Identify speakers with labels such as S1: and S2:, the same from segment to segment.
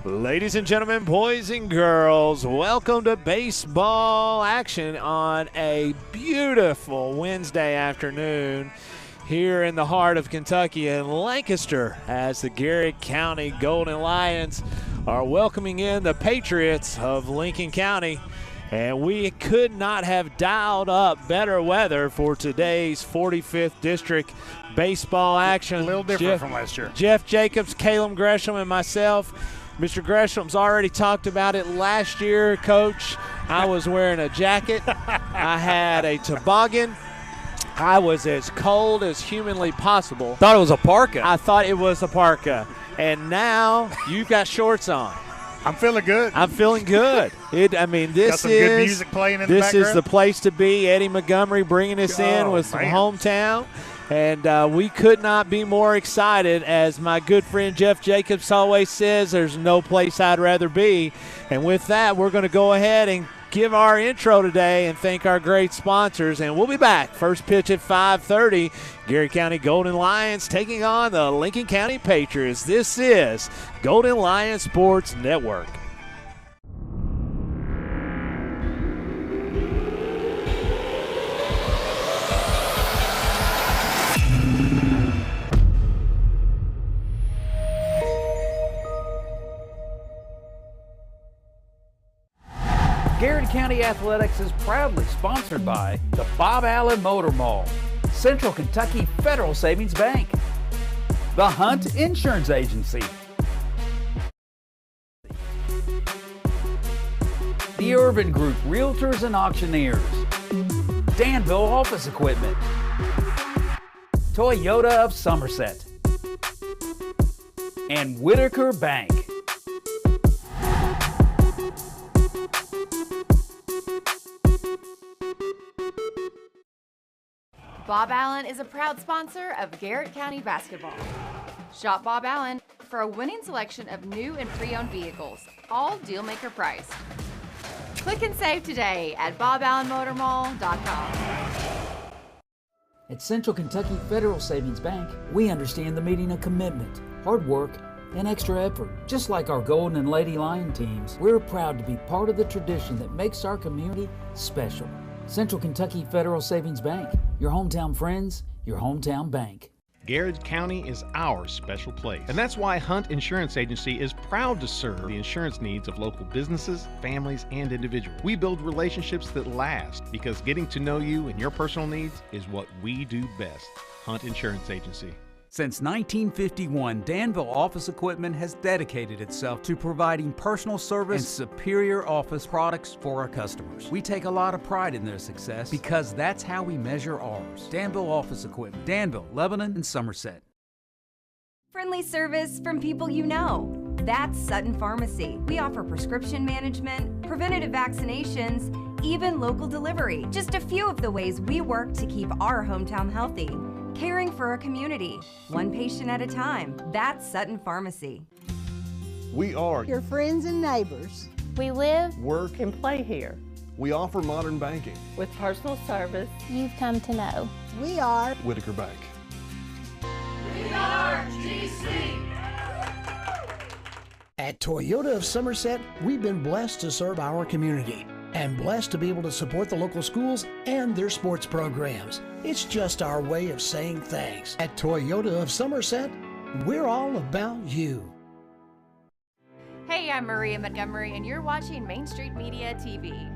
S1: Ladies and gentlemen, boys and girls, welcome to baseball action on a beautiful Wednesday afternoon here in the heart of Kentucky in Lancaster as the Garrard County Golden Lions are welcoming in the Patriots of Lincoln County. And we could not have dialed up better weather for today's 45th District baseball action.
S2: A little different from last year.
S1: Jeff Jacobs, Caleb Gresham, and myself. Mr. Gresham's already talked about it last year, Coach. I was wearing a jacket. I had a toboggan. I was as cold as humanly possible.
S3: Thought it was a parka.
S1: I thought it was a parka. And now you've got shorts on.
S2: I'm feeling good.
S1: I'm feeling good. This
S2: got some good music playing in the background.
S1: This is the place to be. Eddie Montgomery bringing us in with some
S2: man.
S1: hometown. And we could not be more excited. As my good friend Jeff Jacobs always says, there's no place I'd rather be. And with that, we're going to go ahead and give our intro today and thank our great sponsors. And we'll be back. First pitch at 5:30. Garrard County Golden Lions taking on the Lincoln County Patriots. This is Golden Lions Sports Network.
S3: Garrard County Athletics is proudly sponsored by the Bob Allen Motor Mall, Central Kentucky Federal Savings Bank, the Hunt Insurance Agency, the Urban Group Realtors and Auctioneers, Danville Office Equipment, Toyota of Somerset, and Whitaker Bank.
S4: Bob Allen is a proud sponsor of Garrard County Basketball. Shop Bob Allen for a winning selection of new and pre-owned vehicles, all deal-maker priced. Click and save today at boballenmotormall.com.
S3: At Central Kentucky Federal Savings Bank, we understand the meaning of commitment, hard work, and extra effort. Just like our Golden and Lady Lion teams, we're proud to be part of the tradition that makes our community special. Central Kentucky Federal Savings Bank, your hometown friends, your hometown bank.
S5: Garrard County is our special place, and that's why Hunt Insurance Agency is proud to serve the insurance needs of local businesses, families, and individuals. We build relationships that last because getting to know you and your personal needs is what we do best. Hunt Insurance Agency.
S6: Since 1951, Danville Office Equipment has dedicated itself to providing personal service and superior office products for our customers. We take a lot of pride in their success because that's how we measure ours. Danville Office Equipment, Danville, Lebanon, and Somerset.
S7: Friendly service from people you know. That's Sutton Pharmacy. We offer prescription management, preventative vaccinations, even local delivery. Just a few of the ways we work to keep our hometown healthy. Caring for our community, one patient at a time. That's Sutton Pharmacy.
S8: We are
S9: your friends and neighbors.
S10: We live,
S8: work,
S10: and play here.
S8: We offer modern banking
S10: with personal service you've come to know.
S9: We are
S8: Whitaker Bank.
S11: We are GC.
S12: At Toyota of Somerset, we've been blessed to serve our community and blessed to be able to support the local schools and their sports programs. It's just our way of saying thanks. At Toyota of Somerset, we're all about you.
S4: Hey, I'm Maria Montgomery, and you're watching Main Street Media TV.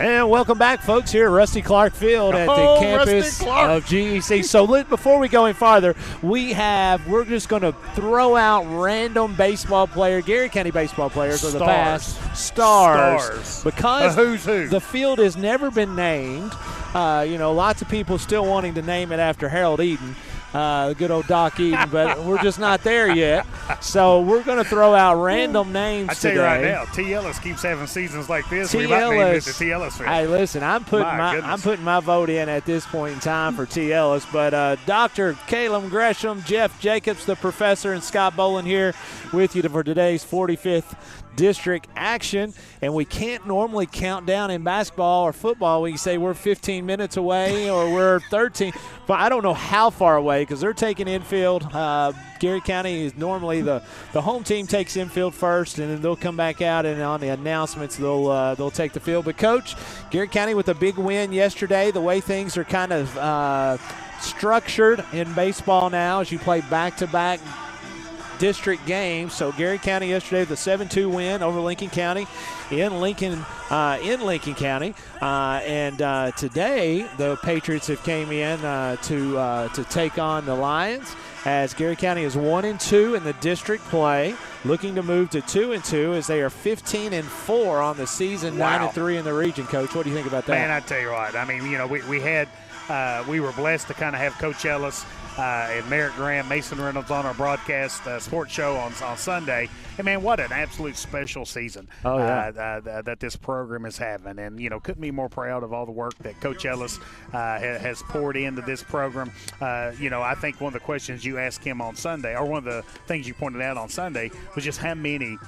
S1: And welcome back, folks, here at Rusty Clark Field at the campus of GEC. So before we go any farther, we're just going to throw out random baseball players, Garrard County baseball players of the past. Stars. Because
S2: who's who.
S1: The field has never been named. Lots of people still wanting to name it after Harold Eden. Good old Doc Eden, but we're just not there yet. So we're going to throw out random names today.
S2: I tell you right now, T. Ellis keeps having seasons like this.
S1: We
S2: might name it the T. Ellis Field.
S1: Hey, listen, I'm putting my vote in at this point in time for T. Ellis. But Dr. Caleb Gresham, Jeff Jacobs, the professor, and Scott Boland here with you for today's 45th district action, and we can't normally count down in basketball or football. We can say we're 15 minutes away or we're 13, but I don't know how far away because they're taking infield. Garrett County is normally the home team takes infield first, and then they'll come back out, and on the announcements they'll take the field. But Coach, Garrett County with a big win yesterday. The way things are kind of structured in baseball now as you play back-to-back district games. So Garrett County yesterday with a 7-2 win over Lincoln County in Lincoln County, and today the Patriots have came in to take on the Lions, as Garrett County is 1-2 in the district play, looking to move to 2-2 as they are 15-4 on the season, 9-3 in the region. Coach, what do you think about that?
S2: Man, I tell you what, I mean, we were blessed to kind of have Coach Ellis and Merritt Graham, Mason Reynolds on our broadcast sports show on Sunday. And, man, what an absolute special season that this program is having. And, couldn't be more proud of all the work that Coach Ellis has poured into this program. I think one of the questions you asked him on Sunday, or one of the things you pointed out on Sunday, was just how many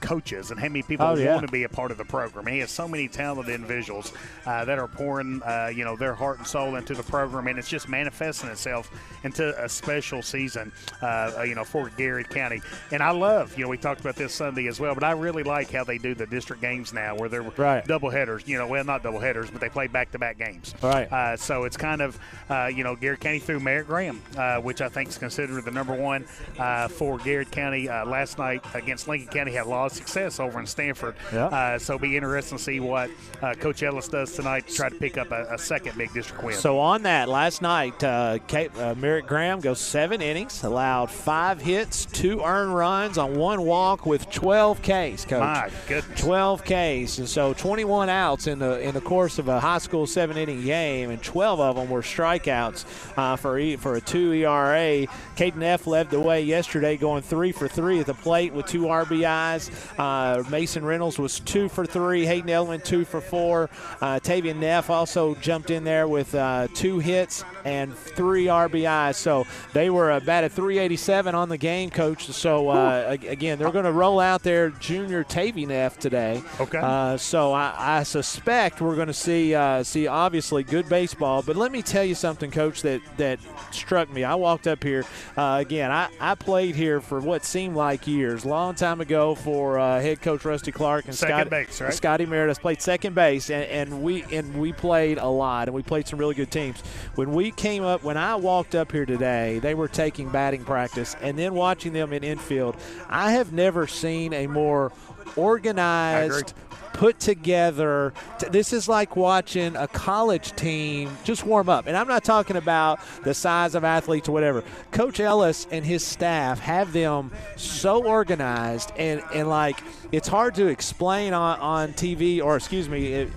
S2: coaches and how many people want to be a part of the program. And he has so many talented individuals that are pouring, their heart and soul into the program, and it's just manifesting itself into a special season, for Garrett County. And I love, we talked about this Sunday as well, but I really like how they do the district games now, where they're double headers. Not double headers, but they play back-to-back games.
S1: Right.
S2: So it's kind of, Garrett County through Merritt Graham, which I think is considered the number one for Garrett County. Last night against Lincoln County had a lot of success over in Stanford. So it'll be interesting to see what Coach Ellis does tonight to try to pick up a second big district win.
S1: So on that, last night, Merritt Graham goes 7 innings, allowed 5 hits, 2 earned runs on 1 walk with 12 Ks, Coach.
S2: My goodness.
S1: 12 Ks. And so 21 outs in the course of a high school 7-inning game, and 12 of them were strikeouts for a 2 ERA. Caden F. led the way yesterday, going 3 for 3 at the plate with 2 RBIs. Mason Reynolds was 2 for 3. Hayden Elman 2 for 4. Tavian Neff also jumped in there with 2 hits and 3 RBIs. So they were batted .387 on the game, Coach. So, again, they're going to roll out their junior Tavian Neff today.
S2: Okay.
S1: So I suspect we're going to see obviously good baseball. But let me tell you something, Coach, that struck me. I walked up here. Again, I played here for what seemed like years. Long time ago for head coach Rusty Clark and Scotty Meredith. Played second base, and we played a lot, and we played some really good teams. When I walked up here today, they were taking batting practice, and then watching them in infield, I have never seen a more organized, put together. This is like watching a college team just warm up. And I'm not talking about the size of athletes or whatever. Coach Ellis and his staff have them so organized, and like it's hard to explain on TV, or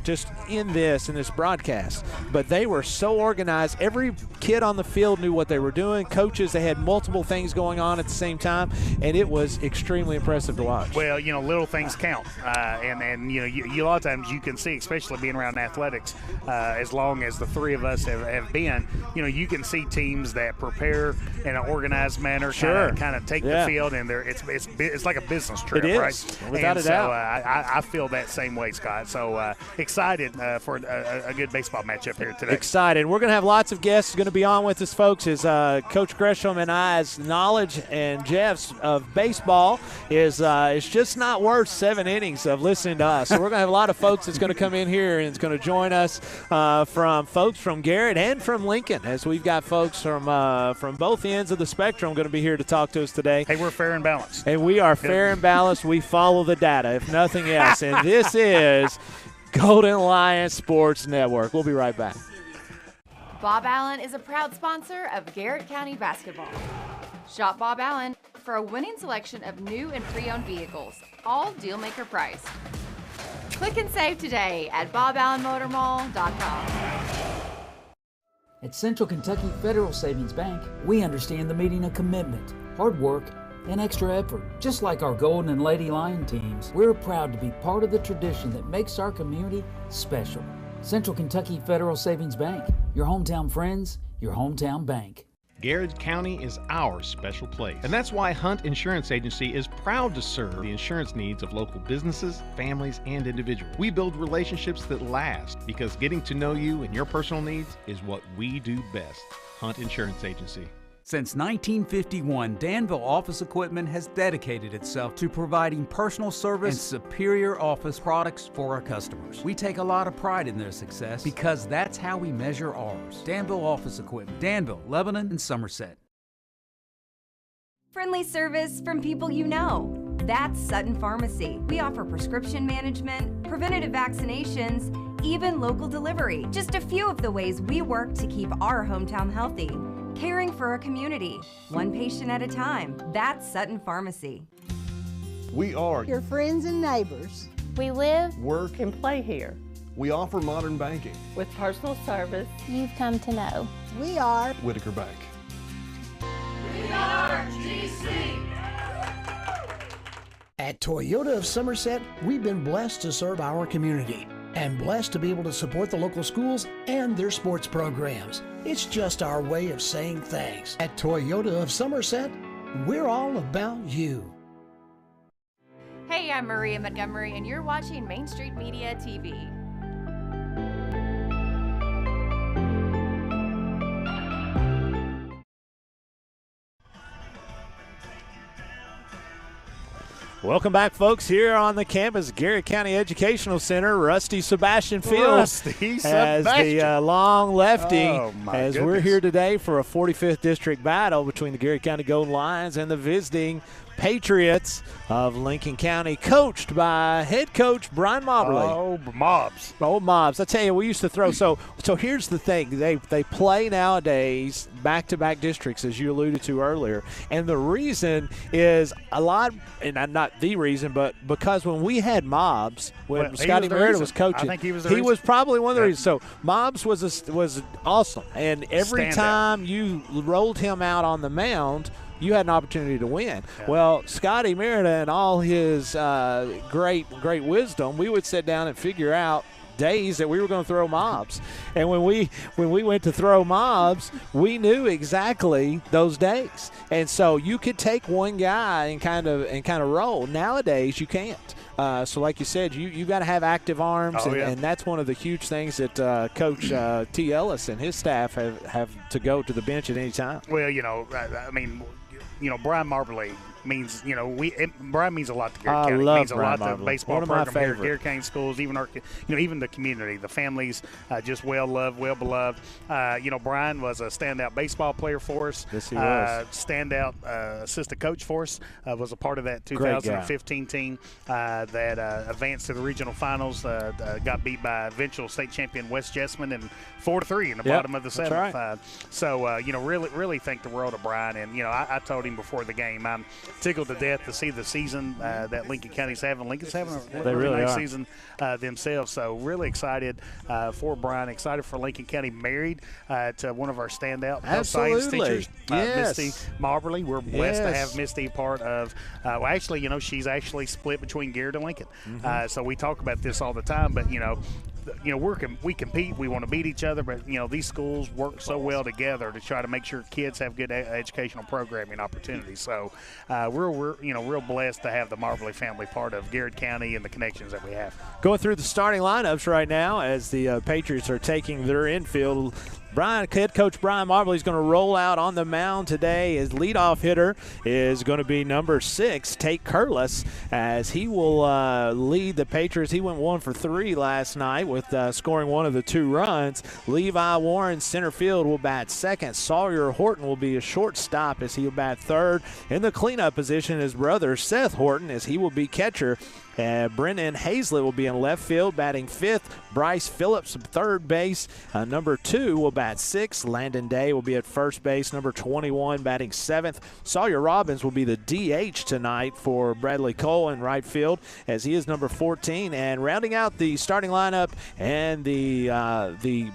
S1: just in this broadcast. But they were so organized. Every kid on the field knew what they were doing. Coaches, they had multiple things going on at the same time, and it was extremely impressive to watch.
S2: Well, little things count, and you a lot of times you can see, especially being around athletics, as long as the three of us have been, you can see teams that prepare in an organized manner, kind of take the field, and it's like a business trip,
S1: it is,
S2: right?
S1: Without a doubt.
S2: I feel that same way, Scott. So excited for a good baseball matchup here today.
S1: Excited. We're going to have lots of guests going to be on with us, folks, as Coach Gresham and I's knowledge and Jeff's of baseball is just not worth 7 innings of listening to us. So we're going to have a lot of folks that's going to come in here and it's going to join us from folks from Garrett and from Lincoln, as we've got folks from both ends of the spectrum going to be here to talk to us today.
S2: Hey, we're fair and balanced.
S1: And we are fair and balanced. We follow the data, if nothing else. And this is Golden Lion Sports Network. We'll be right back.
S4: Bob Allen is a proud sponsor of Garrett County basketball. Shop Bob Allen for a winning selection of new and pre-owned vehicles, all deal-maker priced. Click and save today at boballenmotormall.com.
S3: At Central Kentucky Federal Savings Bank, we understand the meaning of commitment, hard work, and extra effort. Just like our Golden and Lady Lion teams, we're proud to be part of the tradition that makes our community special. Central Kentucky Federal Savings Bank, your hometown friends, your hometown bank.
S5: Garrard County is our special place. And that's why Hunt Insurance Agency is proud to serve the insurance needs of local businesses, families, and individuals. We build relationships that last because getting to know you and your personal needs is what we do best. Hunt Insurance Agency.
S6: Since 1951, Danville Office Equipment has dedicated itself to providing personal service and superior office products for our customers. We take a lot of pride in their success because that's how we measure ours. Danville Office Equipment, Danville, Lebanon, and Somerset.
S7: Friendly service from people you know. That's Sutton Pharmacy. We offer prescription management, preventative vaccinations, even local delivery. Just a few of the ways we work to keep our hometown healthy. Caring for our community, one patient at a time. That's Sutton Pharmacy.
S8: We are
S9: your friends and neighbors.
S10: We live,
S8: work,
S13: and play here.
S8: We offer modern banking
S13: with personal service
S10: you've come to know.
S9: We are
S8: Whitaker Bank.
S11: We are GC.
S12: At Toyota of Somerset, we've been blessed to serve our community and blessed to be able to support the local schools and their sports programs. It's just our way of saying thanks. At Toyota of Somerset, we're all about you.
S4: Hey, I'm Maria Montgomery, and you're watching Main Street Media TV.
S1: Welcome back, folks, here on the campus, Garrett County Educational Center. Rusty Sebastian Fields as the long lefty as we're here today for a 45th District battle between the Garrett County Golden Lions and the visiting Patriots of Lincoln County, coached by head coach Brian Mobley.
S2: Oh, Mobs.
S1: Old Mobs. I tell you, we used to throw. So here's the thing. They play nowadays back-to-back districts, as you alluded to earlier. And the reason is a lot, and not the reason, but because when we had Mobs, when Scotty Merida was coaching,
S2: I think
S1: he was probably one of the reasons. So Mobs was awesome. And every time you rolled him out on the mound, you had an opportunity to win. Yeah. Well, Scotty Merida and all his great wisdom, we would sit down and figure out days that we were going to throw Mobs. And when we went to throw Mobs, we knew exactly those days. And so you could take one guy and kind of roll. Nowadays, you can't. So like you said, you got to have active arms, and that's one of the huge things that Coach T. Ellis and his staff have to go to the bench at any time.
S2: Well, I mean, Brian Mobley means, Brian means a lot to Garrett County. It means a lot to the baseball program here at Garrett County Schools, even our, even the community, the families, just well loved, well beloved. Brian was a standout baseball player for us.
S1: Yes, he was.
S2: Standout assistant coach for us. Was a part of that 2015 team that advanced to the regional finals. Got beat by eventual state champion West Jessamine and 4-3 in the bottom of the seventh.
S1: Right.
S2: Really think the world of Brian. And I told him before the game, I'm tickled to death to see the season that Lincoln County's having. Lincoln's having a really nice season themselves. So really excited for Brian. Excited for Lincoln County. Married to one of our standout health science teachers, Misty Moberly. We're blessed to have Misty part of. She's actually split between Garrett and Lincoln. Mm-hmm. So we talk about this all the time. But we compete. We want to beat each other. But these schools work so well together to try to make sure kids have good educational programming opportunities. So we're real blessed to have the Moberly family part of Garrett County and the connections that we have.
S1: Going through the starting lineups right now as the Patriots are taking their infield. Head coach Brian Mobley is going to roll out on the mound today. His leadoff hitter is going to be number 6, Tate Curlis, as he will lead the Patriots. He went 1 for 3 last night with scoring one of the 2 runs. Levi Warren, center field, will bat second. Sawyer Horton will be a shortstop as he'll bat third. In the cleanup position, his brother Seth Horton, as he will be catcher. Brennan Hazlett will be in left field, batting 5th. Bryce Phillips, third base. Number 2 will bat 6th. Landon Day will be at first base. Number 21, batting 7th. Sawyer Robbins will be the DH tonight for Bradley Cole in right field, as he is number 14. And rounding out the starting lineup and the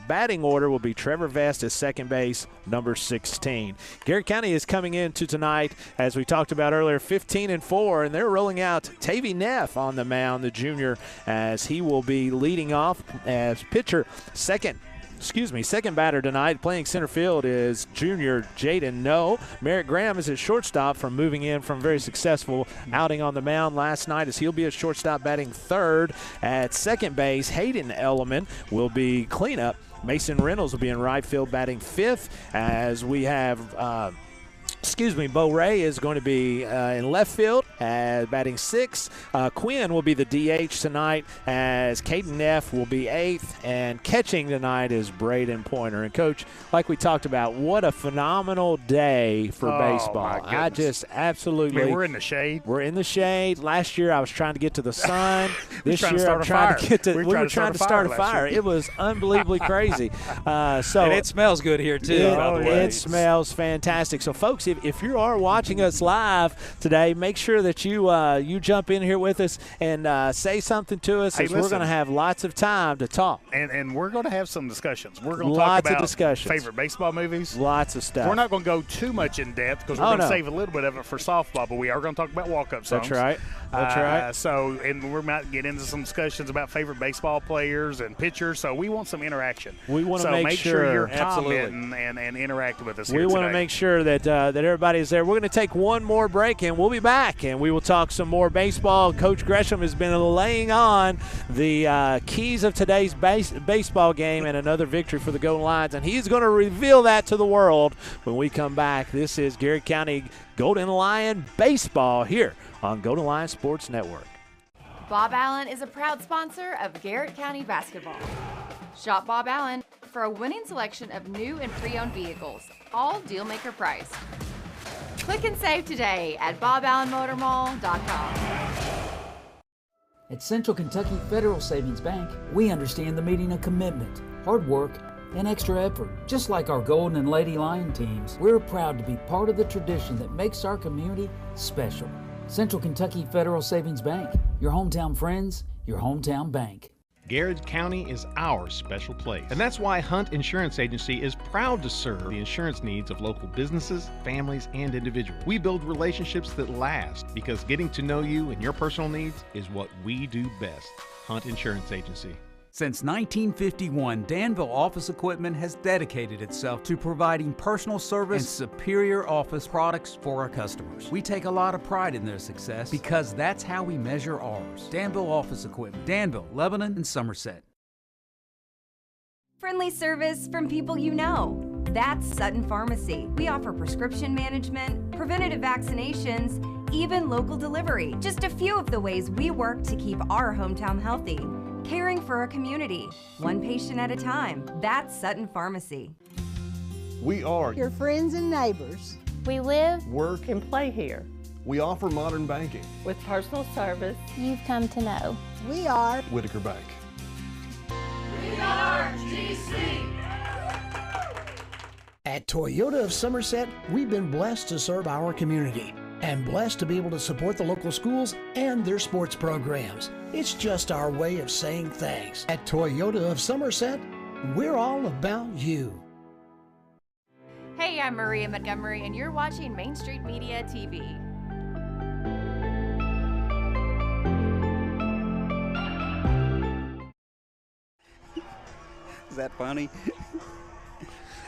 S1: batting order will be Trevor Vest at second base, number 16. Garrett County is coming into tonight, as we talked about earlier, 15-4, and they're rolling out Tavy Neff on the mound, the junior, as he will be leading off as pitcher. Second Second batter tonight playing center field is junior Jaden No. Merrick Graham is at shortstop from moving in from a very successful outing on the mound last night, as he'll be at shortstop batting third. At second base, Hayden Elliman will be cleanup. Mason Reynolds will be in right field batting fifth, as we have Bo Ray is going to be in left field batting sixth. Quinn will be the DH tonight, as Caden Neff will be eighth, and catching tonight is Braden Pointer. And Coach, like we talked about, what a phenomenal day for baseball. I just absolutely.
S2: We're in the shade.
S1: We're in the shade. Last year I was trying to get to the sun. This year I'm trying to get to. We were trying to start a fire. It was unbelievably crazy.
S13: And it smells good here too.
S1: It smells fantastic. So folks, if you are watching us live today, make sure that you jump in here with us and say something to us, as we're going to have lots of time to talk.
S2: And we're going to have some discussions. We're going to talk about favorite baseball movies.
S1: Lots of stuff.
S2: We're not going to go too much in depth because we're going to save a little bit of it for softball, but we are going to talk about walk-up songs.
S1: That's right. That's right.
S2: So, and we might get into some discussions about favorite baseball players and pitchers. So we want some interaction.
S1: We want to make
S2: sure you're commenting and interacting with us.
S1: We want to make sure that everybody's there. We're going to take one more break, and we'll be back, and we will talk some more baseball. Coach Gresham has been laying on the keys of today's baseball game and another victory for the Golden Lions, and he's going to reveal that to the world when we come back. This is Garrett County Golden Lion Baseball here on Golden Lion Sports Network.
S4: Bob Allen is a proud sponsor of Garrett County Basketball. Shop Bob Allen for a winning selection of new and pre-owned vehicles, all deal-maker priced. Click and save today at boballenmotormall.com.
S3: At Central Kentucky Federal Savings Bank, we understand the meaning of commitment, hard work, and extra effort. Just like our Golden and Lady Lion teams, we're proud to be part of the tradition that makes our community special. Central Kentucky Federal Savings Bank, your hometown friends, your hometown bank.
S5: Garrard County is our special place. And that's why Hunt Insurance Agency is proud to serve the insurance needs of local businesses, families, and individuals. We build relationships that last, because getting to know you and your personal needs is what we do best. Hunt Insurance Agency.
S6: Since 1951, Danville Office Equipment has dedicated itself to providing personal service and superior office products for our customers. We take a lot of pride in their success, because that's how we measure ours. Danville Office Equipment, Danville, Lebanon, and Somerset.
S7: Friendly service from people you know. That's Sutton Pharmacy. We offer prescription management, preventative vaccinations, even local delivery. Just a few of the ways we work to keep our hometown healthy. Caring for our community, one patient at a time. That's Sutton Pharmacy.
S8: We are
S9: your friends and neighbors.
S10: We live,
S8: work,
S11: and play here.
S8: We offer modern banking.
S11: With personal service
S10: you've come to know.
S9: We are
S8: Whitaker Bank.
S14: We are GC.
S12: At Toyota of Somerset, we've been blessed to serve our community and blessed to be able to support the local schools and their sports programs. It's just our way of saying thanks. At Toyota of Somerset, we're all about you.
S4: Hey, I'm Maria Montgomery, and you're watching Main Street Media TV.
S13: Is that funny?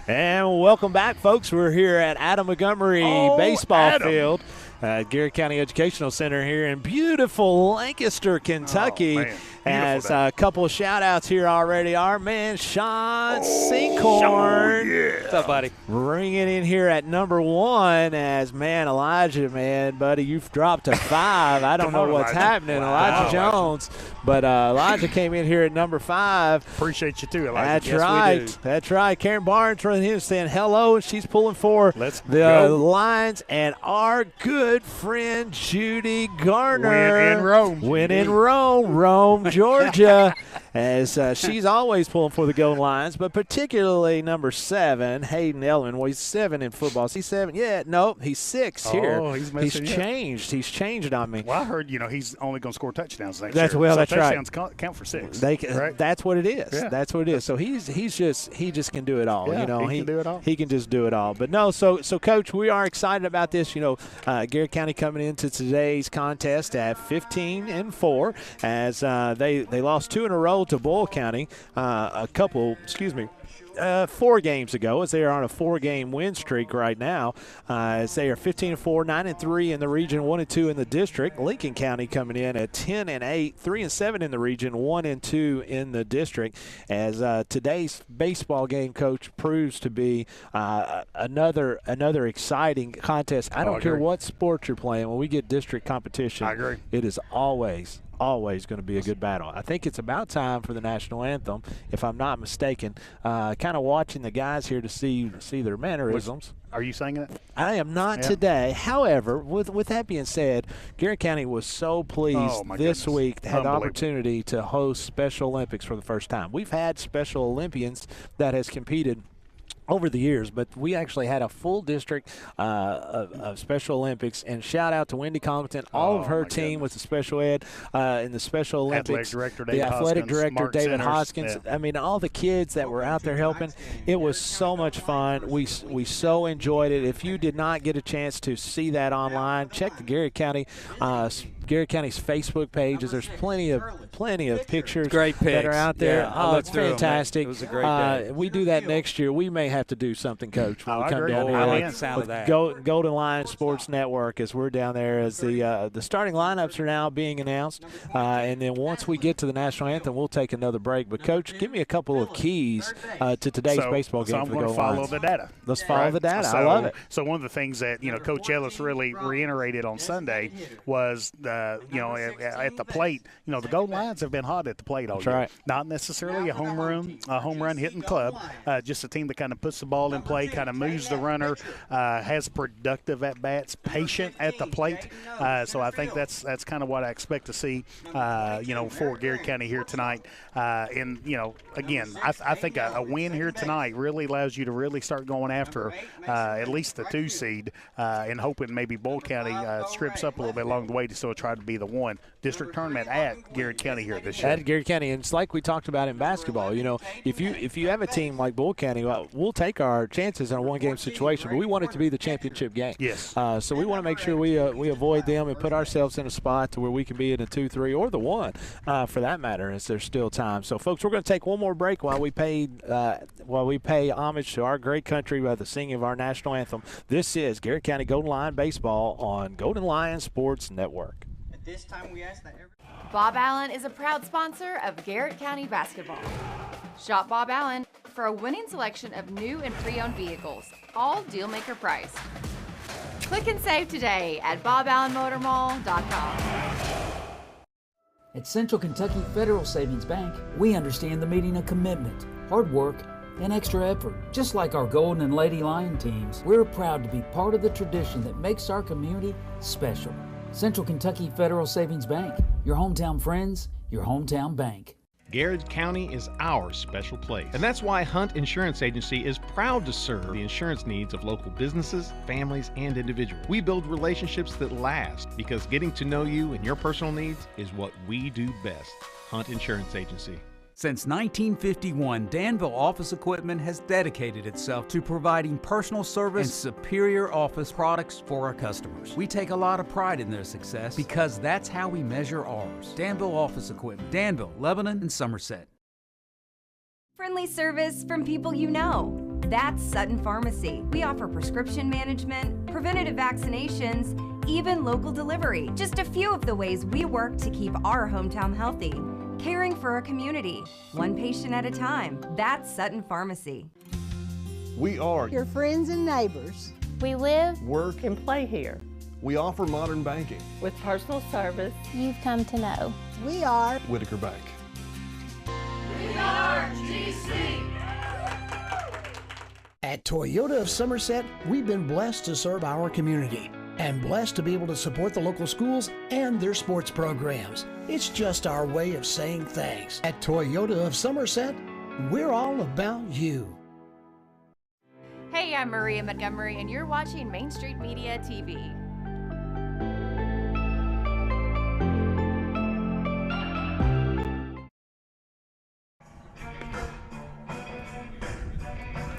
S1: And welcome back, folks. We're here at Adam Montgomery Baseball Field at Garrett County Educational Center here in beautiful Lancaster, Kentucky. As a couple of shout-outs here already. Our man, Sean Sinkhorn.
S13: What's up, buddy?
S1: Ringing in here at number 1 as, man, Elijah, man, buddy, you've dropped to 5. I don't know what's happening, Elijah Jones. But Elijah came in here at number 5.
S2: Appreciate you, too, Elijah.
S1: That's right. That's right. Karen Barnes running in saying hello, and she's pulling for the Lions. And our good friend, Judy Garner.
S2: Win in Rome.
S1: Win in Rome, Georgia, as she's always pulling for the Golden Lions, but particularly number 7, Hayden Elliman. Well, he's 7 in football. Is he 7? Yeah, no, he's 6 here.
S2: Oh, he's
S1: changed. He's changed on me.
S2: Well, I heard, he's only going to score touchdowns next
S1: year.
S2: Well,
S1: that's right.
S2: Touchdowns count for 6.
S1: Right? That's what it is.
S2: Yeah.
S1: That's what it is. So he just can do it all.
S2: Yeah, he can do it all.
S1: He can just do it all. But no, so Coach, we are excited about this. Garrett County coming into today's contest at 15-4 as they lost 2 in a row traveled to Boyle County 4 games ago, as they are on a 4-game win streak right now, as they are 15-4, 9-3 in the region, 1-2 in the district. Lincoln County coming in at 10-8, 3-7 in the region, 1-2 in the district. As today's baseball game, Coach, proves to be another exciting contest. I don't care what sport you're playing. When we get district competition,
S2: I agree.
S1: It is always going to be a good battle. I think it's about time for the national anthem, if I'm not mistaken. Kind of watching the guys here to see their mannerisms.
S2: Are you singing it?
S1: I am not today. However, with that being said, Garrett County was so pleased this week to have the opportunity to host Special Olympics for the first time. We've had Special Olympians that has competed over the years, but we actually had a full district of Special Olympics, and shout out to Wendy Compton, all of her team with the special ed in the Special Olympics, athletic director David Hoskins.
S2: Yeah.
S1: I mean, all the kids that were out there helping. It was so much fun. We so enjoyed it. If you did not get a chance to see that online, check the Garrett County's Facebook pages. There's plenty of pictures that are out there.
S13: Yeah,
S1: it's fantastic.
S13: It was a great day.
S1: We do that next year. We may have to do something, Coach, when we come down here.
S13: I like the sound of that.
S1: Golden Lion Sports Network, as we're down there, as the starting lineups are now being announced, and then once we get to the national anthem, we'll take another break. But Coach, give me a couple of keys to today's baseball game.
S2: So I'm going to follow the data.
S1: Let's follow the data. I love it.
S2: So one of the things that Coach Ellis really reiterated on Sunday was at the plate. The Golden Lions have been hot at the plate all year.
S1: Right.
S2: Not necessarily a home run hitting club, just a team that kind of puts the ball in play, kind of moves the runner, has productive at bats, patient at the plate. So I think that's kind of what I expect to see, for Garrett County here tonight. And again, I think a win here tonight really allows you to really start going after at least the 2 seed, and hoping maybe Boyle County strips up a little bit along the way to still try to be the 1 district tournament at Garrett County here this year.
S1: At Garrett County, and it's like we talked about in basketball. If you have a team like Boyle County, we'll take our chances in a 1-game situation, but we want it to be the championship game.
S2: Yes.
S1: So we want to make sure we avoid them and put ourselves in a spot to where we can be in a 2-3 or the 1, for that matter, as there's still time. So, folks, we're going to take one more break while we pay homage to our great country by the singing of our national anthem. This is Garrett County Golden Lion Baseball on Golden Lion Sports Network.
S15: At this time, we ask that
S4: Bob Allen is a proud sponsor of Garrett County basketball. Shop Bob Allen for a winning selection of new and pre-owned vehicles, all deal-maker priced. Click and save today at boballenmotormall.com.
S3: At Central Kentucky Federal Savings Bank, we understand the meaning of commitment, hard work, and extra effort. Just like our Golden and Lady Lion teams, we're proud to be part of the tradition that makes our community special. Central Kentucky Federal Savings Bank, your hometown friends, your hometown bank.
S5: Garrard County is our special place. And that's why Hunt Insurance Agency is proud to serve the insurance needs of local businesses, families, and individuals. We build relationships that last because getting to know you and your personal needs is what we do best. Hunt Insurance Agency.
S6: Since 1951, Danville Office Equipment has dedicated itself to providing personal service and superior office products for our customers. We take a lot of pride in their success because that's how we measure ours. Danville Office Equipment, Danville, Lebanon, and Somerset.
S7: Friendly service from people you know. That's Sutton Pharmacy. We offer prescription management, preventative vaccinations, even local delivery. Just a few of the ways we work to keep our hometown healthy. Caring for our community, 1 patient at a time. That's Sutton Pharmacy.
S8: We are
S9: your friends and neighbors.
S10: We live,
S8: work,
S11: and play here.
S8: We offer modern banking
S11: with personal service
S10: you've come to know.
S9: We are
S8: Whitaker Bank.
S14: We are GC.
S12: At Toyota of Somerset, we've been blessed to serve our community and blessed to be able to support the local schools and their sports programs. It's just our way of saying thanks. At Toyota of Somerset, we're all about you.
S4: Hey, I'm Maria Montgomery, and you're watching Main Street Media TV.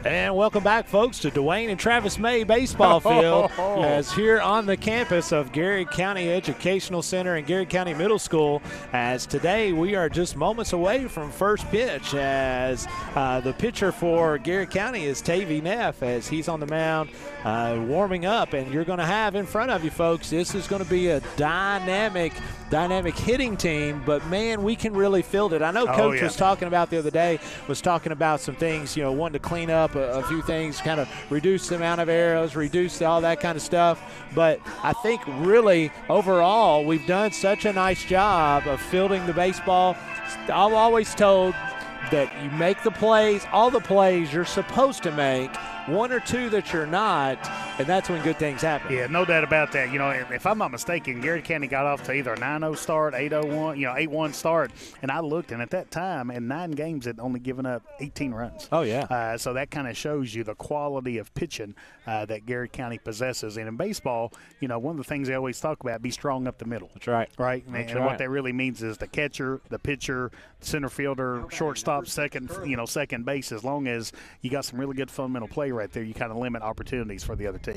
S1: And welcome back, folks, to Dwayne and Travis May Baseball Field, as here on the campus of Garrard County Educational Center and Garrard County Middle School, as today we are just moments away from first pitch, as the pitcher for Garrard County is Tavy Neff, as he's on the mound warming up. And you're going to have in front of you, folks, this is going to be a dynamic hitting team, but man, we can really field it. I know Coach was talking about the other day, was talking about some things, wanting to clean up a few things, kind of reduce the amount of arrows, reduce all that kind of stuff. But I think really overall we've done such a nice job of fielding the baseball. I'm always told that you make the plays, all the plays you're supposed to make, one or two that you're not, and that's when good things happen.
S2: Yeah, no doubt about that. If I'm not mistaken, Garrard County got off to either a 9-0 start, 8-0-1, 8-1 start, and I looked, and at that time, in 9 games, had only given up 18 runs.
S1: Oh, yeah.
S2: So that kind of shows you the quality of pitching that Garrard County possesses. And in baseball, one of the things they always talk about, be strong up the middle.
S1: That's right.
S2: Right?
S1: That's
S2: and
S1: right.
S2: what that really means is the catcher, the pitcher, center fielder, shortstop, second base, as long as you got some really good fundamental play right there, you kind of limit opportunities for the other team.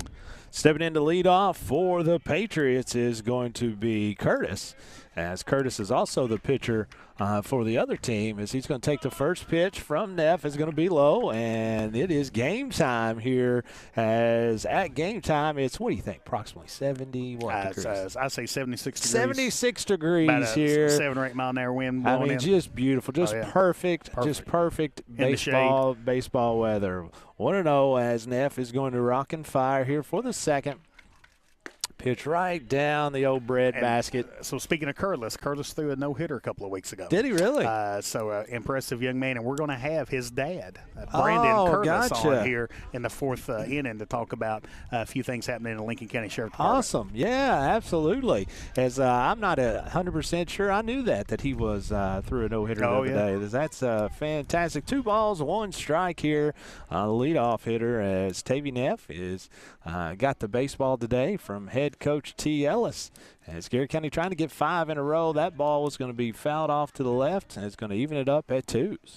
S1: Stepping in to lead off for the Patriots is going to be Curtis, as Curtis is also the pitcher for the other team, as he's going to take the first pitch from Neff. Is going to be low, and it is game time here, as at game time it's, what do you think, approximately 70 degrees?
S2: I say 76 degrees.
S1: 76 degrees
S2: about
S1: here.
S2: 7 or 8 mile an hour wind blowing in.
S1: Just beautiful, just perfect, just perfect baseball weather. 1-0 as Neff is going to rock and fire here for the second. Pitch right down the old bread basket.
S2: So speaking of Curtis threw a no-hitter a couple of weeks ago.
S1: Did he really?
S2: Impressive young man, and we're going to have his dad, Brandon Curtis, on here in the fourth inning to talk about a few things happening in the Lincoln County Sheriff Department.
S1: Awesome. Yeah, absolutely. As I'm not 100% sure I knew that he was threw a no-hitter the other day. That's fantastic. 2 balls, 1 strike here. The leadoff hitter, as Tavy Neff is got the baseball today from head coach T. Ellis. As Garrard County trying to get 5 in a row, that ball was going to be fouled off to the left, and it's going to even it up at 2s.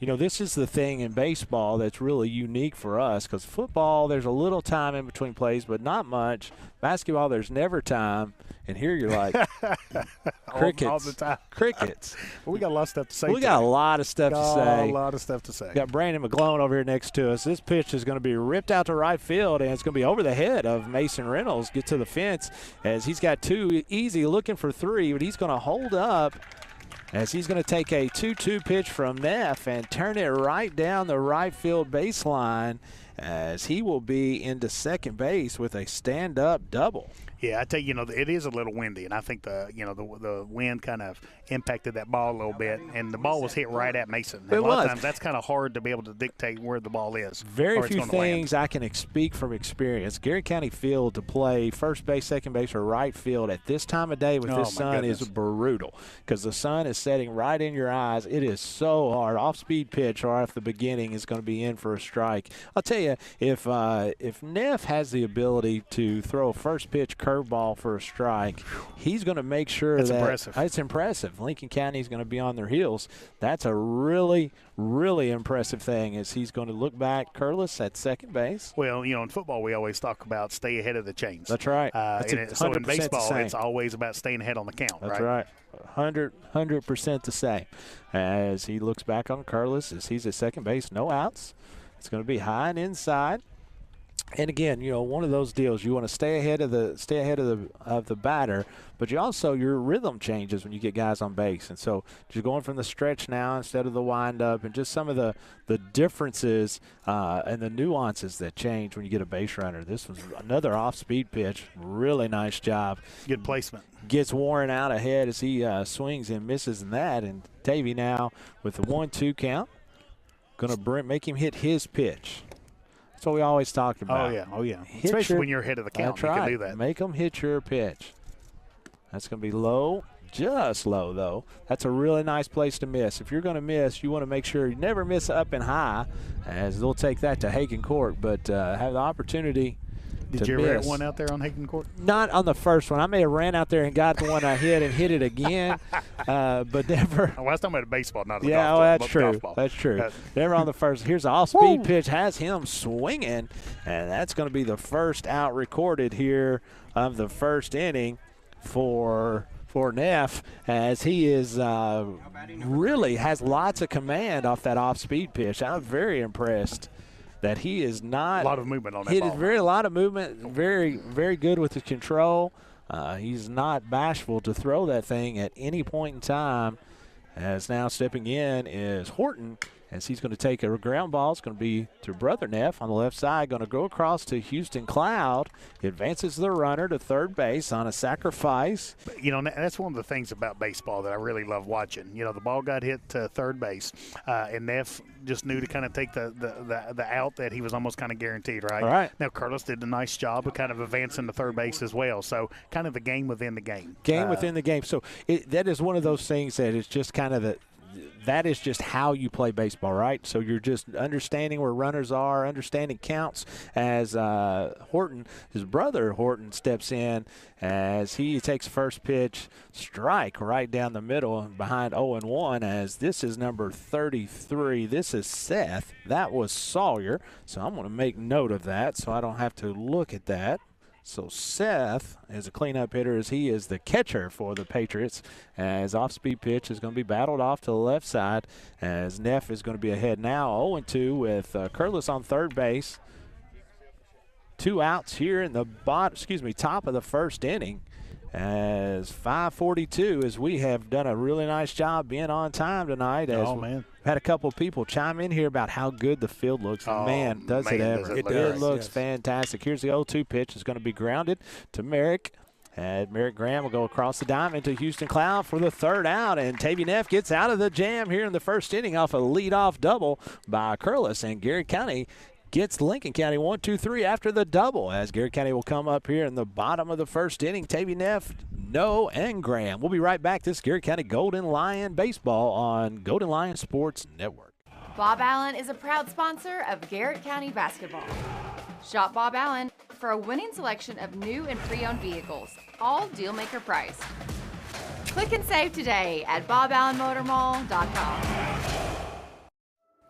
S1: This is the thing in baseball that's really unique for us, because football, there's a little time in between plays, but not much. Basketball, there's never time. And here you're like, crickets.
S2: All the time.
S1: Crickets.
S2: Well, we got a lot of stuff to say.
S1: We got a lot of stuff to say.
S2: A lot of stuff to say.
S1: Got Brandon McGlone over here next to us. This pitch is going to be ripped out to right field, and it's going to be over the head of Mason Reynolds. Get to the fence, as he's got 2 easy, looking for 3, but he's going to hold up, as he's going to take a 2-2 pitch from Neff and turn it right down the right field baseline, as he will be into second base with a stand-up double.
S2: Yeah, I tell you, it is a little windy, and I think the wind kind of impacted that ball a little bit, and the ball was hit right at Mason. And a lot of times that's kind of hard to be able to dictate where the ball is.
S1: Very few things I can speak from experience. Garrard County field to play first base, second base, or right field at this time of day with this sun is brutal, because the sun is setting right in your eyes. It is so hard. Off-speed pitch right off the beginning is going to be in for a strike. I'll tell you, if Neff has the ability to throw a first pitch curveball for a strike, he's going to make sure
S2: impressive.
S1: It's impressive. Lincoln County is going to be on their heels. That's a really, really impressive thing, as he's going to look back. Curtis at second base.
S2: Well, in football we always talk about stay ahead of the chains.
S1: That's right.
S2: So in baseball it's always about staying ahead on the count.
S1: That's right. 100% the same. As he looks back on Curtis, as he's at second base, no outs. It's going to be high and inside. And again, one of those deals, you want to stay ahead of the batter, but your rhythm changes when you get guys on base. And so you're going from the stretch now instead of the windup, and just some of the differences and the nuances that change when you get a base runner. This was another off-speed pitch. Really nice job.
S2: Good placement.
S1: Gets Warren out ahead as he swings and misses in that. And Tavy now with the 1-2 count, going to make him hit his pitch. That's what we always talked about.
S2: Oh, yeah. Especially when you're ahead of the count, you can do that.
S1: Make them hit your pitch. That's going to be low, just low, though. That's a really nice place to miss. If you're going to miss, you want to make sure you never miss up and high, as they'll take that to Hagen Court, but have the opportunity
S2: Did you ever hit one out there on Hagen Court?
S1: Not on the first one. I may have ran out there and got the one I hit and hit it again. but never.
S2: Well, I was talking about baseball, not the
S1: yeah,
S2: golf.
S1: Well, that's true.
S2: Golf ball.
S1: That's true. Never on the first. Here's an off-speed pitch, has him swinging, and that's going to be the first out recorded here of the first inning for Neff, as he is really has lots of command off that off-speed pitch. I'm very impressed that he is not.
S2: A lot of movement on that
S1: He
S2: ball.
S1: did a lot of movement, very, very good with the control. He's not bashful to throw that thing at any point in time. As now stepping in is Horton, as he's going to take a ground ball. It's going to be to Brother Neff on the left side. Going to go across to Houston Cloud. He advances the runner to third base on a sacrifice.
S2: You know, that's one of the things about baseball that I really love watching. You know, the ball got hit to third base, and Neff just knew to kind of take the out that he was almost kind of guaranteed, right?
S1: All right.
S2: Now, Curtis did a nice job of kind of advancing to third base as well. So kind of the game within the game.
S1: Game within the game. So that is one of those things that is just kind of that is just how you play baseball, right? So you're just understanding where runners are, understanding counts as Horton, his brother Horton, steps in as he takes first pitch, strike right down the middle behind 0-1, as this is number 33. This is Seth. That was Sawyer. So I'm going to make note of that so I don't have to look at that. So Seth is a cleanup hitter, as he is the catcher for the Patriots, as off-speed pitch is going to be battled off to the left side, as Neff is going to be ahead now 0-2 with Curlis on third base. 2 outs here in the top of the first inning, as 5:42, as we have done a really nice job being on time tonight. As
S2: man.
S1: Had a couple people chime in here about how good the field looks. Man, does it ever. It looks fantastic. Here's the 0-2 pitch. It's going to be grounded to Merrick. And Merrick Graham will go across the diamond to Houston Cloud for the third out. And Tavy Neff gets out of the jam here in the first inning off a leadoff double by Curlis. And Garrett County gets Lincoln County 1-2-3 after the double, as Garrett County will come up here in the bottom of the first inning. Tavy Neff, and Graham. We'll be right back. This is Garrett County Golden Lion Baseball on Golden Lion Sports Network.
S4: Bob Allen is a proud sponsor of Garrett County Basketball. Shop Bob Allen for a winning selection of new and pre-owned vehicles, all deal-maker priced. Click and save today at boballenmotormall.com.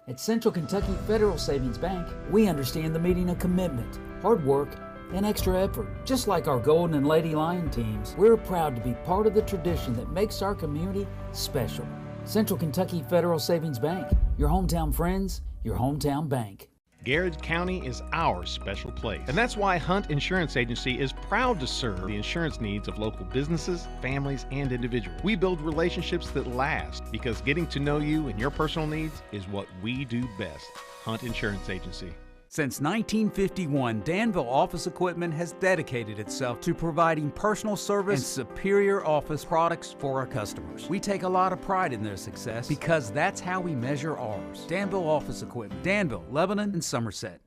S3: At Central Kentucky Federal Savings Bank, we understand the meaning of commitment, hard work, and extra effort. Just like our Golden and Lady Lion teams, we're proud to be part of the tradition that makes our community special. Central Kentucky Federal Savings Bank, your hometown friends, your hometown bank.
S5: Garrard County is our special place. And that's why Hunt Insurance Agency is proud to serve the insurance needs of local businesses, families, and individuals. We build relationships that last, because getting to know you and your personal needs is what we do best. Hunt Insurance Agency.
S6: Since 1951, Danville Office Equipment has dedicated itself to providing personal service and superior office products for our customers. We take a lot of pride in their success because that's how we measure ours. Danville Office Equipment, Danville, Lebanon, and Somerset.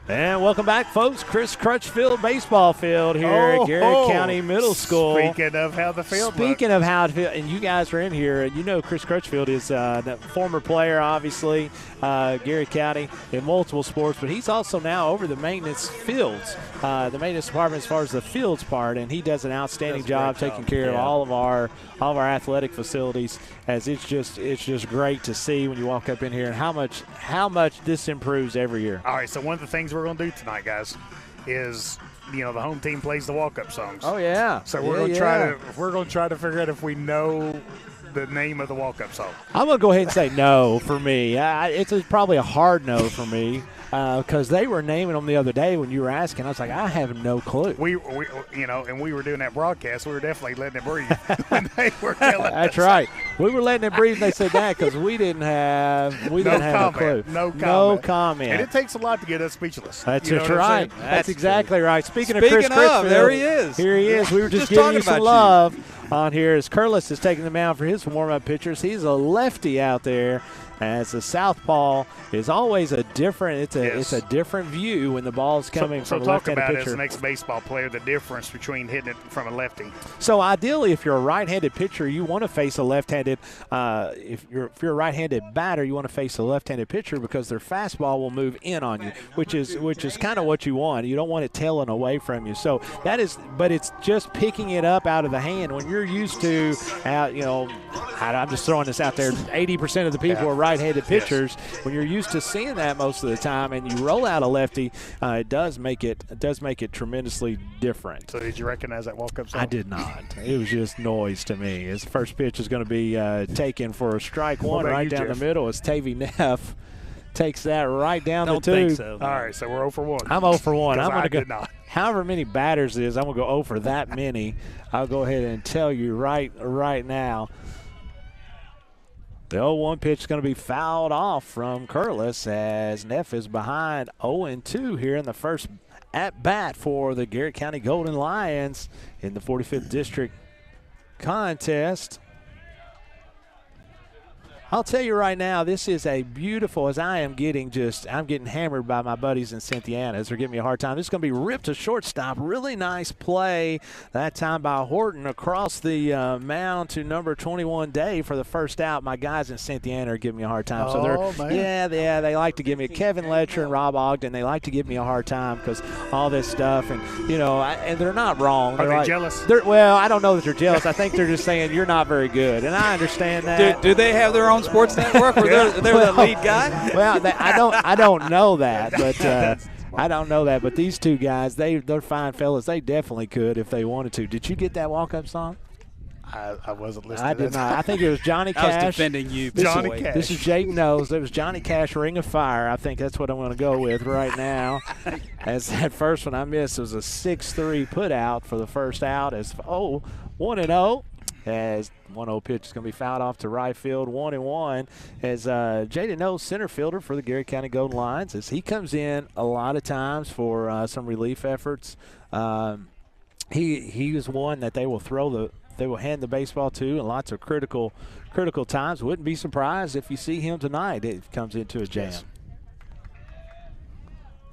S1: And welcome back, folks. Chris Crutchfield baseball field here at Garrett County Middle School.
S2: Speaking of how the field looks.
S1: And you guys are in here, and you know Chris Crutchfield is a former player, obviously, Garrett County in multiple sports, but he's also now over the maintenance fields, the maintenance department as far as the fields part, and he does an outstanding job taking care of all of our athletic facilities. As it's just great to see when you walk up in here and how much this improves every year.
S2: All right, so one of the things we're going to do tonight, guys, is the home team plays the walk-up songs.
S1: Oh yeah.
S2: So we're going to try to figure out if we know the name of the walk-up song.
S1: I'm going to go ahead and say no for me. It's probably a hard no for me. Because they were naming them the other day when you were asking. I was like, I have no clue.
S2: We and we were doing that broadcast. We were definitely letting it breathe when they were telling us.
S1: That's right. We were letting it breathe, and they said that because we didn't have a clue.
S2: No comment.
S1: And
S2: it takes a lot to get us speechless.
S1: That's right. That's exactly right. Speaking of Chris Crutchfield,
S13: there he is.
S1: Here he is. We were just giving you some love on here as Curlis is taking the mound for his warm-up pitchers. He's a lefty out there. As the southpaw is always a different, it's a different view when the ball's coming from a left-handed pitcher.
S2: So talk about as an ex-baseball player the difference between hitting it from a lefty.
S1: So ideally, if you're a right-handed pitcher, you want to face a left-handed right-handed. If you're a right-handed batter, you want to face a left-handed pitcher because their fastball will move in on you, which is kind of what you want. You don't want it tailing away from you. So that is, but it's just picking it up out of the hand when you're used to, I'm just throwing this out there. 80% of the people are right-handed pitchers. Yes. When you're used to seeing that most of the time, and you roll out a lefty, it does make it tremendously different.
S2: So did you recognize that walk-up song?
S1: I did not. It was just noise to me. His first pitch is going to be taken for a strike one right down the middle as Tavy Neff takes that right down the tube.
S13: Don't think so.
S2: All right, so we're 0 for 1.
S1: I'm 0 for 1. I'm going to go.
S2: Not.
S1: However many batters it is, I'm going to go 0 for that many. I'll go ahead and tell you right now. The 0-1 pitch is going to be fouled off from Curlis as Neff is behind 0-2 here in the first at-bat for the Garrett County Golden Lions in the 45th District contest. I'll tell you right now, this is a beautiful, as I'm getting hammered by my buddies in Cynthiana as they're giving me a hard time. This is going to be ripped to shortstop. Really nice play that time by Horton across the mound to number 21, Dave, for the first out. My guys in Cynthiana are giving me a hard time. They like to give me Kevin Letcher and Rob Ogden. They like to give me a hard time because all this stuff, and and they're not wrong.
S2: Are they jealous?
S1: Well, I don't know that they're jealous. I think they're just saying you're not very good, and I understand that.
S13: Do they have their own sports network where they're the lead guy?
S1: Well, I don't know that, but these two guys, they're fine fellas. They definitely could if they wanted to. Did you get that walk-up song?
S2: I wasn't listening.
S1: I did not. I think it was Johnny Cash.
S13: I was defending you.
S2: Johnny Cash.
S1: This is Jake knows. It was Johnny Cash, Ring of Fire. I think that's what I'm going to go with right now. As that first one I missed was a 6-3 put out for the first out as 1-0. As 1-0 pitch is going to be fouled off to right field, 1-1. As Jaden Knowles, center fielder for the Garrett County Golden Lions, as he comes in a lot of times for some relief efforts. He is one that they will hand the baseball to in lots of critical times. Wouldn't be surprised if you see him tonight. It comes into a jam. Yes.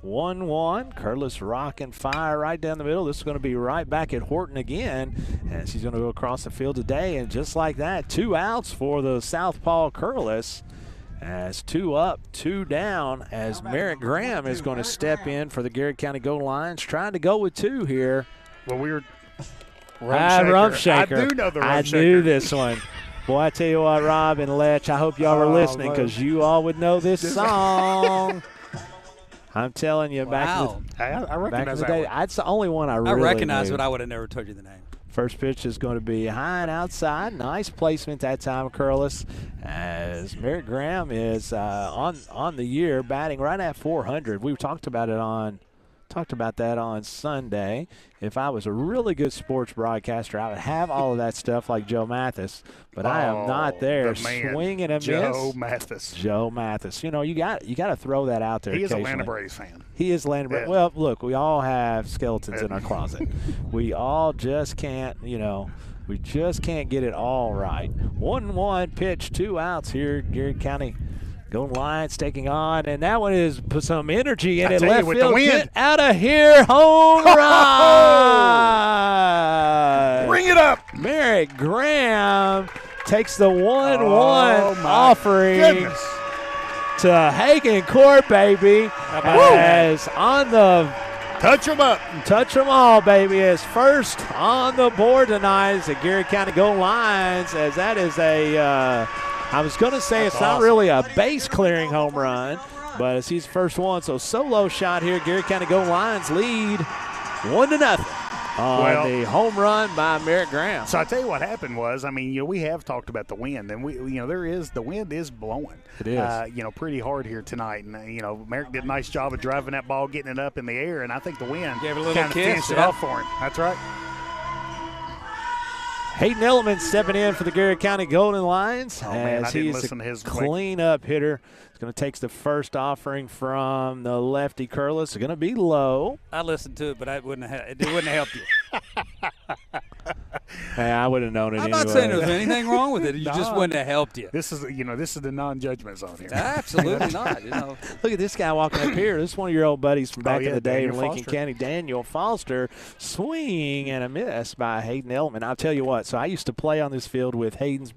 S1: 1-1. Curlis rock and fire right down the middle. This is going to be right back at Horton again as he's going to go across the field today. And just like that, 2 outs for the Southpaw Curlis. As 2 up, 2 down, as Merritt Graham is going to step in for the Garrett County Golden Lions, trying to go with 2 here.
S2: Well, we were
S1: Rump Shaker.
S2: I do know the Rump Shaker.
S1: I knew this one. Boy, I tell you what, Rob and Letch, I hope y'all were listening because you all would know this song. I'm telling you,
S2: I recognize that one.
S1: That's the only one I really
S13: recognize
S1: knew.
S13: it, I would have never told you the name.
S1: First pitch is going to be high and outside. Nice placement that time, Curlis, as Merritt Graham is on the year, batting right at 400. We talked about that on Sunday. If I was a really good sports broadcaster, I would have all of that stuff like Joe Mathis, but I am not there. Swing and a miss.
S2: Joe Mathis.
S1: You got to throw that out there.
S2: He is a Atlanta Braves fan.
S1: He is Atlanta Braves. Well, look, we all have skeletons in our closet. We all just can't, we just can't get it all right. 1-1 pitch, 2 outs here, Garrett County Golden Lions taking on, and that one is put some energy in it. Left field, get out of here, home run!
S2: Bring it up!
S1: Merritt Graham takes the 1-1 offering to Hagen Court, baby. As on the
S2: touch 'em up,
S1: touch 'em all, baby. As first on the board tonight is the Garrett County Golden Lions, as that is a. I was going to say it's not really a base-clearing home run, but it's his first one. So solo shot here. Garrett County Golden Lions lead 1-0 on the home run by Merritt Graham.
S2: So I tell you what happened was, we have talked about the wind, and the wind is blowing.
S1: It is.
S2: Pretty hard here tonight, and Merritt did a nice job of driving that ball, getting it up in the air, and I think the wind
S13: gave it a little
S2: kind of finished it off for him. That's right.
S1: Hayden Elliman stepping in for the Garrett County Golden Lions
S2: as
S1: he's a clean-up hitter. He's going to take the first offering from the lefty Curlis. It's going to be low.
S13: I listened to it, but it wouldn't have helped you.
S1: Hey, I would have known it
S6: I'm
S1: anyway.
S6: not saying there's anything wrong with it. You just wouldn't have helped you.
S2: This is the non-judgment zone here.
S6: Absolutely not.
S1: Look at this guy walking up here. This is one of your old buddies from back in the day in
S2: Daniel
S1: Lincoln
S2: Foster.
S1: County, Daniel Foster. Swing and a miss by Hayden Edelman. I'll tell you what. So I used to play on this field with Hayden's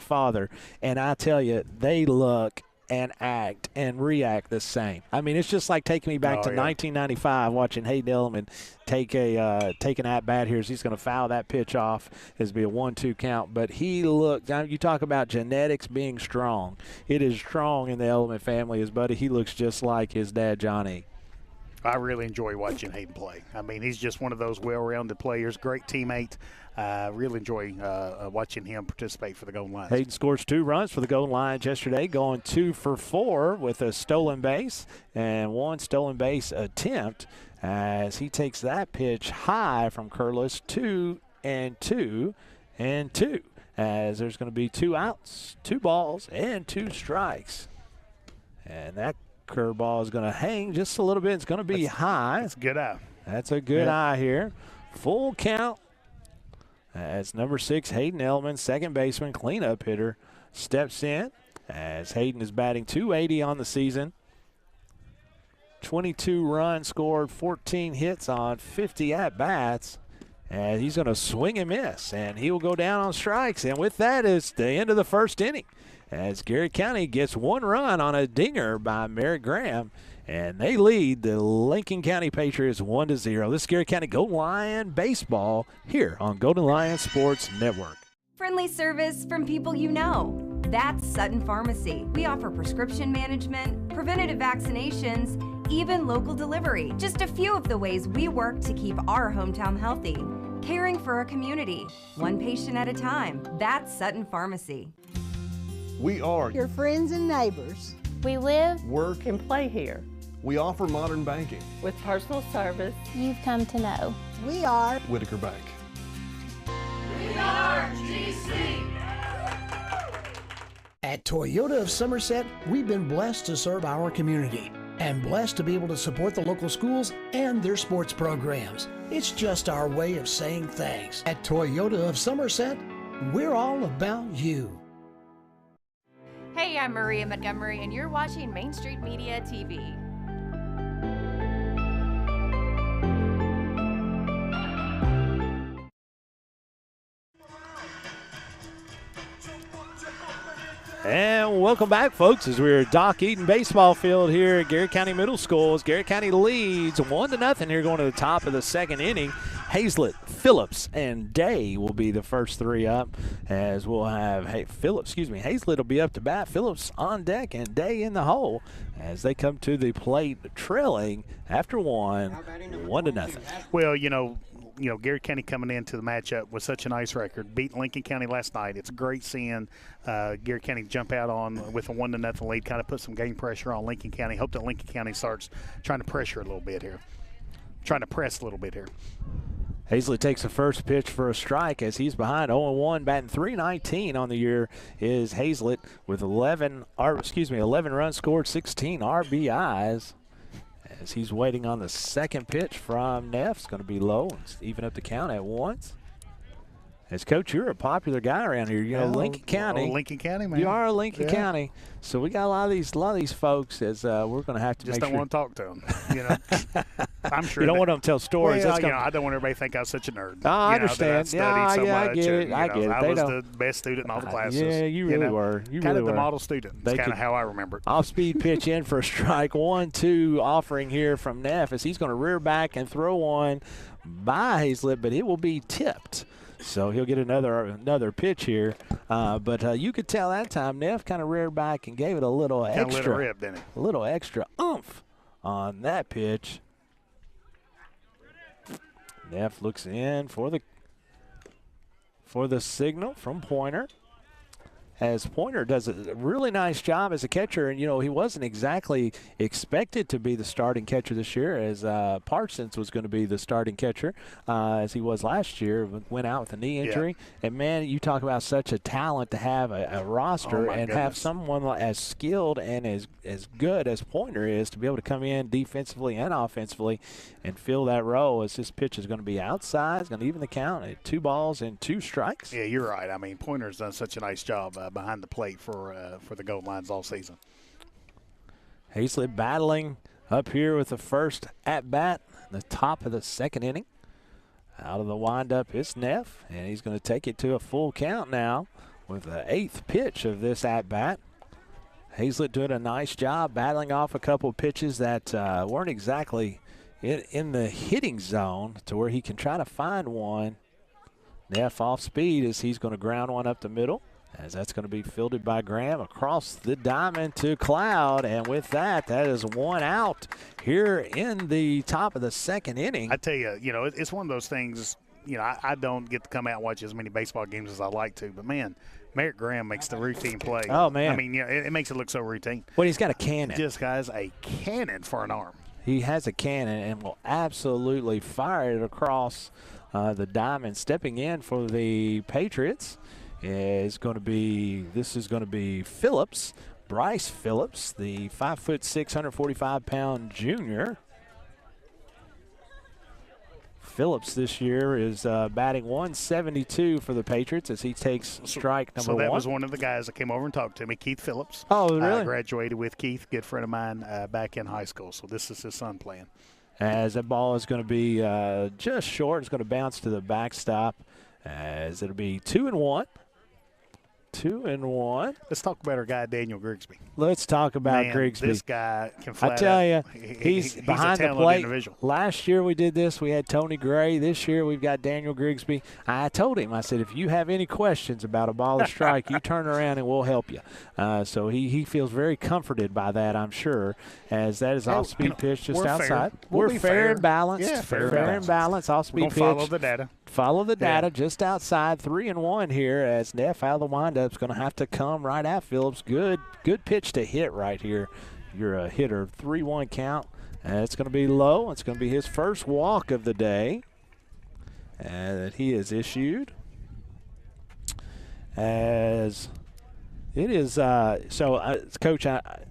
S1: father, and I tell you, they look and act and react the same. I mean, it's just like taking me back to 1995 watching Hayden Edelman take an at-bat here as he's going to foul that pitch off as be a 1-2 count. But he looked, you talk about genetics being strong. It is strong in the Edelman family. His buddy, he looks just like his dad, Johnny.
S2: I really enjoy watching Hayden play. I mean, he's just one of those well-rounded players, great teammate. Really enjoy watching him participate for the Golden Lions.
S1: Hayden scores 2 runs for the Golden Lions yesterday, going 2 for 4 with a stolen base and 1 stolen base attempt as he takes that pitch high from Curlis, 2 and 2 and 2, as there's going to be 2 outs, 2 balls, and 2 strikes. And that curveball is going to hang just a little bit. It's going to be high.
S2: That's a good eye.
S1: That's a good eye here. Full count. As number 6, Hayden Edelman, second baseman, cleanup hitter, steps in as Hayden is batting .280 on the season. 22 runs scored, 14 hits on 50 at-bats. And he's going to swing and miss, and he will go down on strikes. And with that is the end of the first inning as Garrett County gets 1 run on a dinger by Merritt Graham. And they lead the Lincoln County Patriots 1-0. This is Garrett County Golden Lion baseball here on Golden Lion Sports Network.
S7: Friendly service from people you know. That's Sutton Pharmacy. We offer prescription management, preventative vaccinations, even local delivery. Just a few of the ways we work to keep our hometown healthy. Caring for our community, one patient at a time. That's Sutton Pharmacy.
S8: We are
S9: your friends and neighbors.
S10: We live,
S8: work,
S11: and play here.
S8: We offer modern banking.
S11: With personal service
S10: you've come to know.
S9: We are
S8: Whitaker Bank.
S14: We are GC.
S12: At Toyota of Somerset, we've been blessed to serve our community and blessed to be able to support the local schools and their sports programs. It's just our way of saying thanks. At Toyota of Somerset, we're all about you.
S4: Hey, I'm Maria Montgomery, and you're watching Main Street Media TV.
S1: And welcome back, folks, as we're at Doc Eaton Baseball Field here at Garrett County Middle School. As Garrett County leads 1-0 here going to the top of the second inning. Hazlett, Phillips, and Day will be the first 3 up, as we'll have Hazlett will be up to bat, Phillips on deck, and Day in the hole as they come to the plate trailing after 1-0.
S2: Well, Garrett County coming into the matchup with such a nice record, beat Lincoln County last night. It's great seeing Garrett County jump out on with a 1-0 lead, kind of put some game pressure on Lincoln County. Hope that Lincoln County starts trying to press a little bit here.
S1: Hazlett takes the first pitch for a strike as he's behind 0-1, batting .319 on the year is Hazlett with 11 runs scored, 16 RBIs. As he's waiting on the second pitch from Neff. It's going to be low and even up the count at once. As Coach, you're a popular guy around here. Lincoln County.
S2: Lincoln County, man.
S1: You are Lincoln County. So we got a lot of these folks as we're going to have to
S2: just
S1: make
S2: don't want to talk to them. I'm sure
S1: you don't want them to tell stories.
S2: Well, I don't want everybody to think I was such a nerd.
S1: Oh, I understand.
S2: I
S1: get it. I
S2: was the best student in all the classes.
S1: Yeah, you really were. You
S2: kind
S1: really
S2: of
S1: were.
S2: the model student. That's kind of how I remember it.
S1: Off-speed pitch in for a strike. 1-2 offering here from Neff as he's going to rear back and throw one by Hazlett, but it will be tipped. So he'll get another pitch here. But you could tell that time Neff kind of reared back and gave it a little extra.
S2: Rip, didn't he?
S1: A little extra oomph on that pitch. Neff looks in for the signal from Pointer. as Pointer does a really nice job as a catcher. And, he wasn't exactly expected to be the starting catcher this year, as Parsons was going to be the starting catcher as he was last year, went out with a knee injury. Yeah. And, man, you talk about such a talent to have a roster and have someone as skilled and as good as Pointer is to be able to come in defensively and offensively and fill that role, as this pitch is going to be outside. It's going to even the count at 2 balls and 2 strikes.
S2: Yeah, you're right. I mean, Pointer's done such a nice job behind the plate for the goal lines all season.
S1: Hazlett battling up here with the first at-bat, the top of the 2nd inning. Out of the windup is Neff, and he's going to take it to a full count now with the 8th pitch of this at-bat. Hazlett doing a nice job battling off a couple of pitches that weren't exactly in the hitting zone to where he can try to find one. Neff off speed as he's going to ground one up the middle, as that's going to be fielded by Graham across the diamond to Cloud. And with that, that is 1 out here in the top of the 2nd inning.
S2: I tell you, it's one of those things, I don't get to come out and watch as many baseball games as I like to, but, man, Merrick Graham makes the routine play.
S1: Oh, man.
S2: I mean, it makes it look so routine.
S1: Well, he's got a cannon.
S2: Just has a cannon for an arm.
S1: He has a cannon and will absolutely fire it across the diamond. Stepping in for the Patriots is going to be Phillips, Bryce Phillips, the 5'6", 145-pound junior. Phillips this year is batting 172 for the Patriots as he takes strike number 1.
S2: So that was one of the guys that came over and talked to me, Keith Phillips.
S1: Oh, really?
S2: Graduated with Keith, good friend of mine back in high school. So this is his son playing.
S1: As that ball is going to be just short. It's going to bounce to the backstop as it'll be 2-1. 2-1.
S2: Let's talk about our guy, Daniel Grigsby.
S1: Let's talk about Grigsby.
S2: This guy can flat
S1: I tell you,
S2: he's
S1: behind
S2: a
S1: the plate.
S2: Individual.
S1: Last year we did this. We had Tony Gray. This year we've got Daniel Grigsby. I told him, I said, if you have any questions about a ball or strike, you turn around and we'll help you. So he feels very comforted by that, I'm sure, as that is off-speed pitch just outside.
S2: We're
S1: fair and balanced.
S2: Yeah, fair
S1: and balanced. Off-speed pitch.
S2: Follow the data.
S1: Follow the data just outside. 3-1 here as Neff out of the windup is going to have to come right at Phillips. Good pitch to hit right here. You're a hitter. 3-1 count. It's going to be low. It's going to be his first walk of the day that he has issued. As it is, Coach,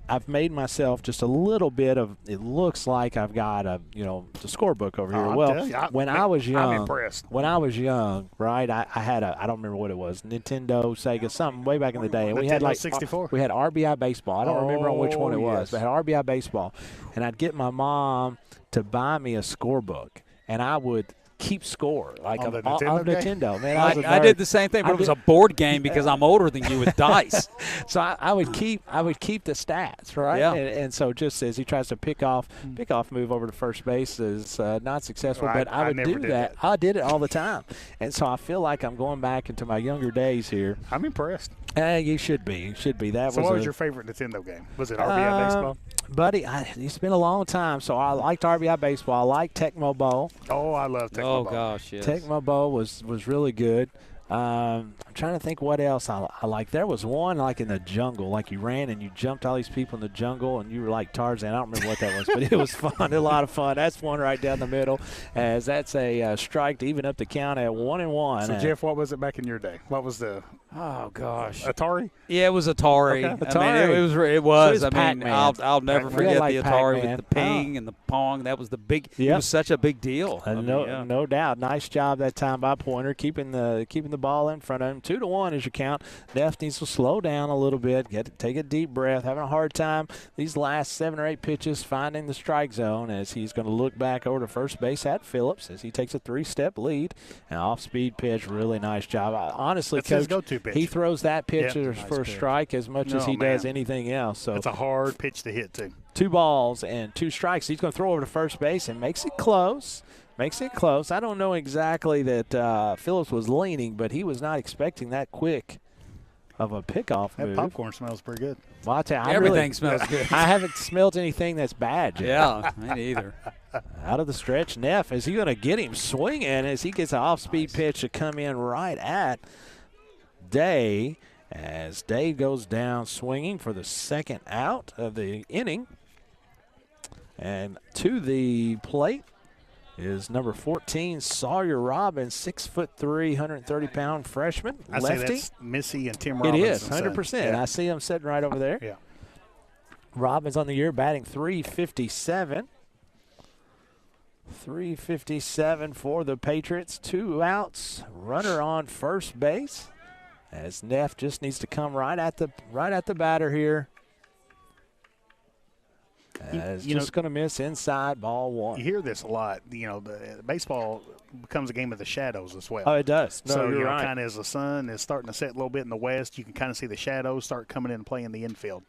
S1: I've made myself just a little bit of. It looks like I've got the scorebook over here. When I was young,
S2: I'm impressed.
S1: When I was young, right, I had I don't remember what it was, Nintendo, Sega, something way back in the day, and we had like
S2: 64.
S1: We had RBI baseball. I don't remember on which one it was, but I had RBI baseball, and I'd get my mom to buy me a scorebook, and I would keep score like
S2: on
S1: on
S2: Nintendo.
S1: Man,
S13: I did the same thing, but it was a board game because I'm older than you with dice.
S1: So I would keep the stats, right?
S13: Yeah.
S1: And so just as he tries to pick off move over to first base is not successful,
S2: Right.
S1: but I would do that. I did it all the time, and so I feel like I'm going back into my younger days here.
S2: I'm impressed.
S1: You should be. You should be. That
S2: so
S1: was.
S2: What was your favorite Nintendo game? Was it RBI baseball?
S1: Buddy, it's been a long time, so I liked RBI baseball. I liked Tecmo Bowl.
S2: Oh, I love Tecmo Bowl.
S13: Oh gosh, yes.
S1: Tecmo Bowl was really good. I'm trying to think what else I like. There was one like in the jungle, like you ran and you jumped all these people in the jungle and you were like Tarzan. I don't remember what that was, but it was fun. A lot of fun. That's one right down the middle, as that's a strike to even up the count at 1-1.
S2: So Jeff, what was it back in your day? What was the?
S13: Oh gosh,
S2: Atari.
S13: Yeah, it was Atari.
S1: Okay.
S13: I mean, it was.
S1: So
S13: I mean, I'll never forget
S1: like
S13: the Atari
S1: Pac-Man.
S13: with the ping and the pong. That was the big.
S1: Yep.
S13: It was such a big deal.
S1: No doubt. Nice job that time by Pointer, keeping the ball in front of him. 2-1 is your count. Neff needs to slow down a little bit, take a deep breath, having a hard time these last 7 or 8 pitches finding the strike zone, as he's going to look back over to first base at Phillips as he takes a 3-step lead. An off-speed pitch, really nice job. Honestly,
S2: That's his
S1: Coach,
S2: go-to pitch.
S1: he throws that pitch
S2: Nice
S1: for a
S2: pitch.
S1: strike as much as he does anything else. So
S2: it's a hard pitch to hit too.
S1: 2 balls and 2 strikes. He's going to throw over to first base and makes it close. I don't know exactly that Phillips was leaning, but he was not expecting that quick of a pickoff move.
S2: That popcorn smells pretty good.
S1: Well, I tell you,
S13: Everything smells good.
S1: I haven't smelled anything that's bad yet.
S13: Yeah, me neither.
S1: Out of the stretch, Neff, is he going to get him swinging as he gets an off-speed pitch to come in right at Day, as Dave goes down swinging for the second out of the inning. And to the plate is number 14, Sawyer Robbins, 6'3", 130-pound freshman,
S2: I
S1: lefty.
S2: say that's Missy and Tim
S1: It
S2: Robbins.
S1: is, 100%.
S2: Yeah.
S1: I see him sitting right over there.
S2: Yeah.
S1: Robbins on the year batting .357. .357 for the Patriots. 2 outs. Runner on first base. As Neff just needs to come right at the batter here. As just going to miss inside, ball 1.
S2: You hear this a lot. The baseball becomes a game of the shadows as well.
S1: Oh, it does. No,
S2: So,
S1: you're right.
S2: kind of as the sun is starting to set a little bit in the west, you can kind of see the shadows start coming in and playing the infield.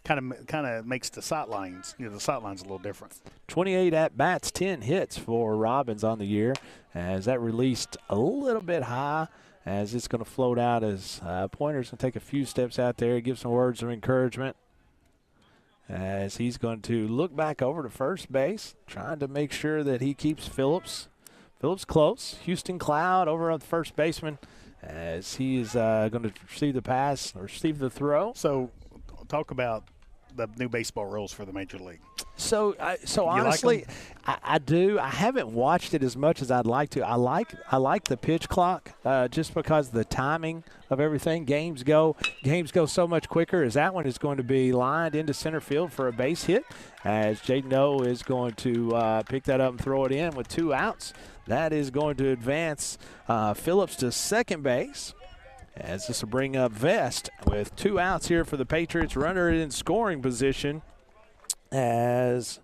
S2: Kind of makes the sightlines, the sightlines a little different.
S1: 28 at-bats, 10 hits for Robbins on the year, as that released a little bit high, as it's going to float out as Pointer's going to take a few steps out there, give some words of encouragement, as he's going to look back over to first base, trying to make sure that he keeps Phillips close. Houston Cloud over on the first baseman, as he is going to receive the pass or receive the throw.
S2: So talk about the new baseball rules for the Major League.
S1: So honestly, I do. I haven't watched it as much as I'd like to. I like the pitch clock just because the timing of everything. Games go so much quicker. As that one is going to be lined into center field for a base hit, as Jaden O is going to pick that up and throw it in with 2 outs. That is going to advance Phillips to second base. As this will bring up Vest with 2 outs here for the Patriots. Runner in scoring position. As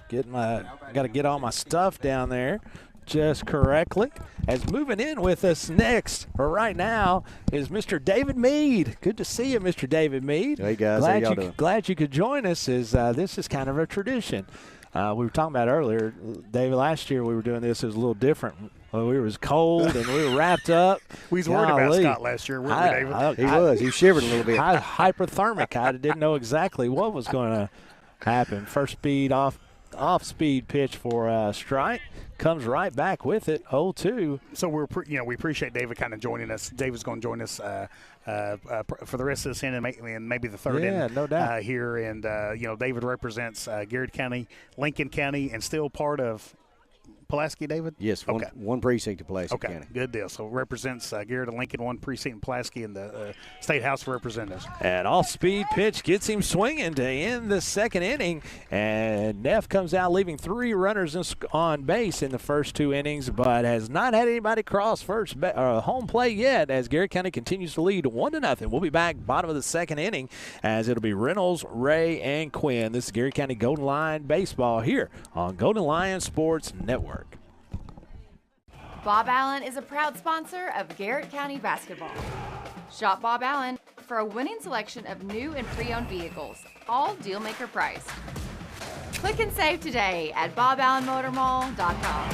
S1: got to get all my stuff down there just correctly. As moving in with us next, or right now, is Mr. David Mead. Good to see you, Mr. David Mead.
S15: Hey guys, how y'all doing?
S1: Glad you could join us. This is kind of a tradition. We were talking about earlier, David. Last year we were doing this. It was a little different. We was cold and we were wrapped up.
S2: We was worried about Scott last year, weren't we, David?
S15: He shivered a little bit.
S1: Hyperthermic. I didn't know exactly what was going to happen. First speed off speed pitch for a strike. Comes right back with it, 0-2.
S2: So we appreciate David kind of joining us. David's going to join us for the rest of this inning and maybe the third inning,
S1: no doubt.
S2: here. And David represents Garrard County, Lincoln County, and still part of Pulaski, David?
S15: Yes, one precinct of Pulaski County.
S2: Good deal. So represents Garrett and Lincoln, 1 precinct in Pulaski in the State House of Representatives.
S1: And off-speed pitch gets him swinging to end the second inning. And Neff comes out leaving 3 runners on base in the first 2 innings, but has not had anybody cross home plate yet as Garrett County continues to lead 1-0. We'll be back bottom of the second inning as it'll be Reynolds, Ray, and Quinn. This is Garrett County Golden Lion Baseball here on Golden Lion Sports Network.
S4: Bob Allen is a proud sponsor of Garrett County Basketball. Shop Bob Allen for a winning selection of new and pre-owned vehicles, all deal-maker priced. Click and save today at boballenmotormall.com.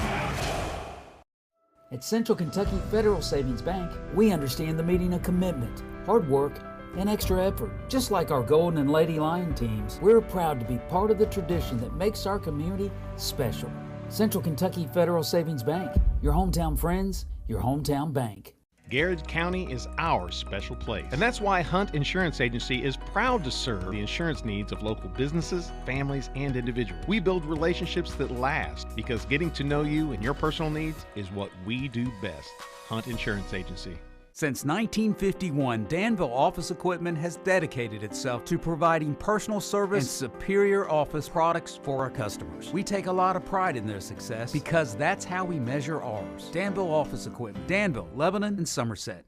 S3: At Central Kentucky Federal Savings Bank, we understand the meaning of commitment, hard work, and extra effort. Just like our Golden and Lady Lion teams, we're proud to be part of the tradition that makes our community special. Central Kentucky Federal Savings Bank, your hometown friends, your hometown bank.
S5: Garrard County is our special place. And that's why Hunt Insurance Agency is proud to serve the insurance needs of local businesses, families, and individuals. We build relationships that last because getting to know you and your personal needs is what we do best. Hunt Insurance Agency.
S6: Since 1951, Danville Office Equipment has dedicated itself to providing personal service and superior office products for our customers. We take a lot of pride in their success because that's how we measure ours. Danville Office Equipment, Danville, Lebanon, and Somerset.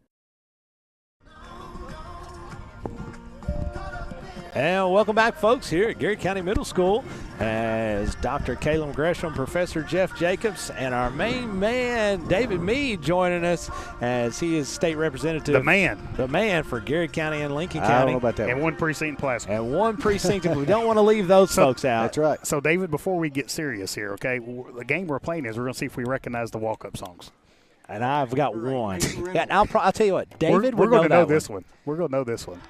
S1: And welcome back, folks, here at Garrett County Middle School as Dr. Caleb Gresham, Professor Jeff Jacobs, and our main man, David Mead, joining us as he is state representative.
S2: The man
S1: for Garrett County and Lincoln County.
S15: I don't know about that.
S2: And 1 precinct in Pulaski.
S1: And 1 precinct. We don't want to leave those folks out.
S15: That's right.
S2: So, David, before we get serious here, okay, the game we're playing is we're going to see if we recognize the walk-up songs.
S1: And I've got one. Yeah, I'll tell you what, David,
S2: we're going to know
S1: this one.
S2: We're going to know this one.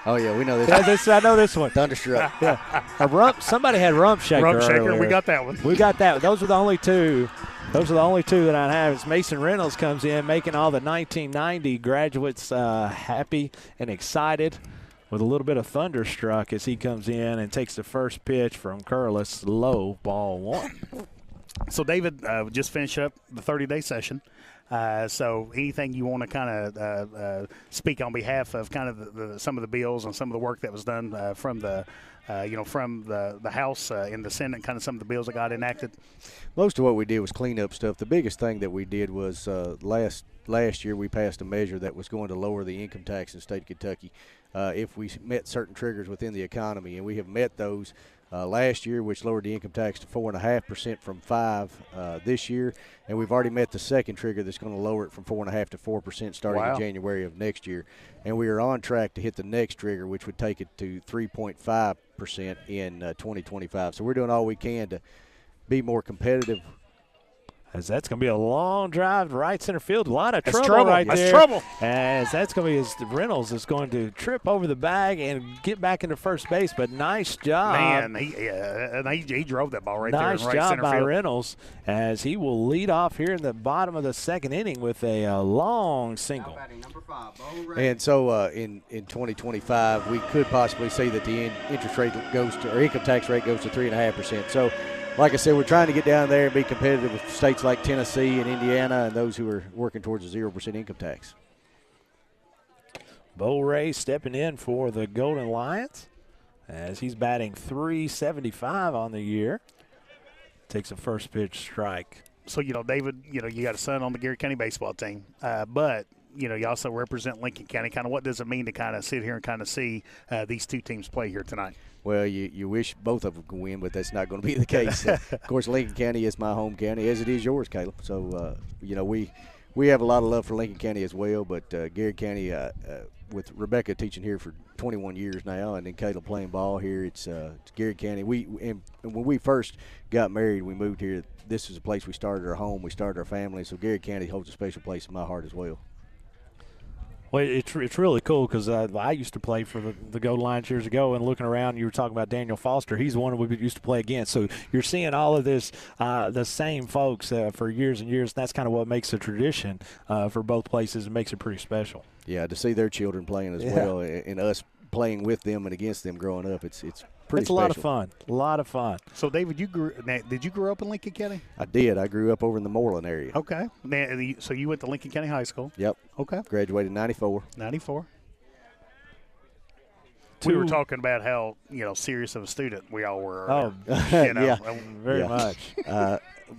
S15: Oh, yeah, we know this.
S1: I know this one.
S15: Thunderstruck.
S1: Yeah. Somebody had Rump Shaker.
S2: Rump Shaker,
S1: earlier.
S2: we got that one.
S1: We got that. Those were the only 2 Those are the only two that I have. It's Mason Reynolds comes in, making all the 1990 graduates happy and excited with a little bit of thunderstruck as he comes in and takes the first pitch from Curlis, low, ball one.
S2: So, David, just finish up the 30-day session. So anything you want to kind of speak on behalf of kind of some of the bills and some of the work that was done from the House in the Senate, kind of some of the bills that got enacted?
S15: Most of what we did was clean up stuff. The biggest thing that we did was last year we passed a measure that was going to lower the income tax in the state of Kentucky if we met certain triggers within the economy, and we have met those. Last year, which lowered the income tax to 4.5% from 5% this year, and we've already met the second trigger that's going to lower it from 4.5% to 4% starting in January of next year. And we are on track to hit the next trigger, which would take it to 3.5% in 2025. So we're doing all we can to be more competitive.
S1: As that's going to be a long drive to right center field. A lot of
S2: That's
S1: trouble right
S2: That's
S1: there.
S2: trouble.
S1: As that's going to be as Reynolds is going to trip over the bag and get back into first base. But nice job.
S2: Man, he drove that ball right
S1: nice
S2: there in right center
S1: job by
S2: field.
S1: Reynolds as he will lead off here in the bottom of the second inning with a long single.
S15: And so in 2025, we could possibly see that the interest rate goes to, or income tax rate goes to 3.5%. So, like I said, we're trying to get down there and be competitive with states like Tennessee and Indiana and those who are working towards a 0% income tax.
S1: Bo Ray stepping in for the Golden Lions as he's batting .375 on the year. Takes a first pitch strike.
S2: So, David, you got a son on the Garrett County baseball team, but you also represent Lincoln County. Kind of what does it mean to kind of sit here and kind of see these two teams play here tonight?
S15: Well, you wish both of them could win, but that's not going to be the case. Of course, Lincoln County is my home county, as it is yours, Caleb. So, we have a lot of love for Lincoln County as well, but Garrett County, with Rebecca teaching here for 21 years now, and then Caleb playing ball here, it's Garrett County. And when we first got married, we moved here. This is a place we started our home. We started our family, so Garrett County holds a special place in my heart as well.
S1: Well, it's really cool because I used to play for the Golden Lions years ago, and looking around, you were talking about Daniel Foster. He's the one we used to play against. So you're seeing all of this, the same folks for years and years. And that's kind of what makes a tradition for both places and makes it pretty special.
S15: Yeah, to see their children playing as well, and us playing with them and against them growing up, it's pretty special.
S1: A lot of fun. A lot of fun.
S2: So, David, did you grow up in Lincoln County?
S15: I did. I grew up over in the Moreland area.
S2: Okay. So you went to Lincoln County High School?
S15: Yep.
S2: Okay.
S15: Graduated in 94.
S2: 94. We were talking about how, serious of a student we all were.
S1: Oh,
S15: yeah.
S1: Very much.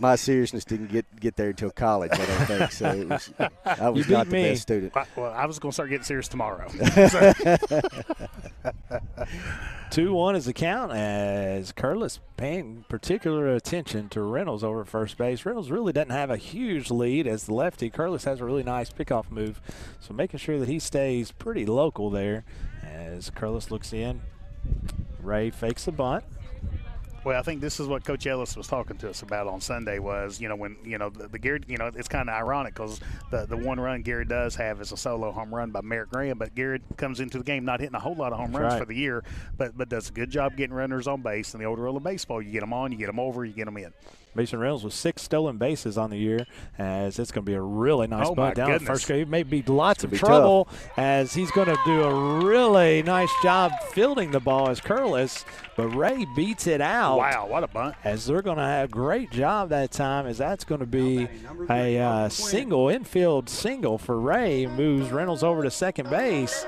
S15: My seriousness didn't get there until college, I don't think. So I was not the best student.
S2: Well, I was going to start getting serious tomorrow.
S1: 2-1 is the count as Curlis paying particular attention to Reynolds over at first base. Reynolds really doesn't have a huge lead as the lefty. Curlis has a really nice pickoff move, so making sure that he stays pretty local there as Curlis looks in. Ray fakes the bunt.
S2: Well, I think this is what Coach Ellis was talking to us about on Sunday was, when, the Garrett, it's kind of ironic because the one run Garrett does have is a solo home run by Merritt Graham, but Garrett comes into the game not hitting a whole lot of home runs for the year, but does a good job getting runners on base. In the old rule of baseball, you get them on, you get them over, you get them in.
S1: Mason Reynolds with 6 stolen bases on the year as it's going to be a really nice bunt down the first grade. May be lots of trouble as he's going to do a really nice job fielding the ball as Curlis, but Ray beats it out.
S2: Wow, what a bunt.
S1: As they're going to have a great job that time as that's going to be a single, infield single for Ray. Moves Reynolds over to second base.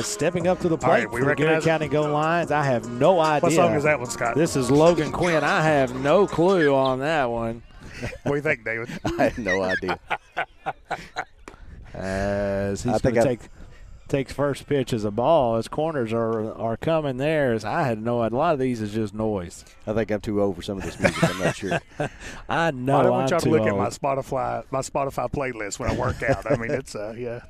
S1: Stepping up to the plate for the Garrett County Golden Lions. I have no idea.
S2: What song is that one, Scott?
S1: This is Logan Quinn. I have no clue on that one.
S2: What do you think, David?
S15: I have no idea.
S1: As he's going to take first pitch as a ball. As corners are coming there. As I had no idea. A lot of these is just noise.
S15: I think I'm too old for some of this music. I'm not sure.
S1: I know.
S2: I don't want y'all to look
S1: old.
S2: at my Spotify playlist when I work out. I mean, it's yeah.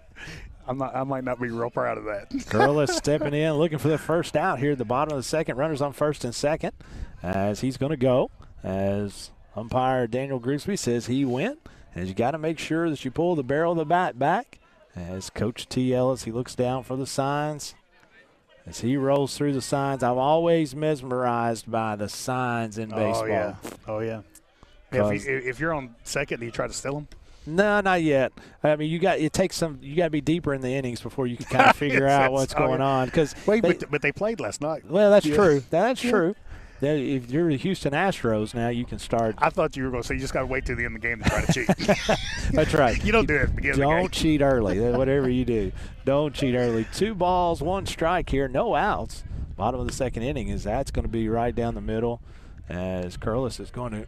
S2: I might not be real proud of that.
S1: Curlis stepping in, looking for the first out here at the bottom of the second. Runners on first and second as he's going to go. As umpire Daniel Grigsby says he went. As you got to make sure that you pull the barrel of the bat back. As Coach T. Ellis, he looks down for the signs. As he rolls through the signs, I'm always mesmerized by the signs in baseball.
S2: Oh, yeah. If you're on second, do you try to steal them?
S1: No, not yet. I mean, you got to be deeper in the innings before you can kind of figure out what's going on.
S2: But they played last night.
S1: Well, that's true. That's true. If you're the Houston Astros now, you can start.
S2: I thought you were going to say you just got to wait till the end of the game to try to cheat.
S1: That's right.
S2: You don't do it at the beginning of the game.
S1: Don't cheat early. Whatever you do, don't cheat early. 2 balls, 1 strike here, no outs. Bottom of the second inning that's going to be right down the middle as Curlis is going to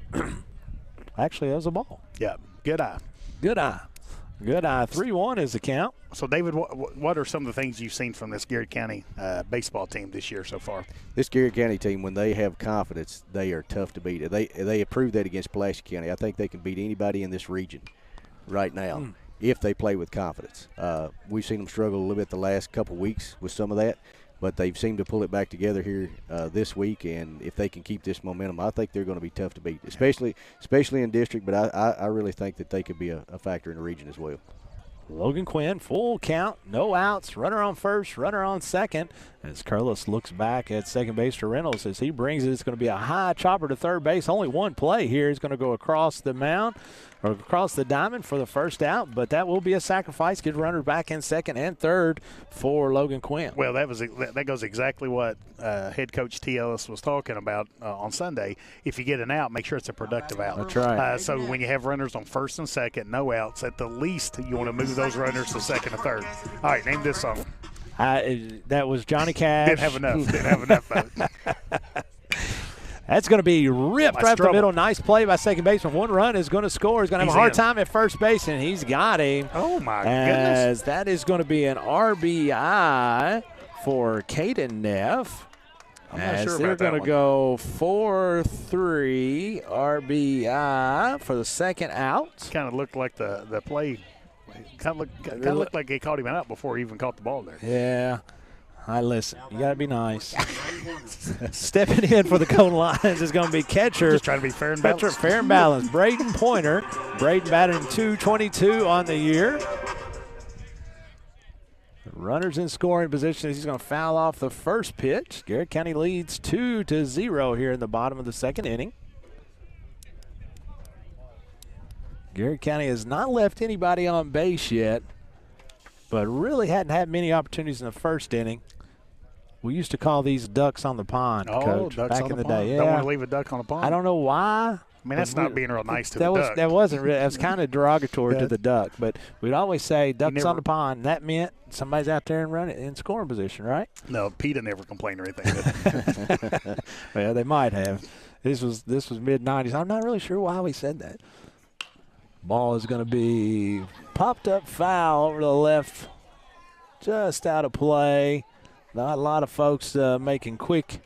S1: – actually, that was a ball.
S2: Yeah, good eye.
S1: Good eye. 3-1 is the count.
S2: So, David, what are some of the things you've seen from this Garrard County baseball team this year so far?
S15: This Garrard County team, when they have confidence, they are tough to beat. They proved that against Pulaski County. I think they can beat anybody in this region right now if they play with confidence. We've seen them struggle a little bit the last couple weeks with some of that, but they've seemed to pull it back together here this week, and if they can keep this momentum, I think they're going to be tough to beat, especially in district, but I really think that they could be a factor in the region as well.
S1: Logan Quinn, full count, no outs, runner on first, runner on second. As Curlis looks back at second base to Reynolds as he brings it. It's going to be a high chopper to third base. Only one play here. He's going to go across the mound or across the diamond for the first out, but that will be a sacrifice. Get runners back in second and third for Logan Quinn.
S2: Well, that goes exactly what head coach T. Ellis was talking about on Sunday. If you get an out, make sure it's a productive out.
S1: That's right.
S2: So when you have runners on first and second, no outs, at the least you want to move those runners to second and third. All right, name this song.
S1: That was Johnny Cash.
S2: Didn't have enough of it.
S1: That's going to be ripped right up the middle. Nice play by second baseman. 1 run is going to score. He's going to have a hard time at first base, and he's got him.
S2: Oh, my goodness.
S1: That is going to be an RBI for Caden Neff.
S2: I'm not sure
S1: they're
S2: about that
S1: going to go 4-3 RBI for the second out.
S2: Kind of looked like the play. Kind of looked like he caught him out before he even caught the ball there.
S1: Yeah. Listen, you got to be nice. Stepping in for the Cone Lions is going to be catcher.
S2: Just trying to be fair and balanced.
S1: Fair and balanced. Braden Pointer. Braden batting .222 on the year. Runners in scoring position. He's going to foul off the first pitch. Garrard County leads 2-0 here in the bottom of the second inning. Garrard County has not left anybody on base yet, but really hadn't had many opportunities in the first inning. We used to call these ducks on the pond, Coach,
S2: ducks
S1: back
S2: on
S1: in the
S2: pond.
S1: day. Yeah.
S2: Don't want to leave a duck on the pond.
S1: I don't know why.
S2: I mean, that's not being real nice to the duck.
S1: That wasn't really. That was kind of derogatory to the duck. But we'd always say ducks on the pond. And that meant somebody's out there and running in scoring position, right?
S2: No, PETA never complained or anything.
S1: Well, they might have. This was mid-'90s. I'm not really sure why we said that. Ball is going to be popped up foul over to the left, just out of play. Not a lot of folks making quick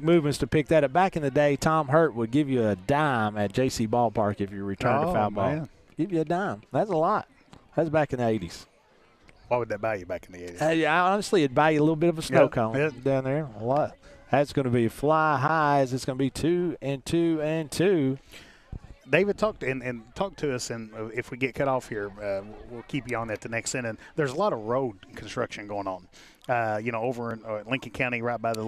S1: movements to pick that up. Back in the day, Tom Hurt would give you a dime at JC Ballpark if you returned a foul ball. Give you a dime. That's a lot. That's back in the 80s.
S2: Why would that buy you back in the 80s?
S1: Honestly, it'd buy you a little bit of a snow cone down there. A lot. That's going to be fly highs. It's going to be 2 and 2 and 2.
S2: David, talk to us, and if we get cut off here, we'll keep you on at the next inning. There's a lot of road construction going on, over in Lincoln County, right by the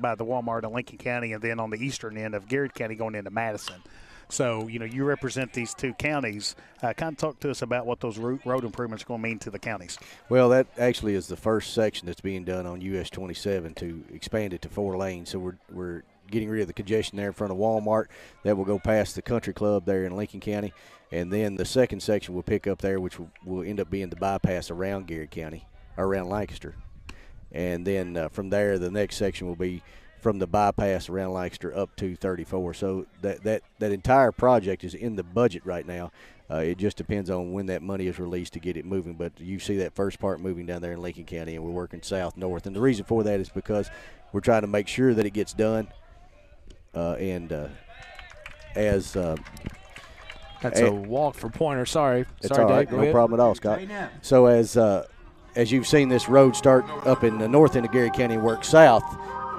S2: by the Walmart in Lincoln County, and then on the eastern end of Garrard County going into Madison. So, you represent these two counties. Kind of talk to us about what those road improvements are going to mean to the counties.
S15: Well, that actually is the first section that's being done on US 27 to expand it to 4 lanes. So we're getting rid of the congestion there in front of Walmart. That will go past the country club there in Lincoln County. And then the second section will pick up there, which will end up being the bypass around Garrard County, or around Lancaster. And then from there, the next section will be from the bypass around Lancaster up to 34. So that entire project is in the budget right now. It just depends on when that money is released to get it moving. But you see that first part moving down there in Lincoln County, and we're working south-north. And the reason for that is because we're trying to make sure that it gets done. That's
S1: a walk for Pointer. Sorry.
S15: It's all right. No problem at all, Scott. So as you've seen this road start up in the north end of Garrard County and work south,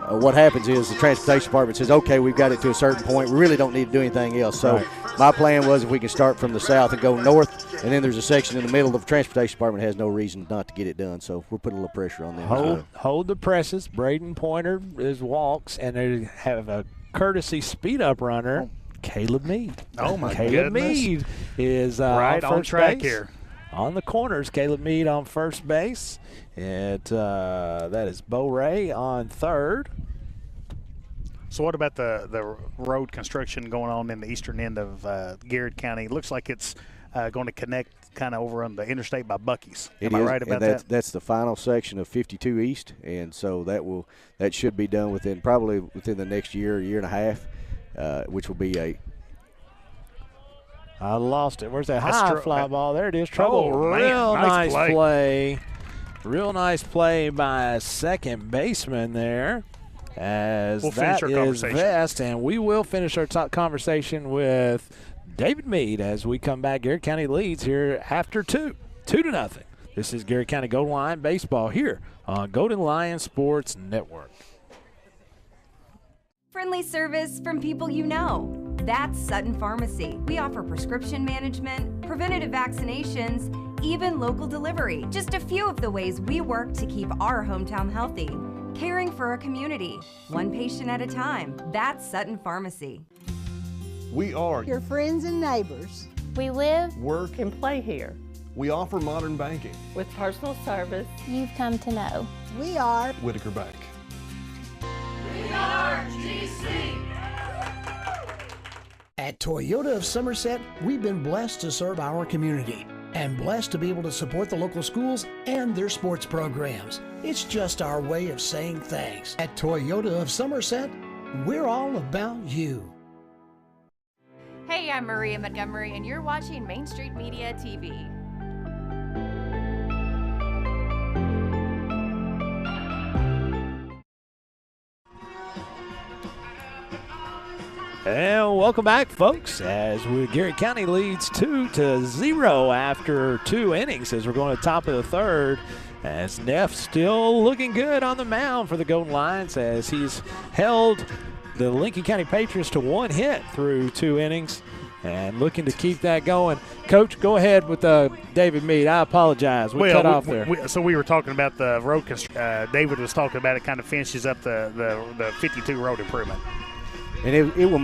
S15: what happens is the transportation department says, okay, we've got it to a certain point. We really don't need to do anything else. So my plan was if we can start from the south and go north, and then there's a section in the middle of the transportation department has no reason not to get it done. So we're putting a little pressure on them.
S1: Hold the presses. Braden Pointer is walks, and they have a courtesy speed-up runner, Caleb Mead.
S2: Oh, my
S1: Caleb
S2: goodness.
S1: Mead is
S2: right on
S1: first
S2: track
S1: base.
S2: here.
S1: On the corners, Caleb Mead on first base. That is Bo Ray on third.
S2: So what about the road construction going on in the eastern end of Garrard County? It looks like it's going to connect kind of over on the interstate by Buc-ee's. Am I right about that?
S15: That's the final section of 52 East, and so that should be done probably within the next year and a half, which will be
S1: I lost it. Where's that high fly ball? There it is. Trouble.
S2: Oh,
S1: Real
S2: man.
S1: nice play. Real nice play by second baseman there. As
S2: we'll
S1: that
S2: finish our
S1: is Vest, and we will finish our conversation with David Mead as we come back. Garrett County leads here after 2-0. This is Garrett County Golden Lion Baseball here on Golden Lion Sports Network.
S7: Friendly service from people you know. That's Sutton Pharmacy. We offer prescription management, preventative vaccinations, even local delivery. Just a few of the ways we work to keep our hometown healthy. Caring for a community, one patient at a time. That's Sutton Pharmacy.
S8: We are
S9: your friends and neighbors.
S10: We live,
S8: work,
S11: and play here.
S8: We offer modern banking.
S11: With personal service
S10: you've come to know.
S9: We are
S8: Whitaker Bank.
S14: We are GC.
S12: At Toyota of Somerset, we've been blessed to serve our community and blessed to be able to support the local schools and their sports programs. It's just our way of saying thanks. At Toyota of Somerset, we're all about you.
S4: Hey, I'm Maria Montgomery, and you're watching Main Street Media TV.
S1: And welcome back, folks, as Garrett County leads 2-0 after 2 innings as we're going to the top of the third. As Neff still looking good on the mound for the Golden Lions as he's held the Lincoln County Patriots to 1 hit through 2 innings and looking to keep that going. Coach, go ahead with David Mead. I apologize. We cut off there.
S2: So we were talking about the road. David was talking about it kind of finishes up the 52 road improvement.
S15: and it will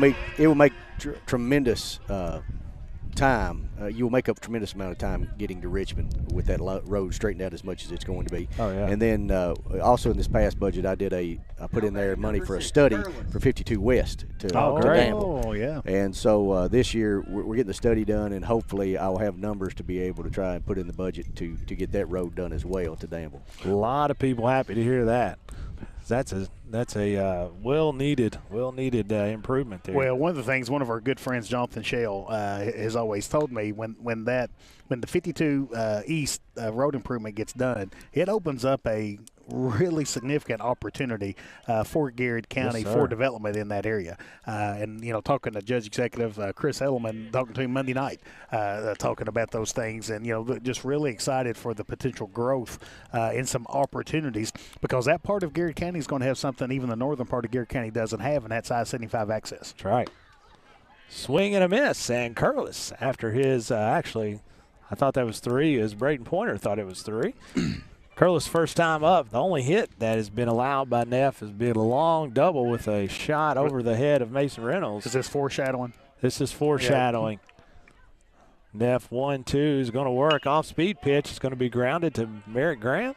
S15: make tremendous time. You will make up a tremendous amount of time getting to Richmond with that road straightened out as much as it's going to be.
S1: Oh, yeah.
S15: And then also in this past budget, I put in there money for a study for 52 West to Danville.
S2: Oh, yeah.
S15: And so this year we're getting the study done, and hopefully I will have numbers to be able to try and put in the budget to get that road done as well to Danville.
S1: A lot of people happy to hear that. That's a well-needed improvement there.
S2: Well, one of the things one of our good friends, Jonathan Shale, has always told me when the 52 East road improvement gets done, it opens up a really significant opportunity for Garrard County for development in that area. And, talking to Judge Executive Chris Edelman, talking to him Monday night, talking about those things, and, just really excited for the potential growth in some opportunities, because that part of Garrard County is going to have something even the northern part of Garrard County doesn't have, and that's I-75 access.
S1: That's right. Swing and a miss, and Curlis, after his actually, I thought that was 3, as Braden Pointer thought it was 3. Curlis' first time up. The only hit that has been allowed by Neff has been a long double with a shot over the head of Mason Reynolds.
S2: Is this foreshadowing?
S1: This is foreshadowing. Yeah. Neff 1-2 is going to work. Off-speed pitch. It's going to be grounded to Merrick Graham.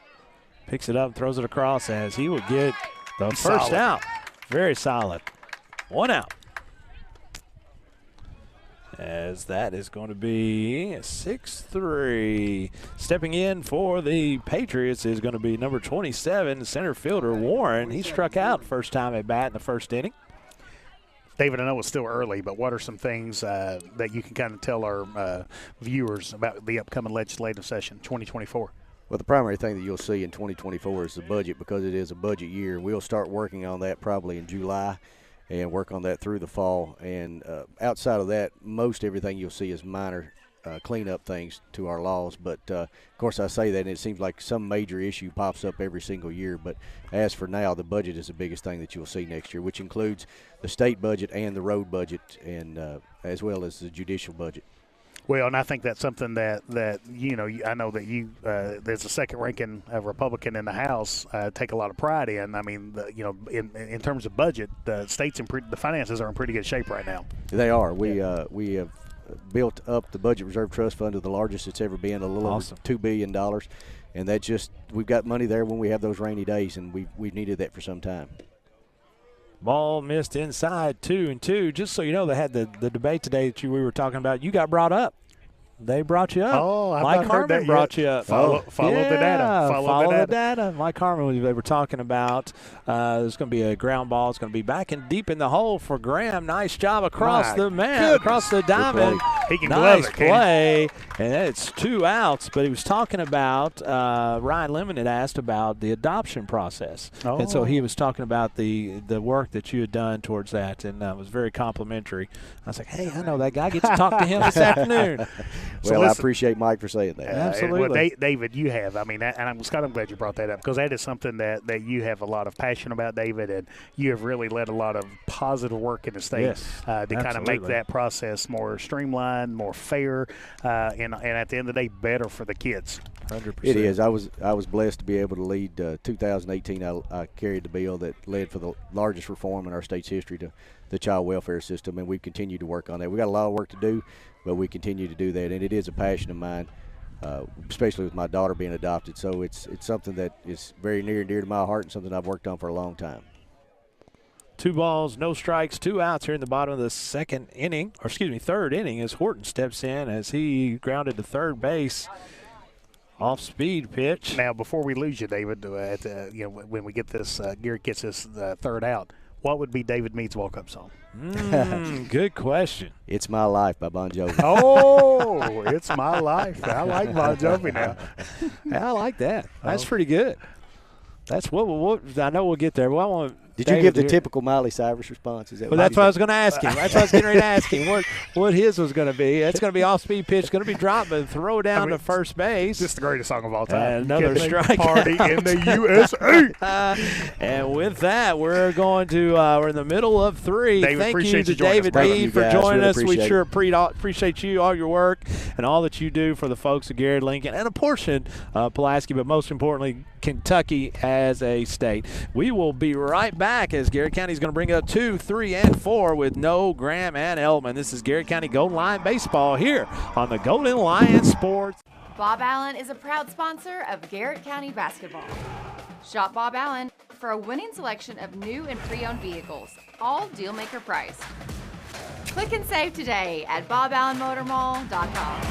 S1: Picks it up, throws it across as he would get the first out. Very solid. 1 out. As that is going to be 6-3. Stepping in for the Patriots is going to be number 27, center fielder Warren. He struck out first time at bat in the first inning.
S2: David, I know it's still early, but what are some things that you can kind of tell our viewers about the upcoming legislative session, 2024?
S15: Well, the primary thing that you'll see in 2024 is the budget, because it is a budget year. We'll start working on that probably in July and work on that through the fall. And outside of that, most everything you'll see is minor cleanup things to our laws. But, of course, I say that, and it seems like some major issue pops up every single year. But as for now, the budget is the biggest thing that you'll see next year, which includes the state budget and the road budget, and as well as the judicial budget.
S2: Well, and I think that's something that I know that you there's a second ranking Republican in the House take a lot of pride in. I mean, in terms of budget, the state's the finances are in pretty good shape right now.
S15: They are. We have built up the Budget Reserve Trust Fund to the largest it's ever been, a little over $2 billion. And that we've got money there when we have those rainy days, and we've needed that for some time.
S1: Ball missed inside, 2-2. Just so you know, they had the debate today that we were talking about. You got brought up. They brought you up.
S2: Oh,
S1: Mike Harmon brought you up.
S2: Follow the data.
S1: Follow the data. Mike Harmon, they were talking about there's going to be a ground ball. It's going to be back and deep in the hole for Graham. Nice job across across the diamond.
S2: He can
S1: nice
S2: glove it,
S1: play. And it's 2 outs. But he was talking about, Ryan Lemon had asked about the adoption process.
S2: Oh.
S1: And so he was talking about the work that you had done towards that, and it was very complimentary. I was like, hey, I know that guy. Get to talk to him this afternoon.
S15: Well, I appreciate Mike for saying that.
S1: Absolutely.
S2: Well, David, you have. I mean, Scott, I'm glad you brought that up, because that is something that you have a lot of passion about, David, and you have really led a lot of positive work in the state to kind of make that process more streamlined, more fair, and at the end of the day, better for the kids.
S1: 100%.
S15: It is. I was blessed to be able to lead 2018. I carried the bill that led for the largest reform in our state's history to the child welfare system, and we've continued to work on that. We got a lot of work to do, but we continue to do that, and it is a passion of mine, especially with my daughter being adopted. So it's something that is very near and dear to my heart, and something I've worked on for a long time.
S1: 2 balls, no strikes, 2 outs here in the bottom of the third inning, as Horton steps in as he grounded to third base. Off-speed pitch.
S2: Now, before we lose you, David, when we get this, Garrett gets this third out, what would be David Mead's walk-up song?
S1: Good question.
S15: It's My Life by Bon Jovi.
S2: Oh, It's My Life. I like Bon Jovi now.
S1: I like that. That's pretty good. That's what I know we'll get there. Well, I want
S15: Did you give the typical Miley Cyrus response? Is that
S1: well, that's what I was going to ask him. That's what I was getting ready to ask him. What his was going to be. It's going to be off-speed pitch. It's going to be dropped, but throw down to first base.
S2: Just the greatest song of all time.
S1: And another strike.
S2: Party in the USA.
S1: And with that, we're going to we're in the middle of 3.
S2: David,
S1: Thank you to David Mead for joining us. We sure appreciate you, all your work, and all that you do for the folks at Garrard, Lincoln, and a portion of Pulaski, but most importantly, Kentucky as a state. We will be right back as Garrett County is going to bring up 2, 3, and 4 with No, Graham, and Elman. This is Garrett County Golden Lion Baseball here on the Golden Lion Sports.
S4: Bob Allen is a proud sponsor of Garrett County Basketball. Shop Bob Allen for a winning selection of new and pre-owned vehicles, all deal-maker priced. Click and save today at boballenmotormall.com.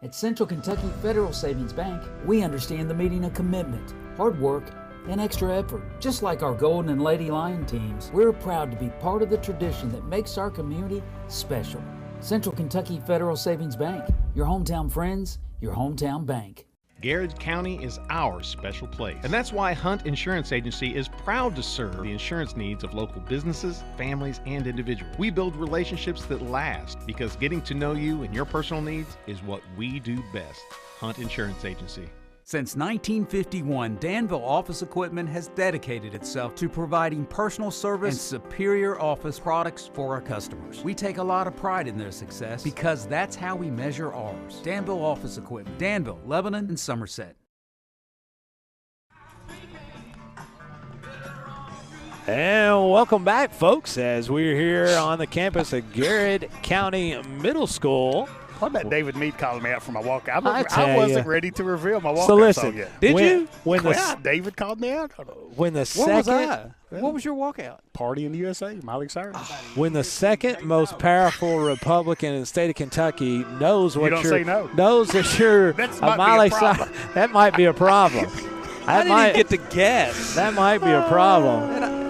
S3: At Central Kentucky Federal Savings Bank, we understand the meaning of commitment, hard work, and extra effort. Just like our Golden and Lady Lion teams, we're proud to be part of the tradition that makes our community special. Central Kentucky Federal Savings Bank, your hometown friends, your hometown bank.
S5: Garrard County is our special place. And that's why Hunt Insurance Agency is proud to serve the insurance needs of local businesses, families, and individuals. We build relationships that last because getting to know you and your personal needs is what we do best. Hunt Insurance Agency.
S6: Since 1951, Danville Office Equipment has dedicated itself to providing personal service and superior office products for our customers. We take a lot of pride in their success because that's how we measure ours. Danville Office Equipment, Danville, Lebanon, and Somerset.
S1: And welcome back, folks, as we're here on the campus of Garrard County Middle School.
S2: What about David Mead calling me out for my walkout? I wasn't ready to reveal my walkout
S1: so listen,
S2: song yet.
S13: Did you?
S2: David called me out.
S1: When the
S13: What was your walkout?
S2: Party in the USA, Miley Cyrus.
S1: When the second most powerful Republican in the state of Kentucky knows what knows that you're a Miley Cyrus, that might be a problem.
S13: I didn't get to guess.
S1: That might be a problem.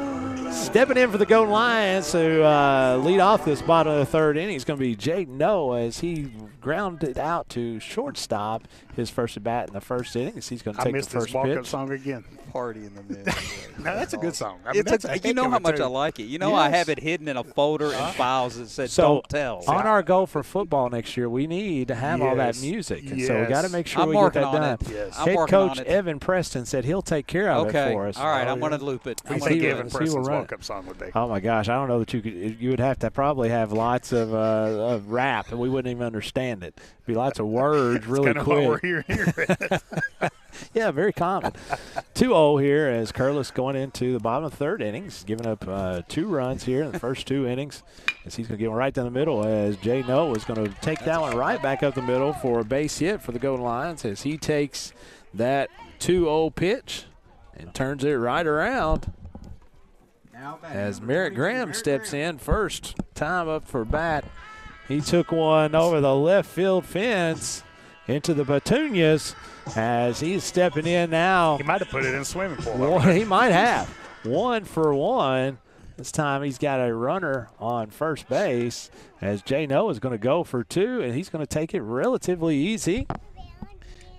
S1: Stepping in for the Golden Lions to lead off this bottom of the third inning is going to be Jake Noah as he grounded out to shortstop his first at bat in the first inning. He's going to take the first pitch.
S2: I missed this walk-up song again.
S13: Party in the middle.
S2: No, that's a good song. I
S13: mean, you know how much I like it. You know, I have it hidden in a folder and files that said "Don't Tell."
S1: On our goal for football next year, we need to have all that music, and so we got to make sure we get that done. Head coach Evan Preston said he'll take care of it for us.
S13: All right, I'm going to loop it.
S2: I think Evan Preston's World Cup song would be.
S1: Oh my gosh, I don't know that you could. You would have to probably have lots of rap, and we wouldn't even understand it. It'd be lots of words really
S2: quick.
S1: What
S2: we're hearing here.
S1: Yeah, very common. 2-0 here as Curlis going into the bottom of the third innings, giving up 2 runs here in the first 2 innings. As he's going to get one right down the middle, as Jay Noah is going to take that one right back up the middle for a base hit for the Golden Lions as he takes that 2-0 pitch and turns it right around. As Merrick Graham steps in first time up for bat. He took one over the left field fence into the petunias as he's stepping in now.
S2: He might have put it in swimming pool.
S1: He might have. 1 for 1. This time he's got a runner on first base as Jay Noah is going to go for 2, and he's going to take it relatively easy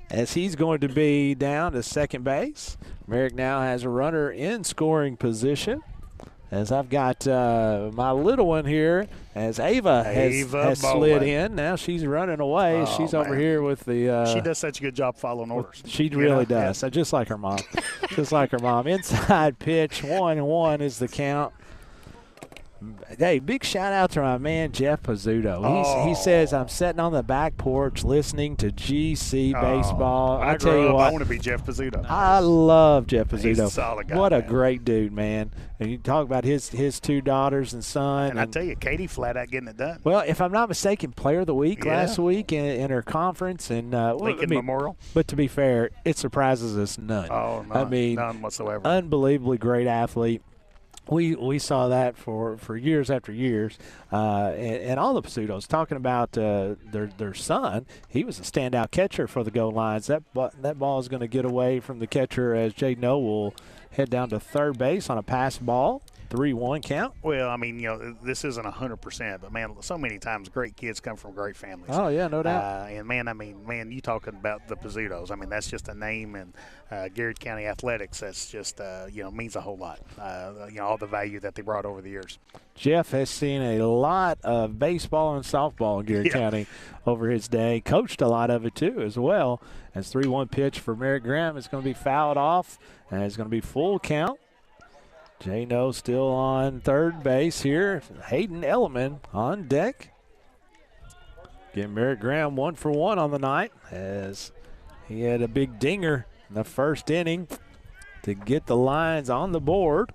S1: as he's going to be down to second base. Merrick now has a runner in scoring position. As I've got my little one here, as Ava has slid in. Now she's running away.
S2: Oh,
S1: she's over here with the
S2: she does such a good job following orders.
S1: She really does. Just like her mom. Just like her mom. Inside pitch, 1-1 is the count. Hey, big shout out to my man Jeff Pizzuto. He says, I'm sitting on the back porch listening to GC baseball. I tell you what,
S2: I want to be Jeff Pizzuto.
S1: I love Jeff Pizzuto.
S2: He's a solid guy.
S1: What a great dude, man. And you talk about his 2 daughters and son.
S2: And I tell you, Katie flat out getting it done.
S1: Well, if I'm not mistaken, Player of the Week last week in her conference. And
S2: Lincoln Memorial.
S1: But to be fair, it surprises us none.
S2: Oh, none.
S1: I mean,
S2: none whatsoever.
S1: Unbelievably great athlete. We saw that for years after years, and all the Pizzutos talking about their son. He was a standout catcher for the Golden Lions. That ball is going to get away from the catcher as Jay Noah will head down to third base on a pass ball. 3-1 count.
S2: Well, I mean, this isn't 100%, but man, so many times great kids come from great families.
S1: Oh yeah, no doubt.
S2: And man, you talking about the Pizzutos? I mean, that's just a name, and Garrard County athletics. That's just means a whole lot. All the value that they brought over the years.
S1: Jeff has seen a lot of baseball and softball in Garrard County over his day. Coached a lot of it too, as well. As 3-1 pitch for Merrick Graham is going to be fouled off, and it's going to be full count. Jay Noah still on third base here. Hayden Elliman on deck. Getting Merrick Graham 1 for 1 on the night as he had a big dinger in the first inning to get the Lions on the board.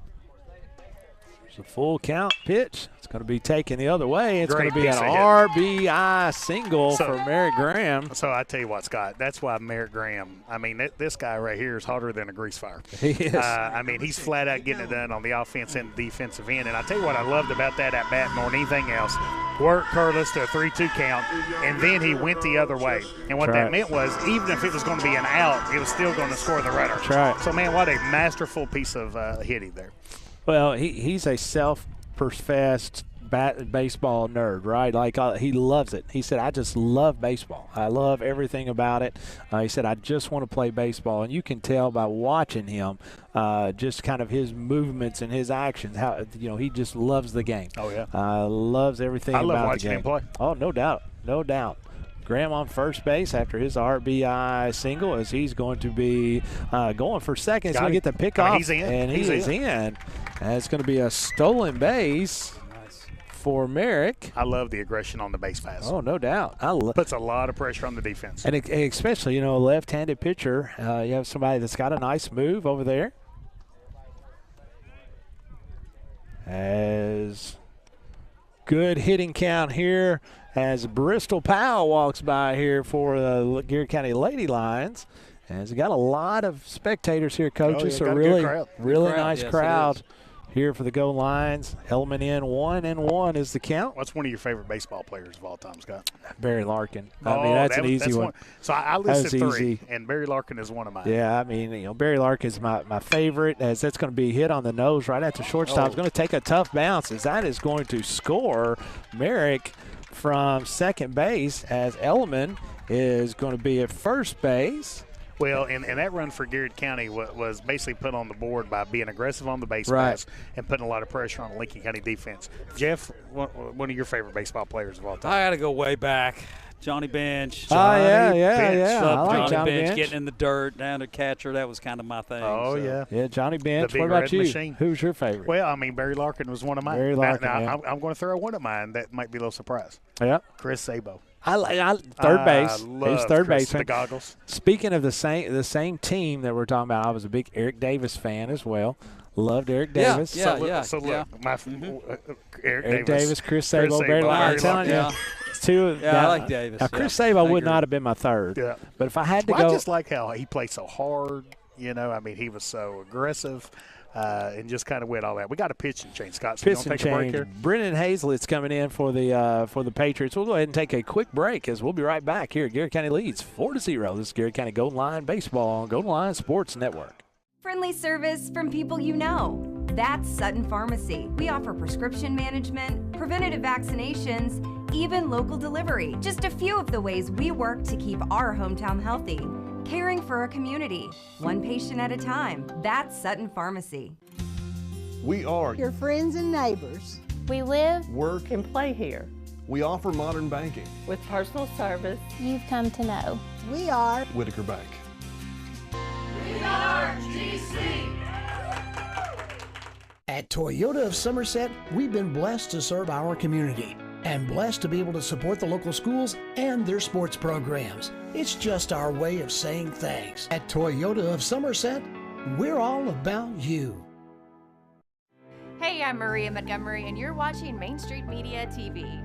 S1: It's a full count pitch. It's going to be taken the other way. It's going to be an RBI single for Merrick Graham.
S2: So I tell you what, Scott, that's why Merrick Graham, I mean, this guy right here is hotter than a grease fire.
S1: He is.
S2: I mean, he's flat out getting it done on the offense and defensive end. And I tell you what I loved about that at bat more than anything else. Worked Curtis to a 3-2 count, and then he went the other way. And what that meant was, even if it was going to be an out, it was still going to score the runner.
S1: That's right.
S2: So, man, what a masterful piece of hitting there.
S1: Well, he's a self-professed baseball nerd, right? Like he loves it. He said, I just love baseball. I love everything about it. He said, I just want to play baseball. And you can tell by watching him just kind of his movements and his actions, how he just loves the game.
S2: Oh, yeah.
S1: Loves everything about the game.
S2: I love watching him play.
S1: Oh, no doubt. No doubt. Graham on first base after his RBI single as he's going to be going for second. He's going to get the pickoff.
S2: He's in.
S1: And he is in. And it's going to be a stolen base for Merrick.
S2: I love the aggression on the base pass.
S1: Oh, no doubt.
S2: Puts a lot of pressure on the defense.
S1: And especially, a left-handed pitcher. You have somebody that's got a nice move over there. As good hitting count here as Bristol Powell walks by here for the Garrard County Lady Lions. As we got a lot of spectators here, coaches. So really nice crowd here for the Golden Lions. Hellman in 1-1 is the count.
S2: What's one of your favorite baseball players of all time, Scott?
S1: Barry Larkin. I mean, that's an easy one.
S2: So I listed 3, and Barry Larkin is one of mine.
S1: Yeah, I mean, Barry Larkin is my favorite, as that's going to be hit on the nose right at the shortstop. It's going to take a tough bounce, as that is going to score Merrick from second base, as Elliman is going to be at first base.
S2: Well, and that run for Garrard County was basically put on the board by being aggressive on the base pass and putting a lot of pressure on the Lincoln County defense. Jeff, one of your favorite baseball players of all time?
S13: I got to go way back. Johnny Bench.
S1: Yeah.
S13: Love
S1: I like
S13: Johnny
S1: Bench.
S13: Bench getting in the dirt, down to catcher. That was kind of my thing.
S2: Oh,
S13: so.
S2: yeah.
S1: Johnny Bench.
S2: The
S1: What
S2: big
S1: about
S2: red
S1: you?
S2: machine.
S1: Who's your favorite?
S2: Well, I mean, Barry Larkin was one of mine.
S1: Barry Larkin,
S2: Now, I'm going to throw one of mine that might be a little surprise.
S1: Yeah.
S2: Chris Sabo.
S1: I third base. He's third baseman.
S2: The goggles.
S1: Speaking of the same team that we're talking about, I was a big Eric Davis fan as well. Loved Eric Davis.
S2: So look,
S1: Eric Davis, Chris Sabo, Barry Larkin. I'm telling you. Two.
S13: I like Davis.
S1: Now, Chris Sabo would not have been my third.
S2: Yeah.
S1: But if I had to
S2: I
S1: go.
S2: just like how he played so hard. I mean, he was so aggressive. And just kind of went all that. We got a pitching change, Scott. So
S1: Pitching
S2: take a break here.
S1: Brennan Hazlett's coming in for the Patriots. We'll go ahead and take a quick break as we'll be right back here at Garrett County Leads 4-0. This is Garrett County Golden Line Baseball on Golden Line Sports Network.
S7: Friendly service from people you know. That's Sutton Pharmacy. We offer prescription management, preventative vaccinations, even local delivery. Just a few of the ways we work to keep our hometown healthy. Caring for a community, one patient at a time. That's Sutton Pharmacy.
S8: We are
S9: your friends and neighbors.
S10: We live,
S8: work,
S11: and play here.
S8: We offer modern banking.
S11: With personal service
S10: you've come to know.
S9: We are
S8: Whitaker Bank.
S14: We are GC.
S12: At Toyota of Somerset, we've been blessed to serve our community and blessed to be able to support the local schools and their sports programs. It's just our way of saying thanks. At Toyota of Somerset, we're all about you.
S4: Hey, I'm Maria Montgomery, and you're watching Main Street Media TV.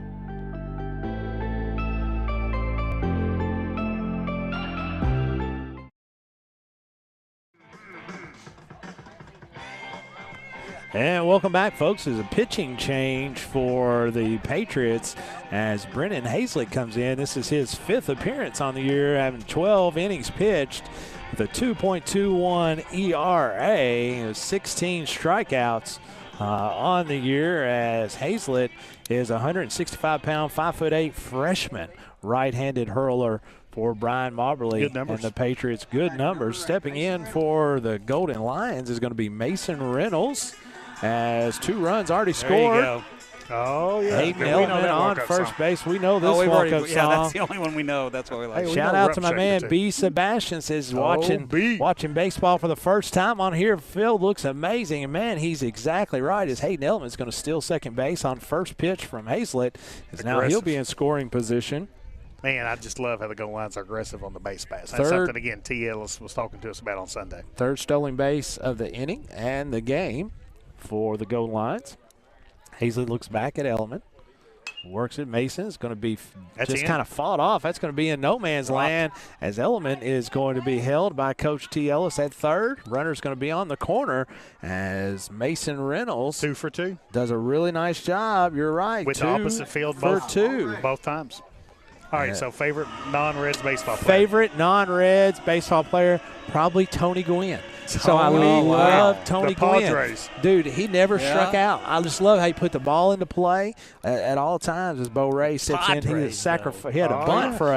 S1: And welcome back, folks. There's a pitching change for the Patriots as Brennan Hazlett comes in. This is his 5th appearance on the year, having 12 innings pitched with a 2.21 ERA, 16 strikeouts on the year, as Hazlett is a 165-pound, 5'8" freshman right-handed hurler for Brian Mauberly and the Patriots. Good numbers. Stepping in for the Golden Lions is going to be Mason Reynolds, as 2 runs already scored.
S2: There you go. Oh, yeah.
S1: Hayden Elman on first base. We know this walk-up song.
S13: Yeah, that's the only one we know. That's what we like.
S1: Hey, shout out to my man, B. Sebastian, says watching baseball for the first time on here. Phil looks amazing. And, man, he's exactly right, as Hayden Elman's going to steal second base on first pitch from Hazlett. Now he'll be in scoring position.
S2: Man, I just love how the goal lines are aggressive on the base pass. That's something, again, T. Ellis was talking to us about on Sunday.
S1: Third stolen base of the inning and the game for the Golden Lions. Hazlett looks back at Elman. Works at Mason. It's going to be just kind of fought off. That's going to be in no man's land, as Elman is going to be held by Coach T. Ellis at third. Runner's going to be on the corner as Mason Reynolds
S2: 2 for 2
S1: does a really nice job. You're right.
S2: With the opposite field
S1: both
S2: times. All right, so favorite non-Reds baseball player.
S1: Favorite non-Reds baseball player, probably Tony Gwynn. So I love Tony Gwynn. Dude, he never struck out. I just love how he put the ball into play at all times as Bo Ray steps in. He had a bunt for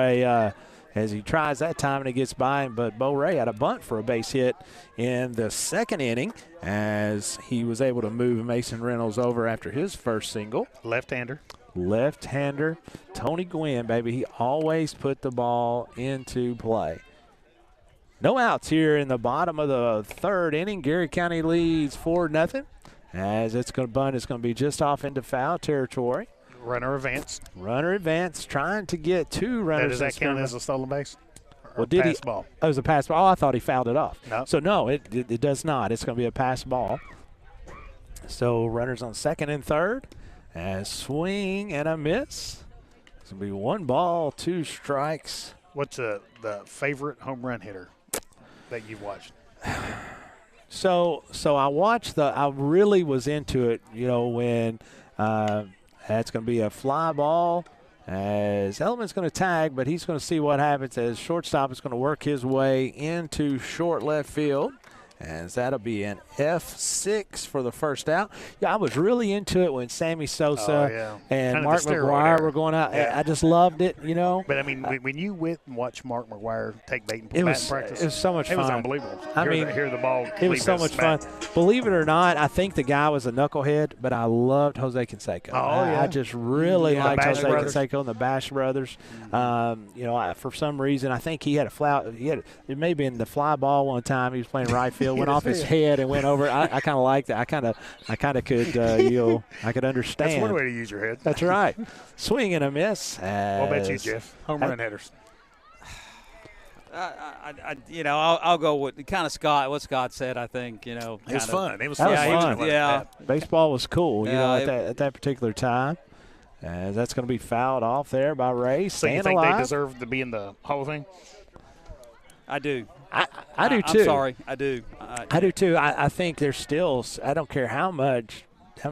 S1: as he tries that time and it gets by him, but Bo Ray had a bunt for a base hit in the second inning as he was able to move Mason Reynolds over after his first single. Left-hander, Tony Gwynn, baby. He always put the ball into play. No outs here in the bottom of the third inning. Garrett County leads 4-0. As it's going to bunt, it's going to be just off into foul territory.
S2: Runner advanced,
S1: trying to get 2 runners.
S2: Does that count as a stolen base?
S1: Well, did pass ball? It was a pass ball. Oh, I thought he fouled it off.
S2: No.
S1: So, no, it does not. It's going to be a pass ball. So, runners on second and third. As swing and a miss. It's going to be 1 ball, 2 strikes.
S2: What's the favorite home run hitter that you've watched?
S1: So I really was into it, when that's going to be a fly ball as Elman's going to tag, but he's going to see what happens as shortstop is going to work his way into short left field as that'll be an F6 for the first out. Yeah, I was really into it when Sammy Sosa and
S2: kind
S1: Mark McGwire were going out.
S2: Yeah.
S1: I just loved it, you know.
S2: But, I mean, when you went and watched Mark McGwire take bait and pull bat in practice,
S1: it was so much fun.
S2: It was unbelievable. Hear the ball.
S1: It was so much fun. Believe it or not, I think the guy was a knucklehead, but I loved Jose Canseco. I just really liked Jose Canseco and the Bash brothers. You know, for some reason, I think he had it may have been the fly ball one time. He was playing right field, went off his head and went over. I kind of liked that. I kind of could, I could understand.
S2: That's one way to use your head.
S1: That's right. Swing and a miss.
S2: What about you, Jeff? Home run hitters.
S13: I'll go with what Scott said. I think, you know.
S2: It was fun. It was
S1: fun.
S13: Yeah.
S1: Baseball was cool, you know, at that particular time. That's going to be fouled off there by Ray.
S2: So you think they deserve to be in the Hall of Fame?
S13: I do.
S1: I do too.
S13: I'm sorry. I do.
S1: I do too. I think there's still, I don't care how many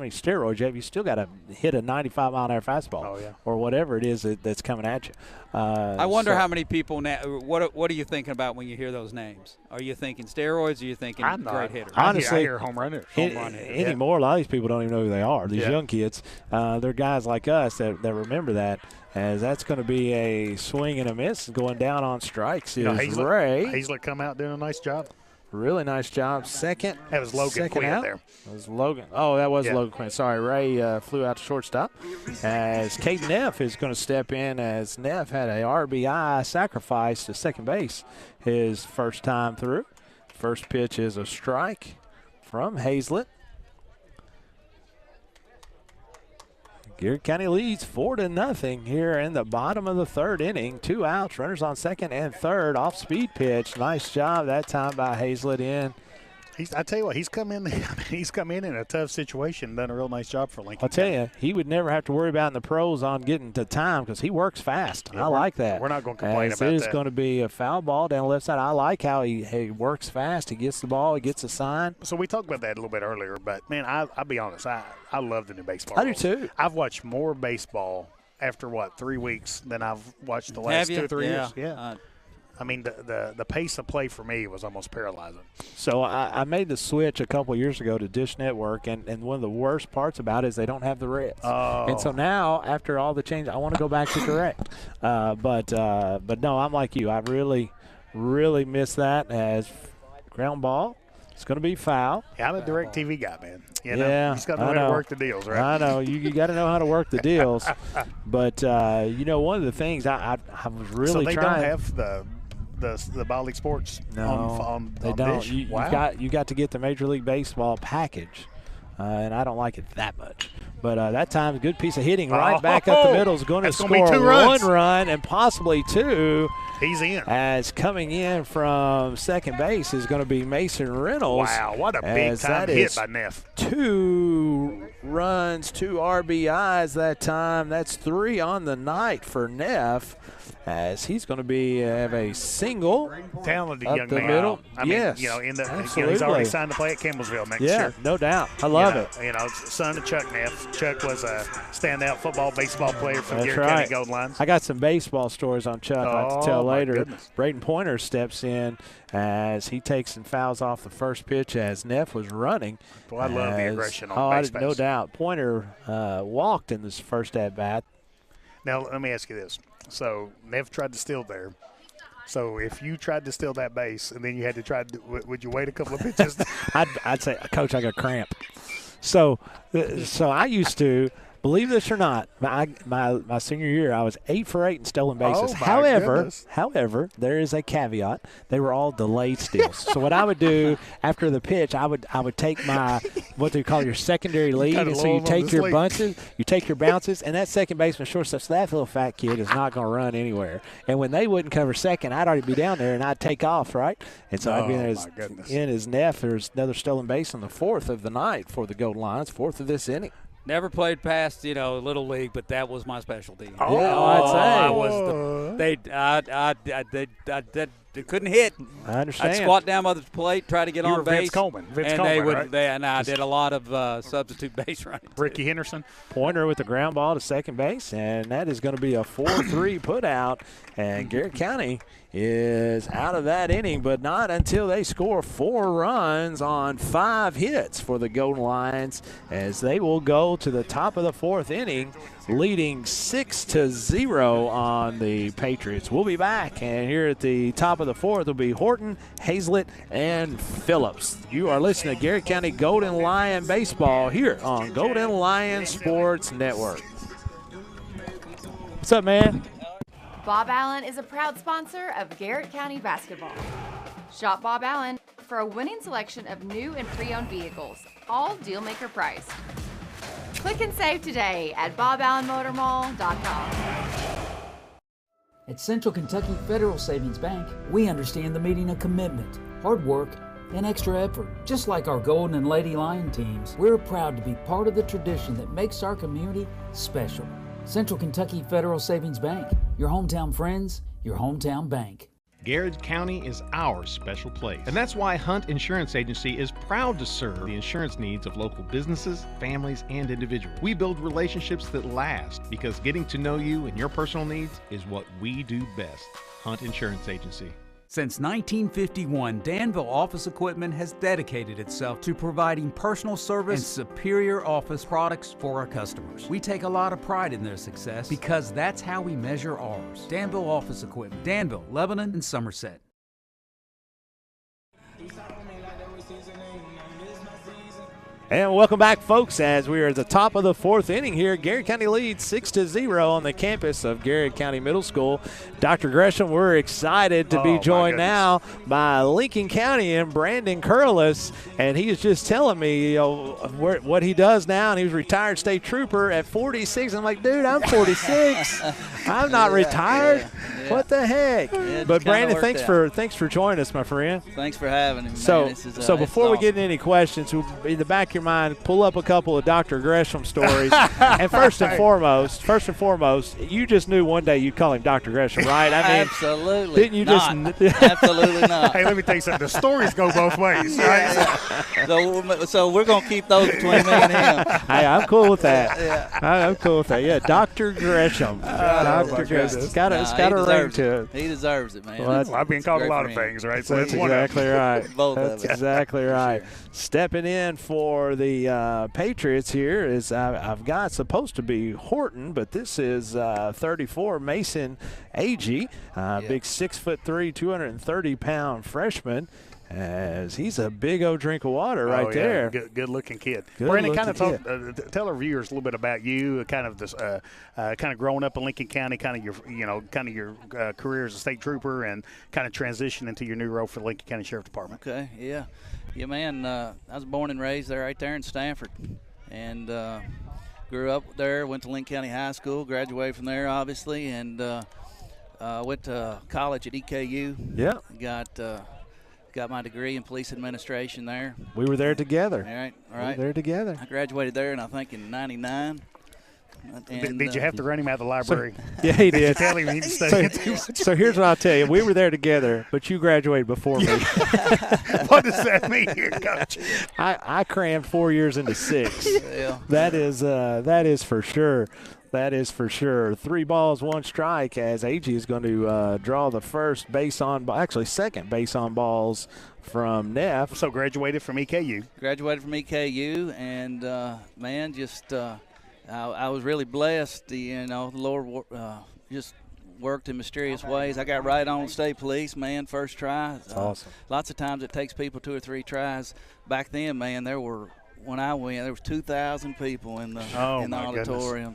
S1: steroids you have, you still got to hit a 95-mile-an-hour fastball or whatever it is that's coming at you.
S13: I wonder how many people now. What are you thinking about when you hear those names? Are you thinking steroids? Or are you thinking great hitters?
S1: Honestly,
S2: I hear home run hitters.
S1: Anymore, a lot of these people don't even know who they are. These young kids, they're guys like us that remember that. As that's going to be a swing and a miss. Going down on strikes is Ray.
S2: Hazlett come out doing a nice job.
S1: Really nice job. Second.
S2: That was Logan Quinn
S1: out
S2: there.
S1: That was Logan. Oh, that was Logan Quinn. Sorry, Ray flew out to shortstop. As Caden Neff is going to step in, as Neff had a RBI sacrifice to second base his first time through. First pitch is a strike from Hazlett. Garrett County leads 4-0 here in the bottom of the third inning. 2 outs, runners on second and third. Off-speed pitch. Nice job that time by Hazlett in.
S2: I tell you what, he's come in in a tough situation, done a real nice job for Lincoln.
S1: I'll tell you, he would never have to worry about in the pros on getting to time because he works fast. I like that.
S2: We're not going to complain about that.
S1: It is going to be a foul ball down the left side. I like how he works fast. He gets the ball. He gets a sign.
S2: So we talked about that a little bit earlier, but, man, I'll be honest. I love the new baseball
S1: rules. I do, too.
S2: I've watched more baseball after, 3 weeks than I've watched the last 2 or 3 years. Yeah. I mean, the pace of play for me was almost paralyzing.
S1: So I made the switch a couple years ago to Dish Network, and one of the worst parts about it is they don't have the Reds.
S2: Oh.
S1: And so now, after all the change, I want to go back to direct. But no, I'm like you. I really, really miss that as ground ball. It's going to be foul.
S2: Yeah, I'm a direct TV guy, man. You know, he's got to know how to work the deals, right?
S1: I know. You got to know how to work the deals. But, one of the things I was really
S2: trying. So they
S1: don't
S2: have the Ball League Sports on
S1: they don't.
S2: Dish?
S1: You got to get the Major League Baseball package, and I don't like it that much. But that time, a good piece of hitting right back up the middle is going to score 1 run and possibly 2.
S2: He's in.
S1: As coming in from second base is going to be Mason Reynolds.
S2: Wow, what a big-time hit by Neff.
S1: 2 runs, 2 RBIs that time. That's 3 on the night for Neff. As he's going to have a single.
S2: Talented
S1: up
S2: young
S1: the
S2: man.
S1: middle.
S2: I mean, he's already signed to play at Campbellsville next year.
S1: Yeah, no doubt. I love it.
S2: Son of Chuck Neff. Chuck was a standout football, baseball player for the Garrett County Golden Lions.
S1: I got some baseball stories on Chuck I'll have to tell later.
S2: Goodness.
S1: Braden Pointer steps in as he takes and fouls off the first pitch as Neff was running.
S2: Boy, I love the aggression on base pass.
S1: No doubt. Pointer walked in this first at-bat.
S2: Now, let me ask you this. So, Neff tried to steal there. So, if you tried to steal that base and then you had to try to would you wait a couple of pitches?
S1: I'd say, Coach, I got cramp. So I used to, believe this or not, my senior year, I was 8 for 8 in stolen bases. However, there is a caveat. They were all delayed steals. So what I would do after the pitch, I would take my what they call your secondary lead, and so you take your bunches, you take your bounces, and that second baseman shortstop. So that little fat kid is not going to run anywhere. And when they wouldn't cover second, I'd already be down there, and I'd take off, right? And so I'd be in his Neff. There's another stolen base on the 4th of the night for the Golden Lions, 4th of this inning.
S13: Never played past, Little League, but that was my specialty.
S1: I'd say.
S13: couldn't hit.
S1: I understand.
S13: I'd squat down by the plate, try to get
S2: You
S13: on
S2: were
S13: base.
S2: Vince Coleman. Vince
S13: and
S2: Coleman,
S13: they would.
S2: right?
S13: And I did a lot of substitute base running.
S2: Ricky Henderson.
S1: Pointer with the ground ball to second base, and that is going to be a 4-3 put out. And Garrett County is out of that inning, but not until they score 4 runs on 5 hits for the Golden Lions, as they will go to the top of the 4th inning, leading 6-0 on the Patriots. We'll be back, and here at the top of the 4th will be Horton, Hazlett, and Phillips. You are listening to Garrett County Golden Lion Baseball here on Golden Lion Sports Network. What's up, man?
S4: Bob Allen is a proud sponsor of Garrett County Basketball. Shop Bob Allen for a winning selection of new and pre-owned vehicles, all deal-maker priced. Click and save today at boballenmotormall.com.
S3: At Central Kentucky Federal Savings Bank, we understand the meaning of commitment, hard work, and extra effort. Just like our Golden and Lady Lion teams, we're proud to be part of the tradition that makes our community special. Central Kentucky Federal Savings Bank, your hometown friends, your hometown bank.
S5: Garrard County is our special place. And that's why Hunt Insurance Agency is proud to serve the insurance needs of local businesses, families, and individuals. We build relationships that last because getting to know you and your personal needs is what we do best. Hunt Insurance Agency.
S6: Since 1951, Danville Office Equipment has dedicated itself to providing personal service and superior office products for our customers. We take a lot of pride in their success because that's how we measure ours. Danville Office Equipment, Danville, Lebanon, and Somerset.
S1: And welcome back, folks, as we are at the top of the 4th inning here. Garrett County leads 6-0 on the campus of Garrett County Middle School. Dr. Gresham, we're excited to be joined now by Lincoln County and Brandon Curlis, and he is just telling me, what he does now, and he was retired state trooper at 46. I'm like, dude, I'm 46. I'm not retired. Yeah. What the heck?
S16: Yeah,
S1: but Brandon, thanks for joining us, my friend.
S16: Thanks for having me.
S1: So before we get into any questions, in the back of your mind, pull up a couple of Dr. Gresham stories. And first and foremost, you just knew one day you'd call him Dr. Gresham, right? I mean,
S16: absolutely.
S1: Didn't you
S16: not. Absolutely not.
S2: Hey, let me tell you something. The stories go both ways, right?
S16: Yeah. So we're gonna keep those between me and him.
S1: Hey, I'm cool with that. Yeah. I'm cool with that. Yeah, Dr. Gresham. Dr. Gresham. It's got a ring to it.
S16: He deserves it, man.
S2: Well, I've been called a lot of things, right? So
S1: that's exactly right.
S16: Both of
S1: That's exactly right. Sure. Stepping in for the Patriots here is I've got supposed to be Horton, but this is 34 Mason Agee, big 6'3", 230-pound freshman. As he's a big old drink of water right there.
S2: Good-looking kid. Brandon, kind of tell our viewers a little bit about you, kind of this, kind of growing up in Lincoln County, kind of your career as a state trooper, and kind of transition into your new role for the Lincoln County Sheriff Department.
S16: Okay, yeah, man. I was born and raised there, right there in Stanford, and grew up there. Went to Lincoln County High School, graduated from there, obviously, and went to college at EKU.
S1: Yeah.
S16: Got my degree in police administration there.
S1: We were there together.
S16: All right.
S1: We were there together.
S16: I graduated there, and I think in '99.
S2: Did you have to run him out of the library?
S1: Yeah, he did.
S2: Tell him he stayed.
S1: So here's what I'll tell you. We were there together, but you graduated before me.
S2: What does that mean here, Coach?
S1: I crammed 4 years into 6.
S16: Yeah.
S1: That is for sure. That is for sure. 3 balls, 1 strike, as Agee is going to draw the second base on balls from Neff.
S2: So graduated from EKU.
S16: Graduated from EKU, and man, just I was really blessed. The Lord just worked in mysterious ways. I got right on state police, man, first try.
S1: That's awesome.
S16: Lots of times it takes people 2 or 3 tries. Back then, man, when I went, there was 2,000 people in the auditorium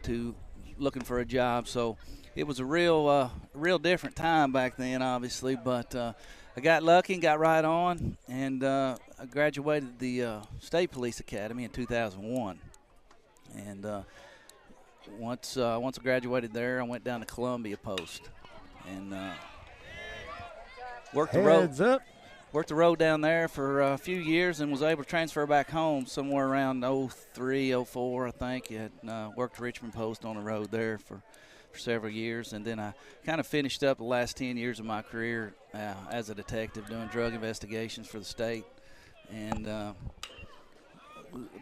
S16: to looking for a job. So it was a real different time back then, obviously. But I got lucky and got right on, and I graduated the State Police Academy in 2001. And once I graduated there, I went down to Columbia Post and worked the road.
S1: Heads up.
S16: Worked the road down there for a few years and was able to transfer back home somewhere around 03, 04, I think. Worked Richmond Post on the road there for for several years, and then I kind of finished up the last 10 years of my career as a detective doing drug investigations for the state. And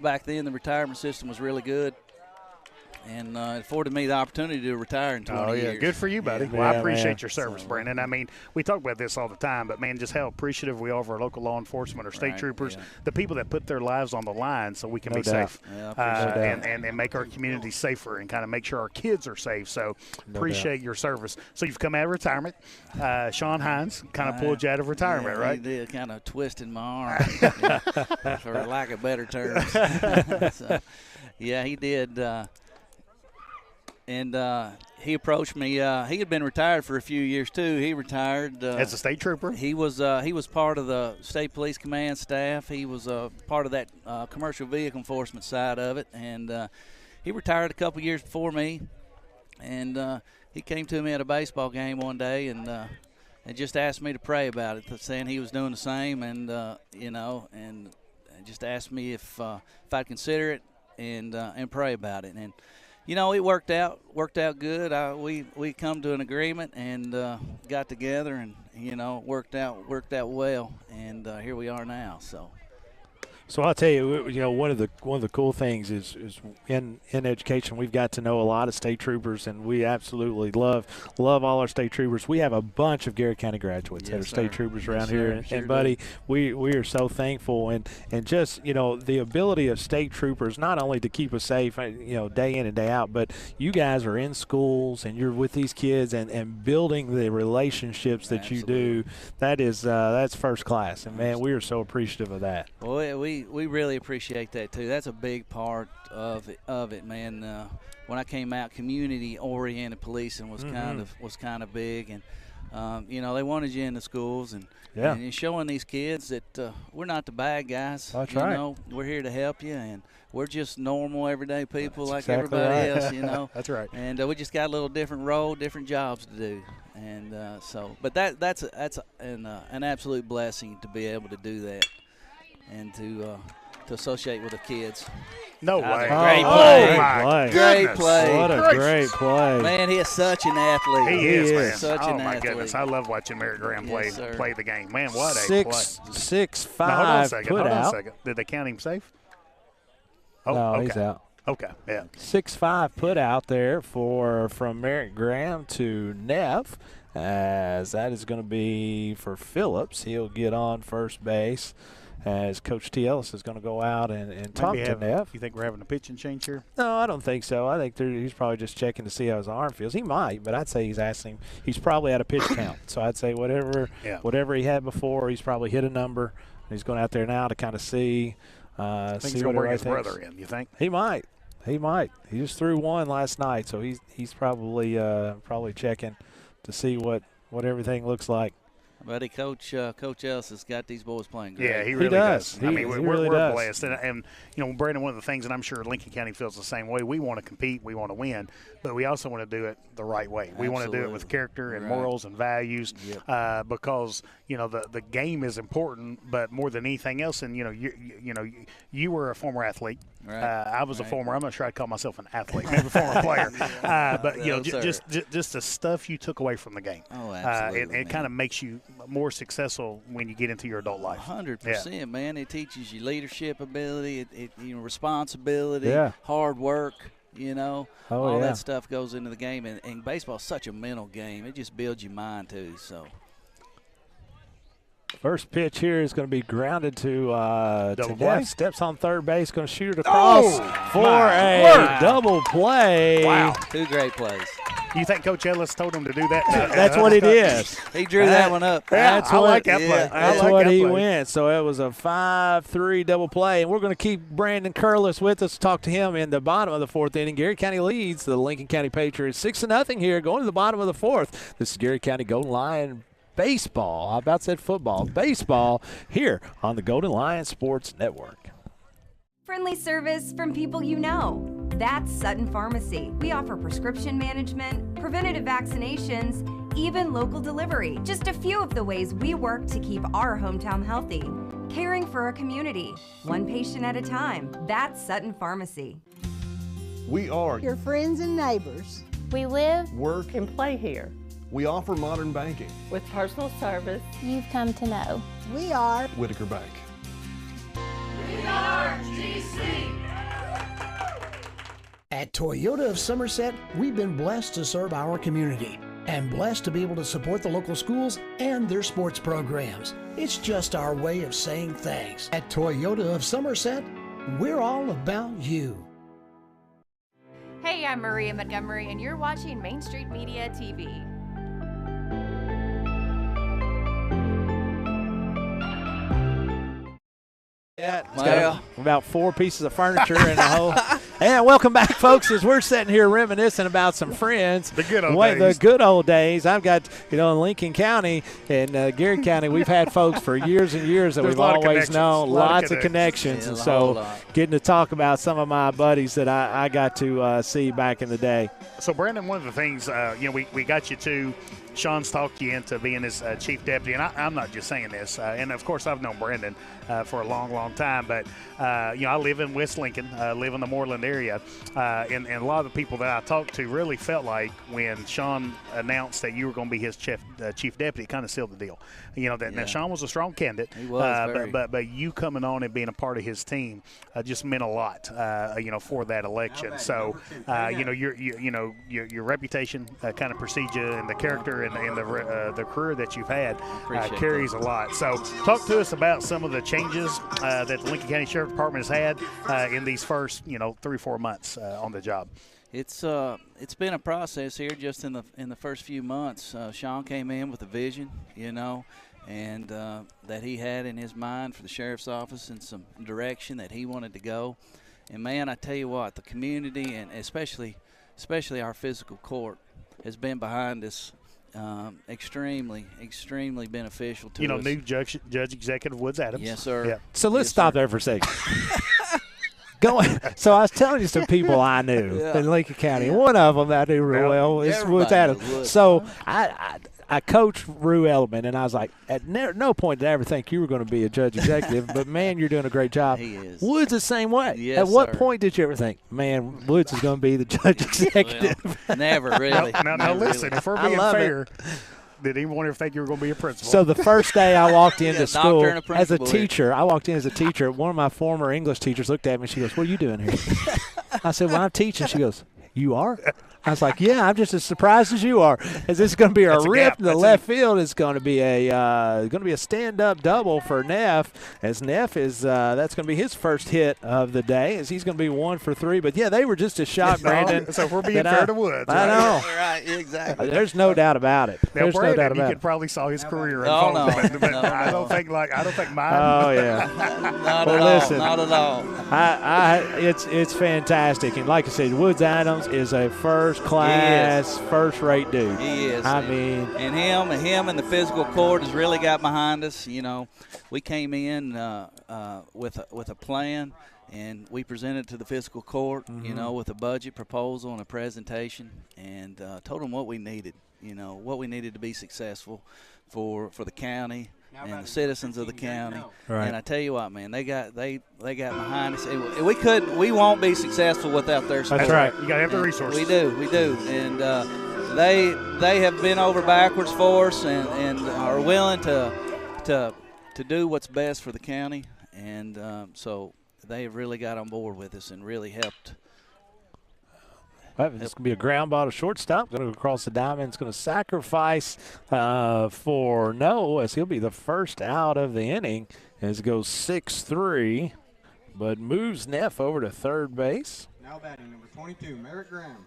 S16: back then the retirement system was really good, and it afforded me the opportunity to retire in 20 years.
S2: Good for you, buddy.
S16: Yeah.
S2: Well, I appreciate your service, Brandon. I mean, we talk about this all the time, but, man, just how appreciative we are of our local law enforcement, our state troopers, the people that put their lives on the line so we can be safe and make our community safer and kind of make sure our kids are safe. So appreciate your service. So you've come out of retirement. Sean Hines kind of pulled you out of retirement, right?
S16: He did, kind of twisting my arm, for lack of better terms. So, yeah, he did. And he approached me. He had been retired for a few years too. He retired
S2: as a state trooper.
S16: He was part of the state police command staff. He was part of that commercial vehicle enforcement side of it, and he retired a couple years before me. And he came to me at a baseball game one day and just asked me to pray about it, saying he was doing the same, and and just asked me if I'd consider it and pray about it. And it worked out good. We come to an agreement and got together, and worked out well, and here we are now.
S1: So I'll tell you, one of the cool things is in education we've got to know a lot of state troopers, and we absolutely love all our state troopers. We have a bunch of Garrett County graduates that are state troopers around here, and buddy, we are so thankful, and just the ability of state troopers not only to keep us safe, day in and day out, but you guys are in schools and you're with these kids and building the relationships that you do. That's first class, and man, we are so appreciative of that.
S16: Well, we really appreciate that too. That's a big part of it, man. When I came out, community-oriented policing was kind of big, and they wanted you in the schools and showing these kids that we're not the bad guys.
S1: That's right.
S16: We're here to help you, and we're just normal, everyday people like
S1: exactly
S16: everybody else.
S2: That's right.
S16: And we just got a little different role, different jobs to do, and but that's an absolute blessing to be able to do that. And to associate with the kids.
S2: No way.
S16: Great play.
S2: Oh, my
S16: Great play.
S1: What a great play.
S16: Man, he is such an athlete.
S2: He is, man.
S16: Such an
S2: my
S16: athlete.
S2: Goodness. I love watching Merritt Graham play the game. Man, what a play.
S1: 6'5"
S2: now, hold on a second.
S1: put out.
S2: Did they count him safe?
S1: No,
S2: okay.
S1: he's out.
S2: Okay, yeah.
S1: 6'5" put out there from Merritt Graham to Neff, as that is going to be for Phillips. He'll get on first base, as Coach T. Ellis is going to go out and talk to Neff.
S2: You think we're having a pitching change here?
S1: No, I don't think so. I think he's probably just checking to see how his arm feels. He might, but I'd say he's asking. He's probably at a pitch count. So I'd say whatever he had before, he's probably hit a number. He's going out there now to kind of see.
S2: I think he's going to bring his brother in, you think?
S1: He might. He just threw one last night, so he's probably checking to see what everything looks like.
S16: Buddy, Coach Ellis has got these boys playing great.
S2: Yeah, he really does.
S1: I
S2: mean,
S1: we're
S2: blessed. And Brandon, one of the things, and I'm sure Lincoln County feels the same way, we want to compete, we want to win, but we also want to do it the right way. We want to do it with character and morals and values, because, the game is important, but more than anything else, and, you were a former athlete.
S16: Right.
S2: I was a former, I'm not sure I'd call myself an athlete, maybe a former player. But, just the stuff you took away from the game.
S16: Oh, absolutely.
S2: It kind of makes you more successful when you get into your adult life.
S16: 100%, man. It teaches you leadership ability, responsibility, hard work, all that stuff goes into the game. And baseball is such a mental game. It just builds your mind, too, so.
S1: First pitch here is going to be grounded to
S2: double play.
S1: Steps on third base, going to shoot it across for a double play.
S2: Wow.
S16: 2 great plays.
S2: You think Coach Ellis told him to do that?
S1: That's what he did.
S16: He drew that one up.
S1: That's
S2: I like that play.
S1: That's what he went. So it was a 5-3 double play, and we're going to keep Brandon Curlis with us to talk to him in the bottom of the 4th inning. Garrett County leads the Lincoln County Patriots 6-0 here, going to the bottom of the 4th. This is Garrett County Golden Lion baseball. I about said football. Baseball here on the Golden Lion Sports Network.
S7: Friendly service from people you know. That's Sutton Pharmacy. We offer prescription management, preventative vaccinations, even local delivery. Just a few of the ways we work to keep our hometown healthy. Caring for our community, one patient at a time. That's Sutton Pharmacy.
S8: We are
S9: your friends and neighbors.
S10: We live,
S8: work,
S11: and play here.
S8: We offer modern banking.
S11: With personal service
S10: you've come to know.
S9: We are
S8: Whitaker Bank.
S14: We are GC.
S12: At Toyota of Somerset, we've been blessed to serve our community and blessed to be able to support the local schools and their sports programs. It's just our way of saying thanks. At Toyota of Somerset, we're all about you.
S4: Hey, I'm Maria Montgomery, and you're watching Main Street Media TV.
S1: Yeah, it's got about 4 pieces of furniture in the whole. And welcome back, folks, as we're sitting here reminiscing about some friends.
S2: The good old days.
S1: The good old days. I've got, in Lincoln County and Garrard County, we've had folks for years and years that we've always known. Lots of connections. And so getting to talk about some of my buddies that I got to see back in the day.
S2: So, Brandon, one of the things, we got you to. Sean's talked you into being his chief deputy, and I'm not just saying this. And, of course, I've known Brandon for a long, long time. But, I live in West Lincoln, live in the Moreland area. And a lot of the people that I talked to really felt like when Sean announced that you were going to be his chief deputy, it kind of sealed the deal. Now Sean was a strong candidate.
S16: He was,
S2: but you coming on and being a part of his team just meant a lot, for that election. So, your reputation kind of precedes you, and the character and the career that you've had carries a lot. So talk to us about some of the changes that the Lincoln County Sheriff Department has had in these first 3 or 4 months on the job.
S16: It's been a process here just in the first few months. Sean came in with a vision, and that he had in his mind for the sheriff's office and some direction that he wanted to go. And man, I tell you what, the community and especially our physical court has been behind us. Extremely beneficial to us.
S2: New Judge Executive Woods Adams.
S16: Yes, sir.
S2: Yeah.
S1: So let's stop there for a second. So I was telling you some people I knew in Lincoln County. One of them I knew real well is Woods Adams. So I coached Rue Element, and I was like, at no point did I ever think you were going to be a judge executive, but, man, you're doing a great job.
S16: He is.
S1: Woods the same way.
S16: Yes,
S1: at what
S16: sir.
S1: point did you ever think, man, Woods is going to be the judge executive?
S16: Well, never really.
S2: Now listen, if we're being fair, did anyone ever think you were going to be a principal?
S1: So the first day I walked into school as a teacher,
S16: here.
S1: One of my former English teachers looked at me and she goes, "What are you doing here?" I said, "Well, I'm teaching." She goes, "You are?" I was like, "Yeah, I'm just as surprised as you are." As this is going to be a rip in the left field. It's going to be a stand-up double for Neff. As Neff is that's going to be his first hit of the day. As he's going to be 1 for 3. But yeah, they were just as shocked, Brandon.
S2: So if we're being fair to Woods,
S1: I know.
S16: Right, exactly.
S1: There's no doubt about it.
S2: Now,
S1: There's
S2: Brandon,
S1: no doubt about
S2: you
S1: it.
S2: could probably saw his career
S16: unfold,
S2: but I don't think mine.
S1: Oh yeah.
S16: Not at all.
S1: It's fantastic, and like I said, Woods Adams is a first-rate dude.
S16: He is.
S1: I mean,
S16: and him and the physical court has really got behind us. We came in with a plan, and we presented to the physical court, with a budget proposal and a presentation, and told them what we needed. What we needed to be successful for the county and the citizens of the county.
S1: Right.
S16: And I tell you what, man, they got behind us. We won't be succceul without their support.
S1: That's right.
S2: You got to have the resources.
S16: We do. And they have been over backwards for us and are willing to do what's best for the county. And so they have really got on board with us and really helped.
S1: This is going to be a ground ball to shortstop. Going to go across the diamond. It's going to sacrifice for no, as he'll be the first out of the inning as it goes 6-3, but moves Neff over to third base.
S17: Now batting number 22, Merrick Graham.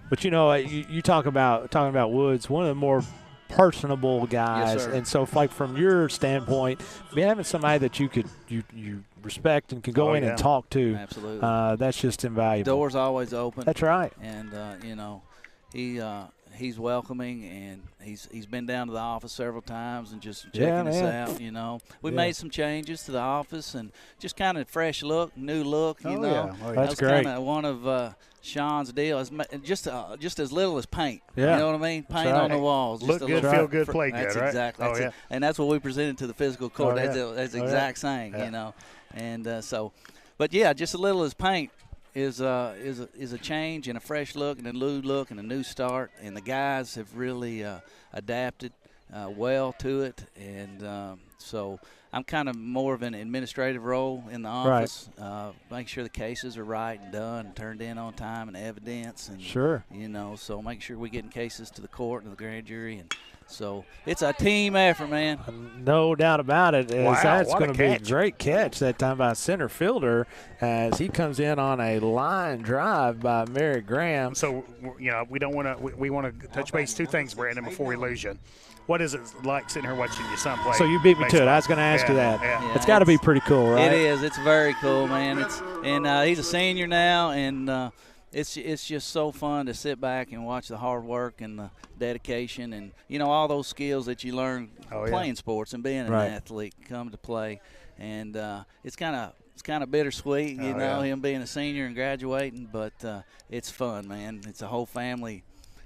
S1: But you talk about Woods, one of the more personable guys,
S16: yes,
S1: and so like from your standpoint, having somebody that you respect and can go in and talk to,
S16: absolutely,
S1: that's just invaluable.
S16: Doors always open.
S1: That's right.
S16: And he's welcoming, and he's been down to the office several times and just checking us out. We made some changes to the office and just kind of fresh look, new look.
S1: That's great.
S16: Kind of one of Sean's deal is just as little as paint.
S1: Yeah.
S16: You know what I mean? Paint on the walls.
S2: Look
S16: just
S2: good, feel good, play good,
S16: that's
S2: right?
S16: Exactly. And that's what we presented to the physical court. That's the exact same,
S2: Yeah.
S16: And so, but yeah, just a little as paint. is a change and a fresh look and a new look and a new start, and the guys have really adapted well to it, and so I'm kind of more of an administrative role in the office, make sure the cases are right and done and turned in on time and evidence, and so make sure we're getting cases to the court and the grand jury, and so it's a team effort, man.
S1: No doubt about it.
S2: Wow,
S1: that's
S2: what
S1: going
S2: a
S1: to be a
S2: catch.
S1: great catch that time by center fielder as he comes in on a line drive by Merritt Graham.
S2: So, we don't want to – we want to touch base two things, Brandon, before we lose you. What is it like sitting here watching your son play?
S1: So you beat me
S2: baseball?
S1: to it. I was going to ask you that.
S16: Yeah,
S1: it's got to be pretty cool, right?
S16: It is. It's very cool, man. He's a senior now, and it's just so fun to sit back and watch the hard work and the dedication and all those skills that you learn playing sports and being an athlete come to play, and it's kind of bittersweet, him being a senior and graduating, but it's fun, man. It's a whole family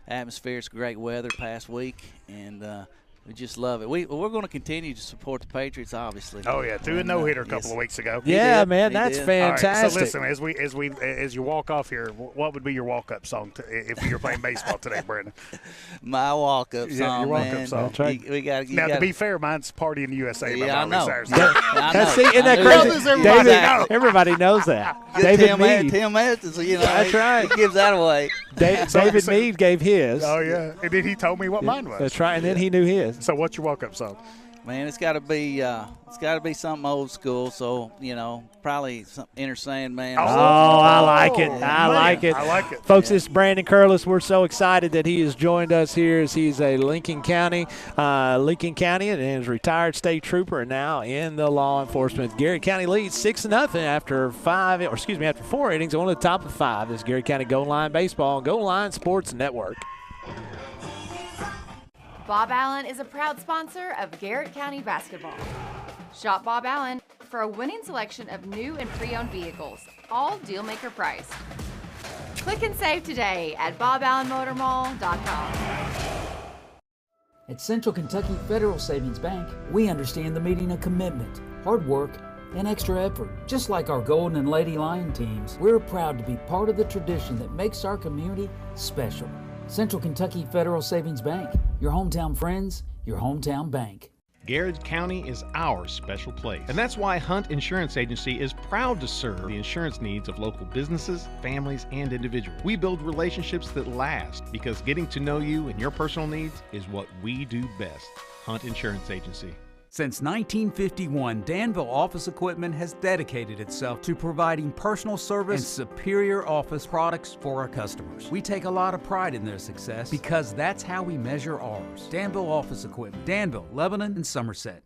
S16: atmosphere. It's great weather past week, and we just love it. We're going to continue to support the Patriots, obviously.
S2: Oh yeah, threw a no-hitter a couple of weeks ago.
S1: Yeah, man, that's fantastic.
S2: Right, so listen, as you walk off here, what would be your walk-up song if you were playing baseball today, Brandon?
S16: My walk-up song,
S2: your walk-up song.
S1: That's right.
S16: We got
S2: to be fair, mine's Party in the USA.
S16: Yeah, I know.
S1: See, isn't that crazy? David, everybody knows that. David Meade.
S16: Tim Evans,
S1: that's right.
S16: He gives that away.
S1: David Meade gave his.
S2: Oh yeah, and then he told me what mine was.
S1: That's right, and then he knew his.
S2: So what's your walk-up song?
S16: Man, it's got to be something old school. So probably some Inner Sandman.
S1: Oh, I like it. I like it. Folks, this is Brandon Curlis. We're so excited that he has joined us here as he's a Lincoln County and is retired state trooper and now in the law enforcement. Garrett County leads 6-0 after 4 innings. On the top of 5 is Garrett County Goal Line Baseball, Goal Line Sports Network.
S4: Bob Allen is a proud sponsor of Garrett County Basketball. Shop Bob Allen for a winning selection of new and pre-owned vehicles, all deal-maker priced. Click and save today at boballenmotormall.com.
S3: At Central Kentucky Federal Savings Bank, we understand the meaning of commitment, hard work, and extra effort. Just like our Golden and Lady Lion teams, we're proud to be part of the tradition that makes our community special. Central Kentucky Federal Savings Bank, your hometown friends, your hometown bank.
S5: Garrard County is our special place. And that's why Hunt Insurance Agency is proud to serve the insurance needs of local businesses, families, and individuals. We build relationships that last because getting to know you and your personal needs is what we do best. Hunt Insurance Agency.
S6: Since 1951, Danville Office Equipment has dedicated itself to providing personal service and superior office products for our customers. We take a lot of pride in their success because that's how we measure ours. Danville Office Equipment, Danville, Lebanon, and Somerset.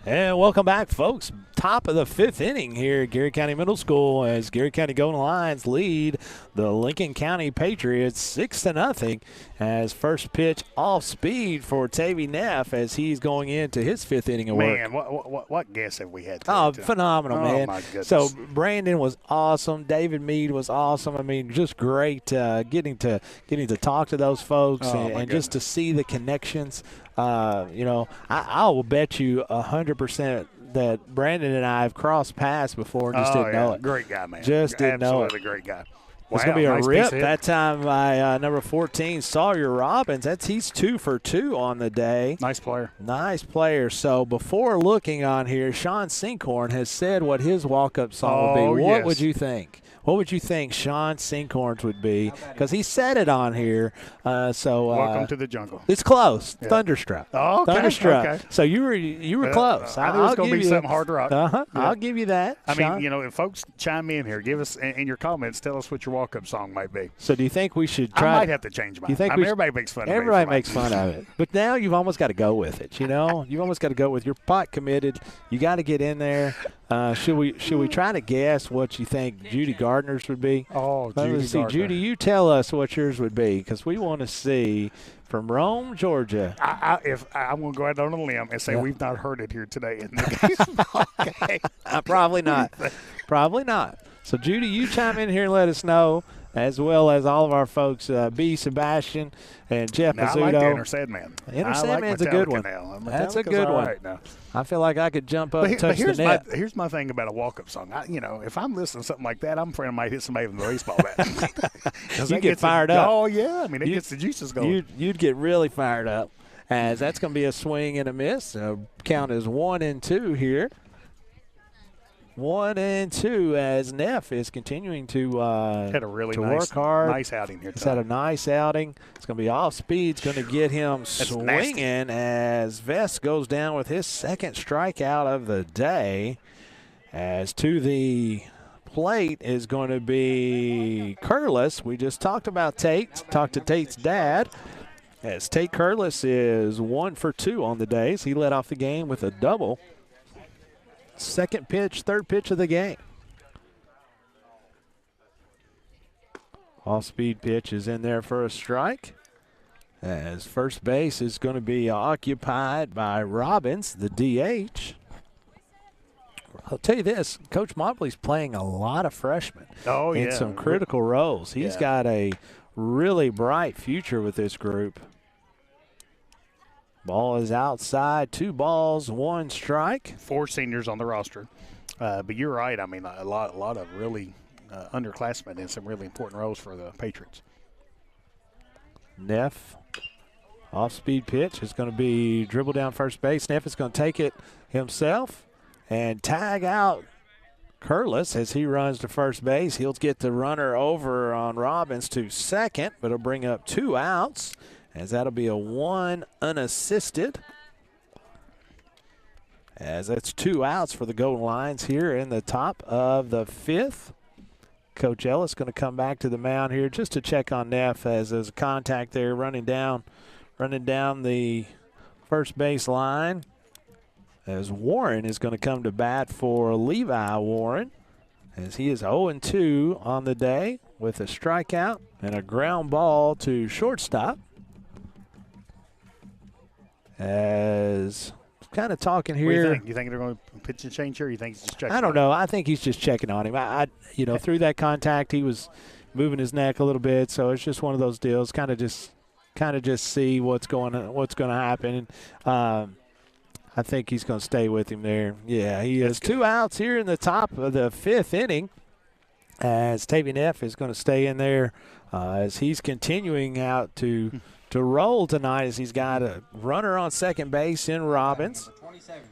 S1: And welcome back, folks. Top of the 5th inning here at Garrett County Middle School as Garrett County Golden Lions lead the Lincoln County Patriots 6-0 as first pitch off speed for Tavy Neff as he's going into his 5th inning of work.
S2: Man, what guess have we had?
S1: Phenomenal, man.
S2: My goodness.
S1: So Brandon was awesome. David Meade was awesome. I mean, just great getting to talk to those folks and just to see the connections. I will bet you 100% that Brandon and I have crossed paths before and just didn't know it.
S2: Great guy, man.
S1: Just didn't know it.
S2: Absolutely great guy.
S1: It's going to be a rip that time by number 14, Sawyer Robbins. He's 2 for 2 on the day.
S2: Nice player.
S1: So before looking on here, Sean Sinkhorn has said what his walk-up song would be. What would you think? What would you think Sean Sinkhorn's would be? Because he said it on here.
S2: Welcome to the jungle.
S1: It's close.
S2: Yeah.
S1: Thunderstruck.
S2: Oh, okay.
S1: Thunderstruck.
S2: Okay.
S1: So you were close.
S2: I knew it was going to be something hard to rock.
S1: Yeah. I'll give you that.
S2: I
S1: Sean.
S2: mean, if folks chime in here, give us in your comments, tell us what your walk-up song might be.
S1: So do you think we should try?
S2: I might have to change mine. Everybody makes fun of me.
S1: Everybody makes fun of it. But now you've almost got to go with it, You've almost got to go with your pot committed. You got to get in there. Should we try to guess what you think Judy Gardner's would be?
S2: Oh, Judy Gardner.
S1: Judy, you tell us what yours would be because we want to see from Rome, Georgia.
S2: I'm going to go out on a limb and say we've not heard it here today in the baseball game.
S1: Probably not. Probably not. So, Judy, you chime in here and let us know. as well as all of our folks, B. Sebastian and Jeff Pizzuto.
S2: I like the Inner Sandman.
S1: Inner Sandman's a good one. That's a good one. Right now. I feel like I could jump up and touch the net.
S2: Here's my thing about a walk-up song. If I'm listening to something like that, I'm afraid I might hit somebody with a baseball bat.
S1: You get fired up.
S2: Oh, yeah. I mean, it gets the juices going.
S1: You'd get really fired up, as that's going to be a swing and a miss. Count is 1-2 here. 1-2 as Neff is continuing to
S2: had a really
S1: work hard.
S2: Nice outing here.
S1: He's had a nice outing. It's going to be off speed. It's going to get him swinging as Vest goes down with his second strikeout of the day. As to the plate is going to be Curlis. We just talked about Tate. Talked to Tate's dad. As Tate Curlis is 1 for 2 on the days. He led off the game with a double. Second pitch, third pitch of the game. Off-speed pitch is in there for a strike. As first base is going to be occupied by Robbins, the DH. I'll tell you this, Coach Motley's playing a lot of freshmen in some critical roles. He's got a really bright future with this group. Ball is outside, 2 balls, 1 strike.
S2: 4 seniors on the roster. But you're right. I mean, a lot of really underclassmen in some really important roles for the Patriots.
S1: Neff, off-speed pitch is going to be dribbled down first base. Neff is going to take it himself and tag out Curlis as he runs to first base. He'll get the runner over on Robbins to second, but it'll bring up 2 outs. As that'll be a 1 unassisted. As that's 2 outs for the Golden Lions here in the top of the 5th. Coach Ellis going to come back to the mound here just to check on Neff as there's a contact there running down the first base line. As Warren is going to come to bat for Levi Warren. As he is 0-2 on the day with a strikeout and a ground ball to shortstop. As kind of talking here.
S2: What do you think? You think they're going to pitch and change here? Or you think he's just checking?
S1: I don't know. I think he's just checking on him. Through that contact, he was moving his neck a little bit, so it's just one of those deals. Kind of just see what's going to happen. I think he's going to stay with him there. Yeah, he has 2 outs here in the top of the 5th inning. As Tavian Neff is going to stay in there as he's continuing out to roll tonight, as he's got a runner on second base in Robbins,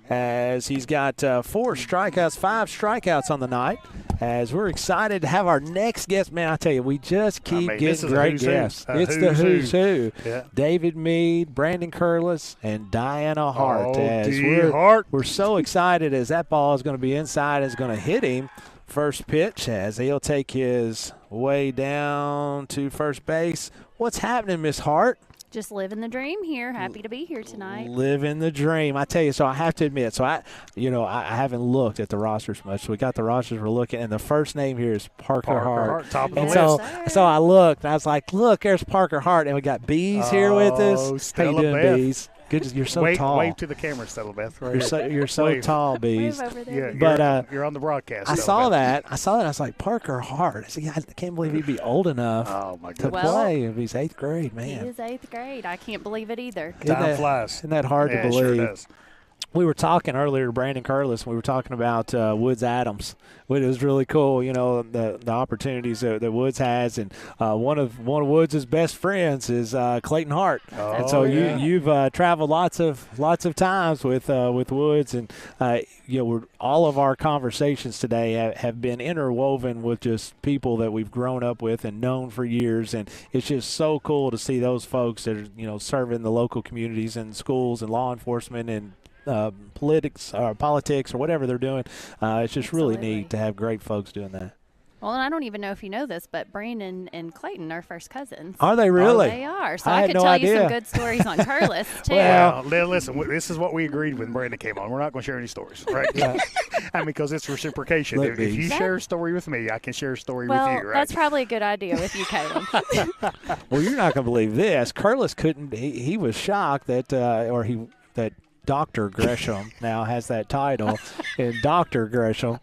S1: as he's got 5 strikeouts on the night. As we're excited to have our next guest. Man, I tell you, we just keep getting great guests. It's the who's who. Yeah. David Mead, Brandon Curlis, and Diana Hart. We're so excited as that ball is going to be inside, is going to hit him. First pitch as he'll take his way down to first base. What's happening, Miss Hart?
S18: Just living the dream here. Happy to be here tonight.
S1: Living the dream. I tell you, so I have to admit, so I haven't looked at the rosters much. So we got the rosters we're looking, and the first name here is Parker Hart.
S2: Top of the
S1: list. So I looked, and I was like, look, there's Parker Hart, and we got Bees here with us. How you doing, Bees? Good. You're so tall.
S2: Wave to the camera, Stella Beth. Right
S1: you're so tall, Bees.
S2: Yeah, but you're on the broadcast.
S1: I saw that. I was like, Parker Hart. I said, I can't believe he'd be old enough to play if he's 8th grade, man.
S18: He is 8th grade. I can't believe it either.
S2: Time flies.
S1: Isn't that hard to believe?
S2: It sure does.
S1: We were talking earlier to Brandon Curlis. We were talking about Woods Adams. It was really cool, the opportunities that Woods has, and one of Woods' best friends is Clayton Hart. And so you've traveled lots of times with Woods, and all of our conversations today have been interwoven with just people that we've grown up with and known for years, and it's just so cool to see those folks that are serving the local communities and schools and law enforcement and politics or whatever they're doing. It's just really neat to have great folks doing that.
S18: Well, and I don't even know if you know this, but Brandon and Clayton are first cousins.
S1: Are they really?
S18: They are. So I could tell you some good stories on Curlis, too.
S2: Well, listen, this is what we agreed when Brandon came on. We're not going to share any stories, right? I mean, because it's reciprocation.
S1: Look,
S2: if you share a story with me, I can share a story with you, right?
S18: That's probably a good idea with you, Caleb.
S1: Well, you're not going to believe this. Curlis couldn't. He was shocked that Dr. Gresham now has that title, and Dr. Gresham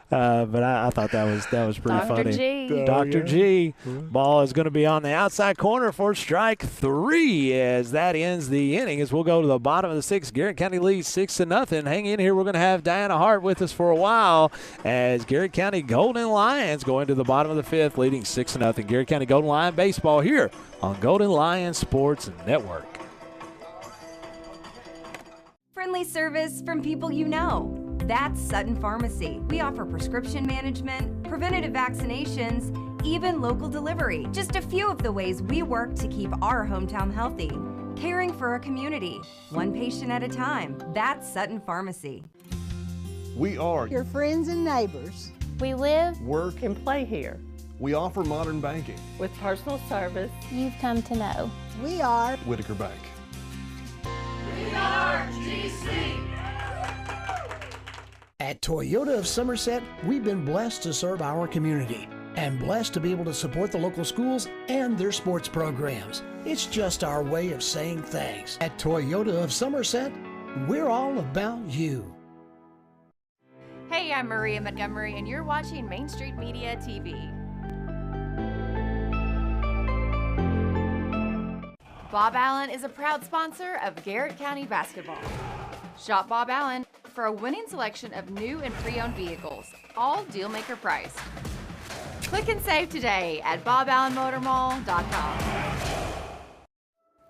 S1: But I thought that was pretty
S18: Dr.
S1: funny.
S18: G.
S1: Dr. G. Ball is going to be on the outside corner for strike 3 as that ends the inning. As we'll go to the bottom of the 6th. Garrett County leads 6-0. Hang in here. We're going to have Diana Hart with us for a while as Garrett County Golden Lions go into the bottom of the 5th, leading 6-0. Garrett County Golden Lion baseball here on Golden Lion Sports Network.
S7: Friendly service from people you know. That's Sutton Pharmacy. We offer prescription management, preventative vaccinations, even local delivery. Just a few of the ways we work to keep our hometown healthy. Caring for a community, one patient at a time. That's Sutton Pharmacy.
S8: We are
S9: your friends and neighbors.
S10: We live,
S8: work,
S11: and play here.
S8: We offer modern banking
S11: with personal service
S10: you've come to know.
S9: We are
S8: Whitaker Bank.
S14: We are GC.
S12: At Toyota of Somerset, we've been blessed to serve our community and blessed to be able to support the local schools and their sports programs. It's just our way of saying thanks. At Toyota of Somerset, we're all about you.
S4: Hey, I'm Maria Montgomery, and you're watching Main Street Media TV. Bob Allen is a proud sponsor of Garrett County basketball. Shop Bob Allen for a winning selection of new and pre-owned vehicles, all dealmaker priced. Click and save today at boballenmotormall.com.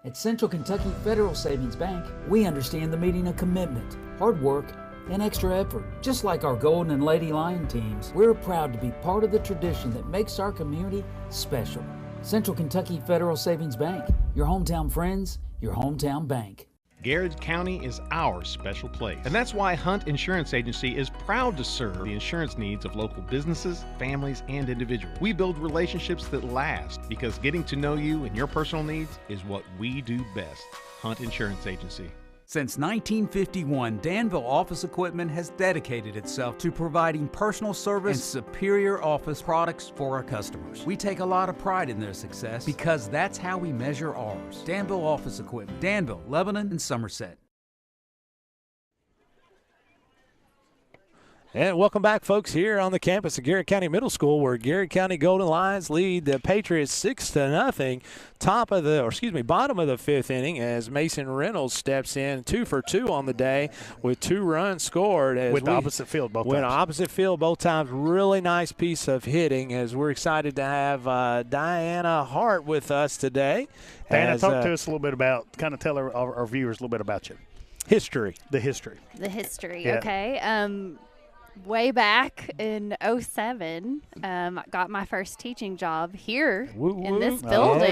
S3: At Central Kentucky Federal Savings Bank, we understand the meaning of commitment, hard work, and extra effort. Just like our Golden and Lady Lion teams, we're proud to be part of the tradition that makes our community special. Central Kentucky Federal Savings Bank, your hometown friends, your hometown bank.
S5: Garrard County is our special place. And that's why Hunt Insurance Agency is proud to serve the insurance needs of local businesses, families, and individuals. We build relationships that last because getting to know you and your personal needs is what we do best. Hunt Insurance Agency.
S6: Since 1951, Danville Office Equipment has dedicated itself to providing personal service and superior office products for our customers. We take a lot of pride in their success because that's how we measure ours. Danville Office Equipment, Danville, Lebanon, and Somerset.
S1: And welcome back, folks, here on the campus of Garrett County Middle School, where Garrett County Golden Lions lead the Patriots 6-0. Bottom of the 5th inning as Mason Reynolds steps in 2 for 2 on the day with 2 runs scored.
S2: With opposite field both times.
S1: Went opposite field both times. Really nice piece of hitting as we're excited to have Diana Hart with us today.
S2: Diana, talk to us a little bit about, kind of tell our viewers a little bit about you.
S1: History.
S2: The history.
S18: Yeah. Okay. Way back in 2007, got my first teaching job here in this building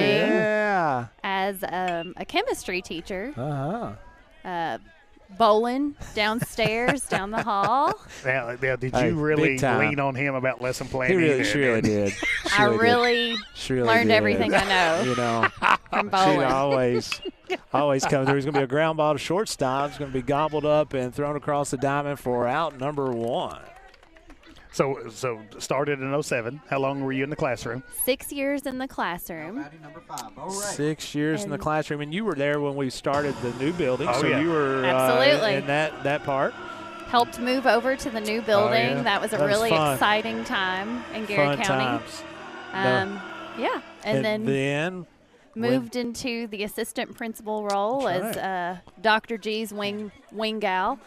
S18: as a chemistry teacher. Bowling downstairs, down the hall.
S2: Now, did you really lean on him about lesson planning?
S1: He really did.
S18: I really learned everything I know.
S1: You know,
S18: from bowling.
S1: She always comes. There's going to be a ground ball to shortstop. It's going to be gobbled up and thrown across the diamond for out number 1.
S2: So started in 2007. How long were you in the classroom?
S18: 6 years in the classroom.
S17: Number 5. All right.
S1: 6 years in the classroom, and you were there when we started the new building. You were
S18: absolutely
S1: in that part.
S18: Helped move over to the new building. That was a really exciting time in Garrett County.
S1: Times.
S18: And then moved into the assistant principal role as Dr. G's wing gal.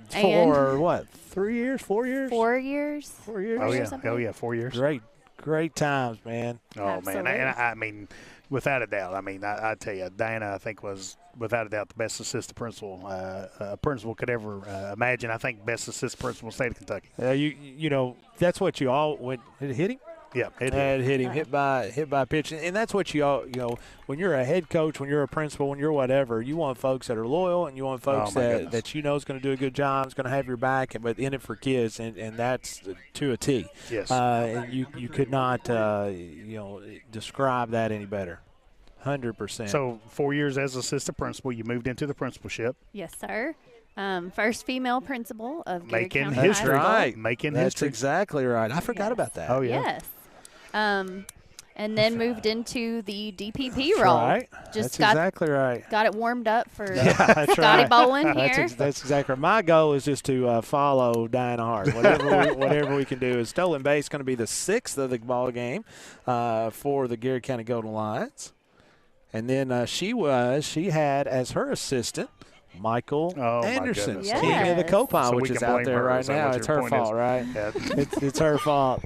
S1: For what? 3 years? 4 years?
S18: 4 years.
S1: 4 years.
S2: Oh yeah, 4 years.
S1: Great times, man.
S2: Oh absolutely. Man, and I mean, without a doubt. I mean, I tell you, Diana, I think was without a doubt the best assistant principal a principal could ever imagine. I think best assistant principal in the state of Kentucky.
S1: You know that's what you all went hit him.
S2: Yeah,
S1: hit him, hit by pitch, and that's what you all, when you're a head coach, when you're a principal, when you're whatever, you want folks that are loyal, and you want folks that you know is going to do a good job, is going to have your back, but in it for kids, and that's to a T.
S2: Yes.
S1: And you could not describe that any better. 100%.
S2: So 4 years as assistant principal, you moved into the principalship.
S18: Yes, sir. First female principal of Garrett County.
S2: History.
S1: Right.
S2: Making
S1: That's
S2: history.
S1: exactly right. I forgot about that.
S2: Oh, yeah.
S18: Yes. and then moved into the DPP role.
S1: Right.
S18: Just
S1: That's exactly right.
S18: Got it warmed up for
S1: That's
S18: Scotty
S1: right.
S18: Bowling here.
S1: That's exactly right. My goal is just to follow Diana Hart. Whatever we can do. Is stolen base going to be the 6th of the ball game for the Garrard County Golden Lions. And then she had as her assistant Michael Anderson,
S2: yes.
S1: king of the Copile,
S2: So
S1: which
S2: we
S1: is
S2: can
S1: out
S2: blame
S1: there
S2: her.
S1: right
S2: Is that
S1: now.
S2: what
S1: It's
S2: your
S1: her
S2: point
S1: fault,
S2: is?
S1: right?
S2: Yeah.
S1: It's her fault.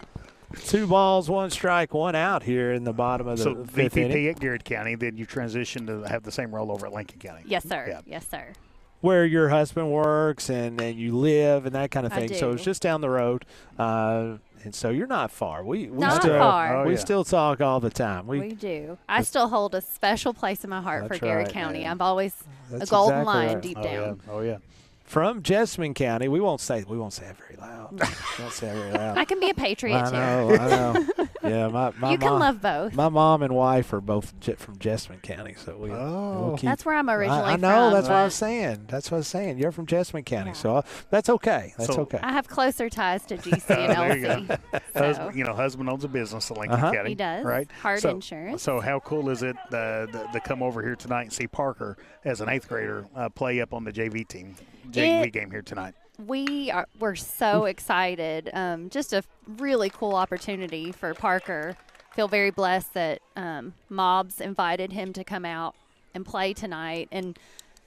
S1: 2 balls, 1 strike, 1 out here in the bottom of the
S2: So
S1: fifth
S2: VPP
S1: inning.
S2: at Garrard County, then you transition to have the same role over at Lincoln County.
S18: Yes, sir.
S2: Yeah.
S18: Yes, sir.
S1: Where your husband works and you live and that kind of
S18: I
S1: thing. So
S18: do.
S1: it's just down the road. And so you're not far. We
S18: Not
S1: still,
S18: far.
S1: We still talk all the time.
S18: We do. I still hold a special place in my heart for
S1: That's
S18: Garrard
S1: right.
S18: County.
S1: Yeah.
S18: I'm always
S1: That's
S18: a golden
S1: exactly
S18: lion
S1: right.
S18: deep
S2: Oh,
S18: down.
S2: yeah. Oh, yeah.
S1: From Jessamine County, we won't say it very loud. We won't say it very loud.
S18: I can be a patriot
S1: I
S18: too.
S1: know. Yeah, my
S18: You can
S1: mom,
S18: love both.
S1: My mom and wife are both from Jessamine County, so we'll keep.
S18: That's where I'm originally
S1: I know.
S18: from.
S1: That's what I was saying. That's what I was saying. You're from Jessamine County, so that's okay. That's okay.
S18: I have closer ties to GC and
S2: There you
S18: LC.
S2: go. Husband owns a business at Lincoln County.
S18: He does.
S2: Right?
S18: Hard
S2: so,
S18: insurance.
S2: So how cool is it to come over here tonight and see Parker as an 8th grader play up on the JV team, JV game here tonight?
S18: We're so excited. Just a really cool opportunity for Parker. Feel very blessed that Mobs invited him to come out and play tonight. And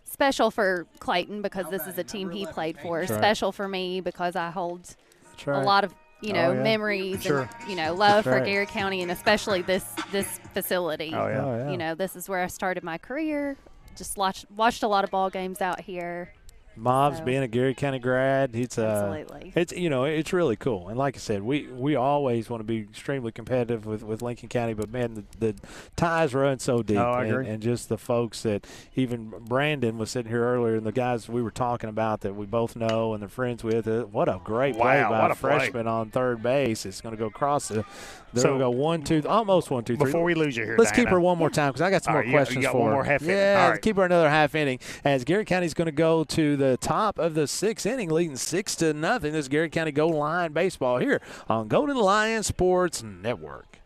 S18: special for Clayton because this is a team he played for.
S1: That's right.
S18: Special for me because I hold
S1: right.
S18: a lot of
S1: yeah.
S18: memories
S1: Sure.
S18: and love
S1: That's
S18: for
S1: right.
S18: Garrard County and especially this facility.
S1: Oh, yeah.
S18: This is where I started my career. Just watched a lot of ball games out here.
S1: Mobs being a Garrard County grad,
S18: Absolutely.
S1: It's really cool. And like I said, we always want to be extremely competitive with Lincoln County, but man, the ties run so deep.
S2: I agree.
S1: And just the folks that even Brandon was sitting here earlier, and the guys we were talking about that we both know and they're friends with. What a great play by
S2: what
S1: a
S2: a play.
S1: freshman on third base. It's going to go across the. They're going to go 1, 2, almost 1, 2, 3.
S2: Before we lose you here,
S1: let's keep
S2: Diana.
S1: her one more time because I got some
S2: All
S1: more
S2: right,
S1: questions
S2: you got
S1: for
S2: one
S1: her.
S2: more half inning.
S1: Yeah,
S2: All
S1: let's
S2: right.
S1: keep her another half inning as Garrard County's going to go to the top of the 6th inning, leading 6-0. This is Garrard County Golden Lion baseball here on Golden Lion Sports Network.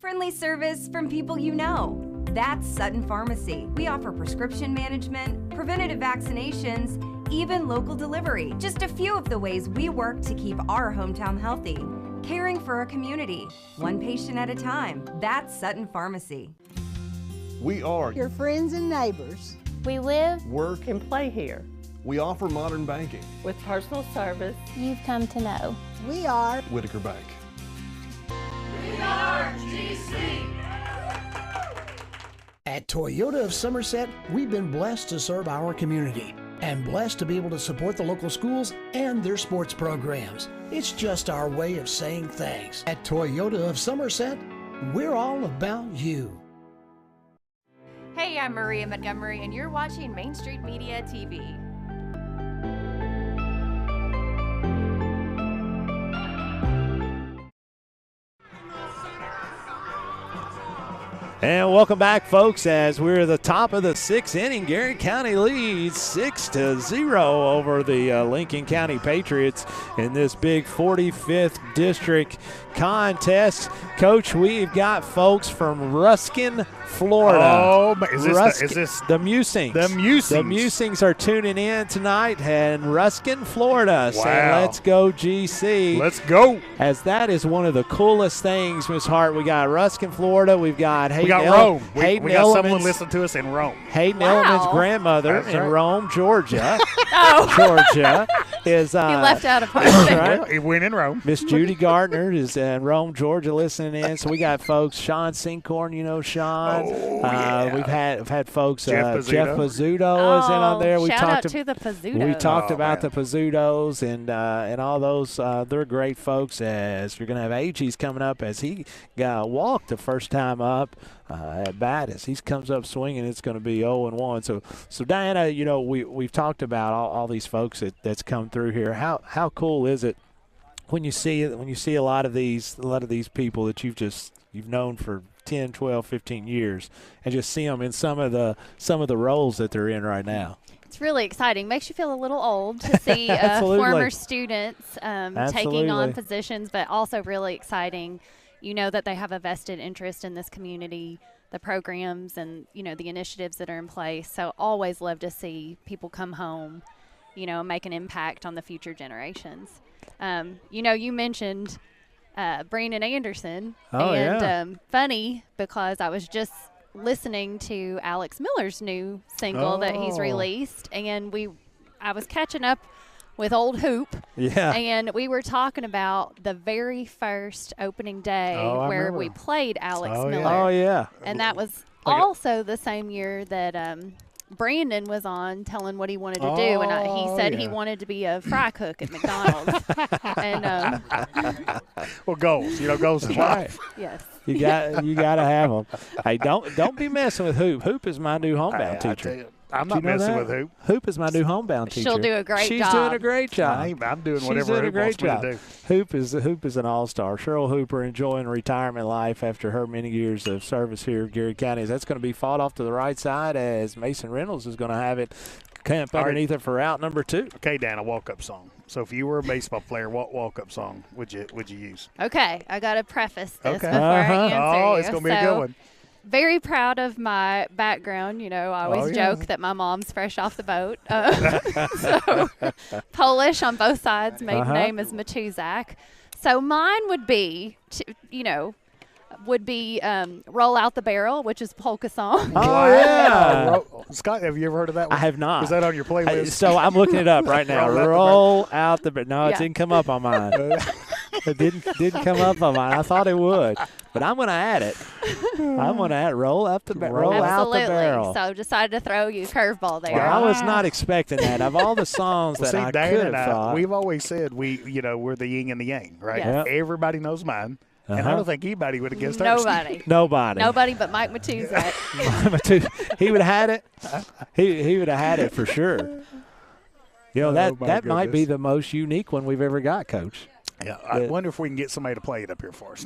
S7: Friendly service from people you know. That's Sutton Pharmacy. We offer prescription management, preventative vaccinations, even local delivery. Just a few of the ways we work to keep our hometown healthy. Caring for our community, one patient at a time. That's Sutton Pharmacy.
S8: We are
S9: Your friends and neighbors.
S10: We live,
S8: work,
S11: and play here.
S8: we offer modern banking.
S11: With personal service,
S10: you've come to know.
S9: We are
S8: Whitaker Bank.
S14: We are GC.
S12: At Toyota of Somerset, we've been blessed to serve our community and blessed to be able to support the local schools and their sports programs. It's just our way of saying thanks. At Toyota of Somerset, we're all about you.
S4: Hey, I'm Maria Montgomery, and you're watching Main Street Media TV.
S1: And welcome back, folks, as we're at the top of the 6th inning. Garrard County leads 6-0 over the Lincoln County Patriots in this big 45th district contest. Coach, we've got folks from Ruskin, Florida.
S2: Oh, is this
S1: the Musings?
S2: The Musings.
S1: The Musings are tuning in tonight, and Ruskin, Florida, saying,
S2: Wow.
S1: "Let's go, GC."
S2: Let's go.
S1: As that is one of the coolest things, Miss Hart. We got Ruskin, Florida. We've got Hayden.
S2: We got Rome.
S1: Hayden
S2: We got someone
S1: Elements.
S2: listening to us in Rome.
S1: Hayden
S18: Wow.
S1: Element's grandmother
S2: That's
S1: in
S2: right.
S1: Rome, Georgia.
S18: Oh.
S1: Georgia is.
S18: He left out a part.
S1: Right.
S2: He went in Rome.
S1: Miss Judy Gardner is in Rome, Georgia, listening in. So we got folks. Sean Sinkhorn, you know Sean.
S2: yeah.
S1: We've had folks.
S2: Jeff Pizzuto.
S1: Pizzuto is in on there. We
S18: Shout
S1: talked
S18: out to the Pizzutos.
S1: We talked
S2: Oh,
S1: about
S2: man.
S1: the Pizzutos and all those. They're great folks. As you're going to have AG's coming up as he got walked the first time up at bat. As he comes up swinging, it's going to be 0-1. So Diana, you know we've talked about all these folks that's come through here. How cool is it when you see a lot of these people that you've known for 10, 12, 15 years, and just see them in some of the roles that they're in right now.
S18: It's really exciting. Makes you feel a little old to see
S1: Absolutely.
S18: former students taking on
S1: Absolutely.
S18: positions, but also really exciting. you know that they have a vested interest in this community, the programs and, the initiatives that are in place. So always love to see people come home, make an impact on the future generations. You mentioned Brandon Anderson.
S1: Oh,
S18: and funny because I was just listening to Alex Miller's new single that he's released, and I was catching up with old Hoop.
S1: Yeah.
S18: And we were talking about the very first opening day where we played Alex Miller.
S1: Oh, yeah.
S18: And that was also the same year that Brandon was on telling what he wanted to do. And he said he wanted to be a fry cook at McDonald's. And
S2: well, goals. Goals is life.
S18: Yes.
S1: You got to have them. Hey, don't be messing with Hoop. Hoop is my new homebound teacher.
S2: I'm not messing with Hoop.
S1: Hoop is my new homebound teacher.
S18: She'll do a great
S1: She's
S18: job.
S1: She's doing a great job.
S2: I'm doing whatever Hoop wants me to do.
S1: Hoop is an all-star. Cheryl Hooper enjoying retirement life after her many years of service here in Garrard County. That's going to be fought off to the right side as Mason Reynolds is going to have it camp underneath it for out number 2.
S2: Okay, Dan, a walk-up song. So if you were a baseball player, what walk-up song would you use?
S18: Okay, I got to preface this before I answer
S2: you. It's going to be a good one.
S18: Very proud of my background. I always joke that my mom's fresh off the boat. So Polish on both sides. Maiden name is Matuzak. So mine would be, Roll Out the Barrel, which is a polka song.
S1: Oh, yeah.
S2: Scott, have you ever heard of that one?
S1: I have not.
S2: Is that on your playlist?
S1: So I'm looking it up right now. Roll out the barrel. No, it didn't come up on mine. It didn't come up on mine. I thought it would, but I'm going to add it. I'm going to add roll out the barrel.
S18: So decided to throw you a curveball there.
S1: Well, I was not expecting that. Of all the songs that I could have thought.
S2: We've always said we're the yin and the yang, right?
S18: Yes.
S2: Everybody knows mine. And I don't think anybody would have guessed hers.
S18: Nobody but Mike Matuzak.
S1: He would have had it. He would have had it for sure. That might be the most unique one we've ever got, Coach.
S2: Yeah, I wonder if we can get somebody to play it up here for us.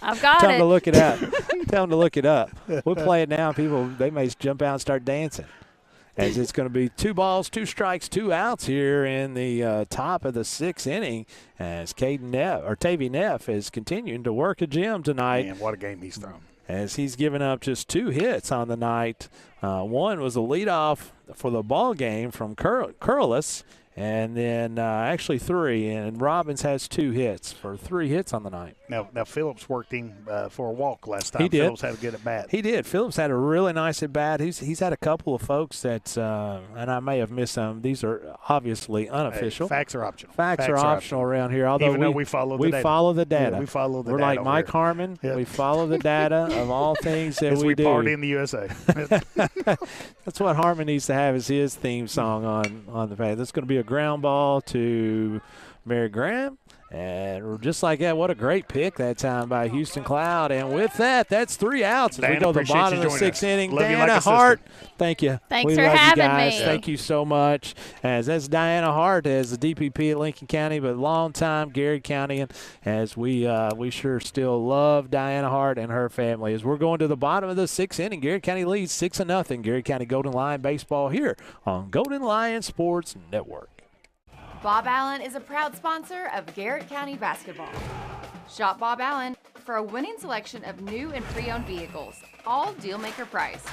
S18: I've got
S1: Tell
S18: it.
S1: them to look it up. Tell them to look it up. We'll play it now. People, they may jump out and start dancing. As it's going to be 2 balls, 2 strikes, 2 outs here in the top of the 6th inning as Tavy Neff is continuing to work a gym tonight.
S2: Man, what a game he's thrown.
S1: As he's given up just 2 hits on the night. One was a leadoff for the ball game from Curlis, and then actually 3. And Robbins has 2 hits for 3 hits on the night.
S2: Now Phillips worked him for a walk last time.
S1: He did.
S2: Phillips had a good at bat.
S1: He did. Phillips had a really nice at bat. He's had a couple of folks that, and I may have missed some. These are obviously unofficial.
S2: Hey, facts are optional.
S1: Facts are optional around here. Although
S2: even though we follow the data.
S1: Follow the data.
S2: Yeah, we follow the
S1: We're
S2: data.
S1: We're like Mike Harmon. Yep. We follow the data of all things that
S2: as we
S1: do.
S2: party in the USA.
S1: That's what Harmon needs to have as his theme song on the page. That's going to be a ground ball to Mary Graham. And just like that, what a great pick that time by Houston Cloud. And with that, that's 3 outs as we go to the bottom of the 6th inning. Diana Hart, thank you.
S18: Thanks for having me.
S1: Thank you so much. As that's Diana Hart as the DPP at Lincoln County, but long-time Garrard County. And as we sure still love Diana Hart and her family. As we're going to the bottom of the 6th inning, Garrard County leads 6-0. Garrard County Golden Lion baseball here on Golden Lion Sports Network.
S4: Bob Allen is a proud sponsor of Garrard County basketball. Shop Bob Allen for a winning selection of new and pre-owned vehicles, all deal-maker priced.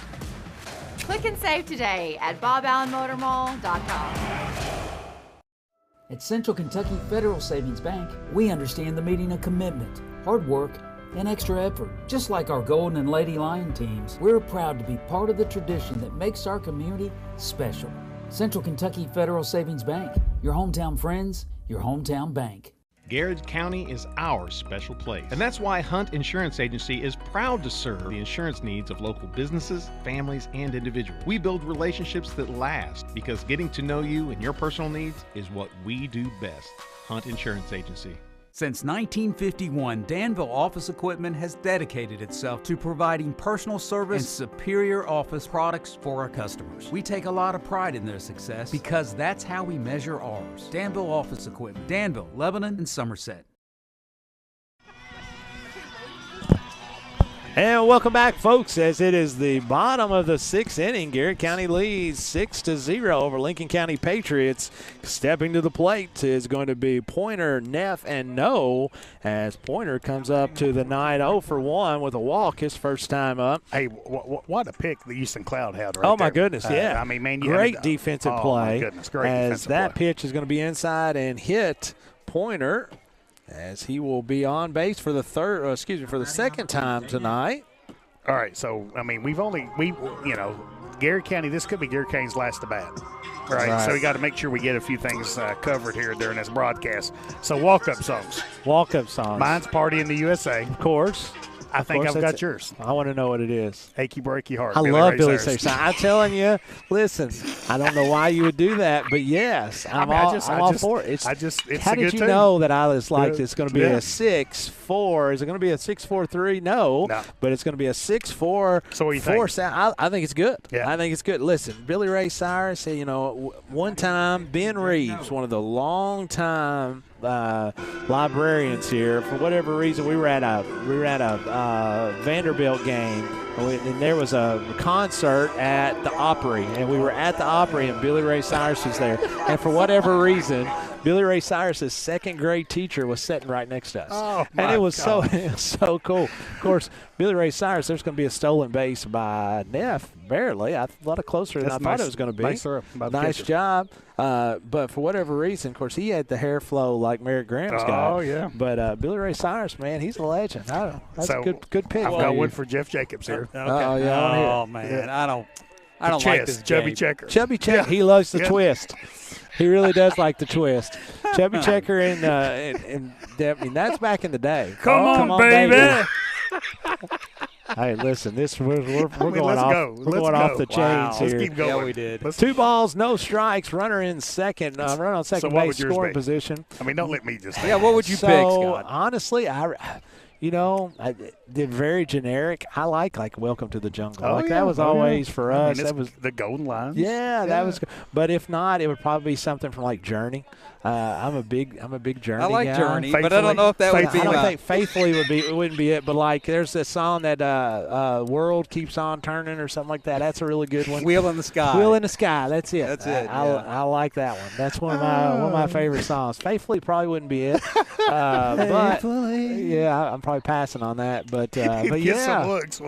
S4: Click and save today at boballenmotormall.com.
S3: At Central Kentucky Federal Savings Bank, we understand the meaning of commitment, hard work, and extra effort. Just like our Golden and Lady Lion teams, we're proud to be part of the tradition that makes our community special. Central Kentucky Federal Savings Bank, your hometown friends, your hometown bank.
S5: Garrard County is our special place. And that's why Hunt Insurance Agency is proud to serve the insurance needs of local businesses, families, and individuals. We build relationships that last because getting to know you and your personal needs is what we do best. Hunt Insurance Agency.
S6: Since 1951, Danville Office Equipment has dedicated itself to providing personal service and superior office products for our customers. We take a lot of pride in their success because that's how we measure ours. Danville Office Equipment, Danville, Lebanon, and Somerset.
S1: And welcome back, folks, as it is the bottom of the sixth inning. Garrett County leads 6-0 over Lincoln County Patriots. Stepping to the plate is going to be Pointer, Neff, and No, as Pointer comes up to the 9-0 for 1 with a walk, his first time up.
S2: Hey, what a pick the Easton Cloud had right
S1: Oh, my
S2: there.
S1: goodness, yeah.
S2: I mean, man,
S1: great defensive play.
S2: Oh, my goodness, great
S1: as
S2: defensive
S1: that
S2: play.
S1: pitch is going to be inside and hit Pointer, as he will be on base for the second time tonight.
S2: All right, so, I mean, Garrett County, this could be Garrett County's last at bat. Right. So we got to make sure we get a few things covered here during this broadcast. So walk-up songs.
S1: Walk-up songs.
S2: Mine's Party in the USA.
S1: Of course.
S2: I think I've got yours.
S1: I want to know what it is.
S2: Achy Breaky Heart.
S1: I love Billy Ray Cyrus. I'm telling you, listen, I don't know why you would do that, but yes, I'm all for it. How did you know that I was like, it's going to be a 6-4? Is it going to be a 6-4-3? No, but it's going to be a 6-4.
S2: So what do you think?
S1: I think it's good.
S2: Yeah.
S1: I think it's good. Listen, Billy Ray Cyrus, one time, Ben Reeves, one of the long-time librarians here, for whatever reason, we were at a Vanderbilt game, and there was a concert at the Opry, and we were at the Opry, and Billy Ray Cyrus was there, and for whatever reason, Billy Ray Cyrus's second grade teacher was sitting right next to us.
S2: Oh,
S1: and it was so cool. Of course, Billy Ray Cyrus, there's going to be a stolen base by Neff, barely. A lot closer than I thought it was going to be. Nice job. But for whatever reason, of course, he had the hair flow like Merritt Graham's got.
S2: Oh, yeah.
S1: But Billy Ray Cyrus, man, he's a legend. That's a good pick.
S2: I've got one for Jeff Jacobs here.
S13: Okay. Oh, man. I don't like this
S2: Chubby
S13: game.
S2: Checker.
S1: Chubby Checker. He loves the twist. He really does like the twist. Chubby Checker and that's back in the day.
S2: Come on, baby.
S1: Hey, listen, we're going off the chains here.
S2: Let's keep going.
S13: Yeah, we did.
S1: 2 balls, no strikes. Runner in second. Runner on second base, scoring position.
S2: I mean, don't let me just.
S13: Yeah, what would you pick, Scott?
S1: Honestly, I did very generic. I like Welcome to the Jungle. That was always for us. That was
S2: the Golden Lines.
S1: Yeah, that was. But if not, it would probably be something from like Journey. I'm a big Journey.
S13: I like
S1: guy.
S13: Journey, but I don't know if that would be.
S1: I don't think Faithfully wouldn't be it. But like, there's this song that World Keeps on Turning or something like that. That's a really good one.
S13: Wheel in the Sky.
S1: Wheel in the Sky. That's it.
S13: That's it.
S1: I like that one. That's one of my favorite songs. Faithfully probably wouldn't be it. But yeah, I'm probably passing on that. But yeah.
S2: Some looks,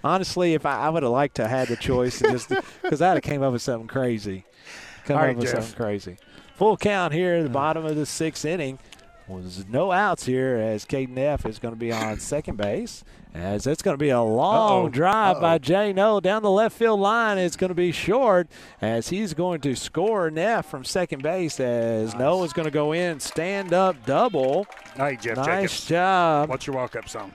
S1: honestly, if I would have liked to have had the choice, because I'd have came up with something crazy. Something crazy. Full count here at the bottom of the sixth inning. Was no outs here as Caden Neff is going to be on second base. As it's going to be a long drive by Jay No down the left field line. It's going to be short as he's going to score Neff from second base as No is going to go in, stand up double.
S2: All right, Jeff
S1: nice
S2: Jacobs.
S1: job.
S2: What's your walk-up song?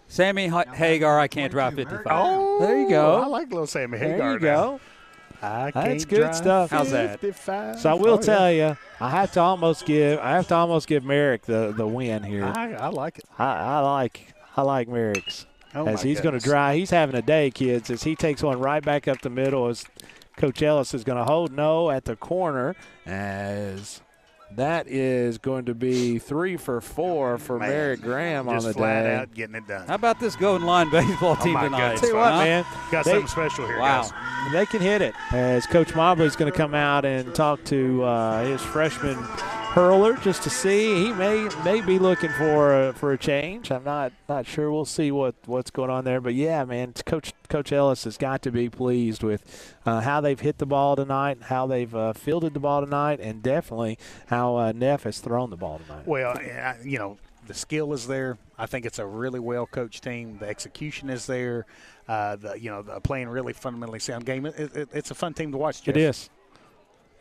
S13: Sammy Hagar, I Can't Drive 55.
S2: Oh,
S1: there you go.
S2: I like little Sammy Hagar.
S1: There you go.
S2: That's
S1: good stuff.
S13: How's that?
S1: So I will tell you, I have to almost give Merrick the win here.
S2: I like it.
S1: I like Merrick's as he's going to
S2: goodness.
S1: drive. He's having a day, kids, as he takes one right back up the middle. As Coach Ellis is going to hold No at the corner as. That is going to be 3 for 4 for Merritt Graham on the
S2: Just flat
S1: day.
S2: out getting it done.
S13: How about this Golden Line baseball team
S2: my
S13: tonight?
S2: goodness.
S1: Tell you what, man.
S2: Got something special here, guys.
S1: They can hit it. As Coach Mobley is going to come out and talk to his freshman hurler just to see. He may be looking for a change. I'm not sure. We'll see what's going on there. But, yeah, man, Coach Ellis has got to be pleased with how they've hit the ball tonight, how they've fielded the ball tonight, and definitely how Neff has thrown the ball tonight.
S2: Well, the skill is there. I think it's a really well-coached team. The execution is there. The playing really fundamentally sound game. It's a fun team to watch, Jeff.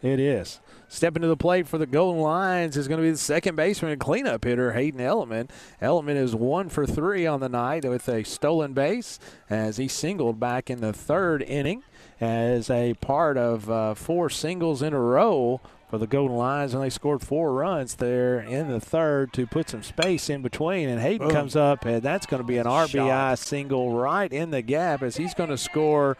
S1: It is. Stepping to the plate for the Golden Lions is going to be the second baseman and cleanup hitter, Hayden Elliman. Elliman is 1 for 3 on the night with a stolen base as he singled back in the third inning as a part of 4 singles in a row for the Golden Lions, and they scored 4 runs there in the third to put some space in between. And Hayden comes up, and that's going to be an RBI single right in the gap as he's going to score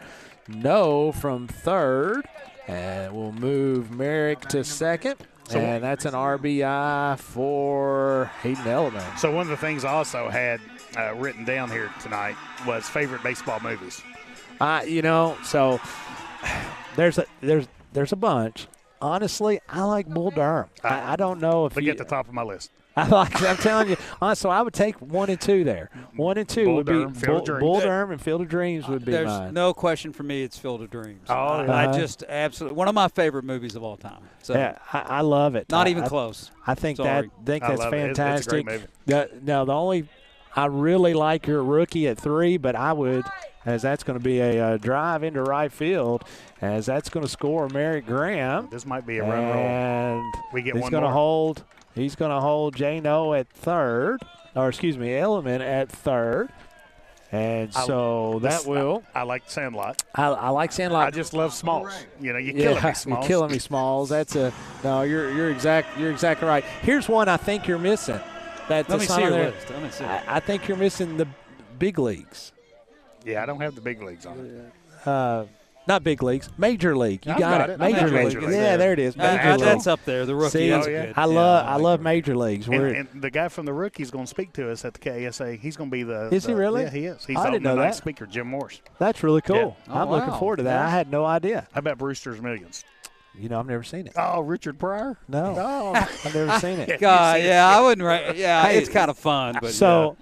S1: No from third. And we'll move Merrick to second. and that's an RBI for Hayden Element.
S2: So one of the things I also had written down here tonight was favorite baseball movies.
S1: So there's a bunch. Honestly, I like Bull Durham. I don't know if
S2: look at the top of my list.
S1: I'm telling you. So I would take 1 and 2 there. 1 and 2
S2: Bull
S1: would
S2: Durham,
S1: be
S2: Field of
S1: Bull Durham and Field of Dreams would be
S13: There's
S1: mine.
S13: no question for me. It's Field of Dreams.
S2: Oh,
S13: I just absolutely one of my favorite movies of all time. So
S1: yeah, I love it.
S13: Not even close.
S1: I think
S13: Sorry.
S1: that's fantastic.
S2: It's a great movie.
S1: The only I really like your rookie at 3, but I would, as that's going to be a drive into right field, as that's going to score Merrick Graham.
S2: This might be a run roll.
S1: And
S2: we get
S1: he's
S2: one
S1: going to
S2: more.
S1: hold. He's going to hold J-No at third, Element at third. And so
S2: I like Sandlot.
S1: I like Sandlot.
S2: I just love Smalls. You killing me, Smalls.
S1: You're killing me, Smalls. You're exactly right. Here's one I think you're missing.
S13: Let me see your list.
S1: I think you're missing the big leagues.
S2: Yeah, I don't have the big leagues on it.
S1: Not big leagues, major league. You got it. Major league.
S2: Yeah,
S1: there it is. Major league.
S13: That's up there. The rookie.
S1: See,
S13: That's good.
S1: I love major leagues.
S2: And the guy from the rookie is going to speak to us at the KSA. He's going to be the.
S1: Is he really?
S2: Yeah, he is. He's
S1: I didn't know that.
S2: Speaker, Jim Morse.
S1: That's really cool.
S2: Yeah.
S1: I'm looking forward to that. I had no idea.
S2: How about Brewster's Millions?
S1: I've never seen it.
S2: Oh, Richard Pryor?
S1: No.
S2: Oh.
S1: I've never seen it.
S13: God, I wouldn't. Yeah, it's kind of fun. But
S1: so.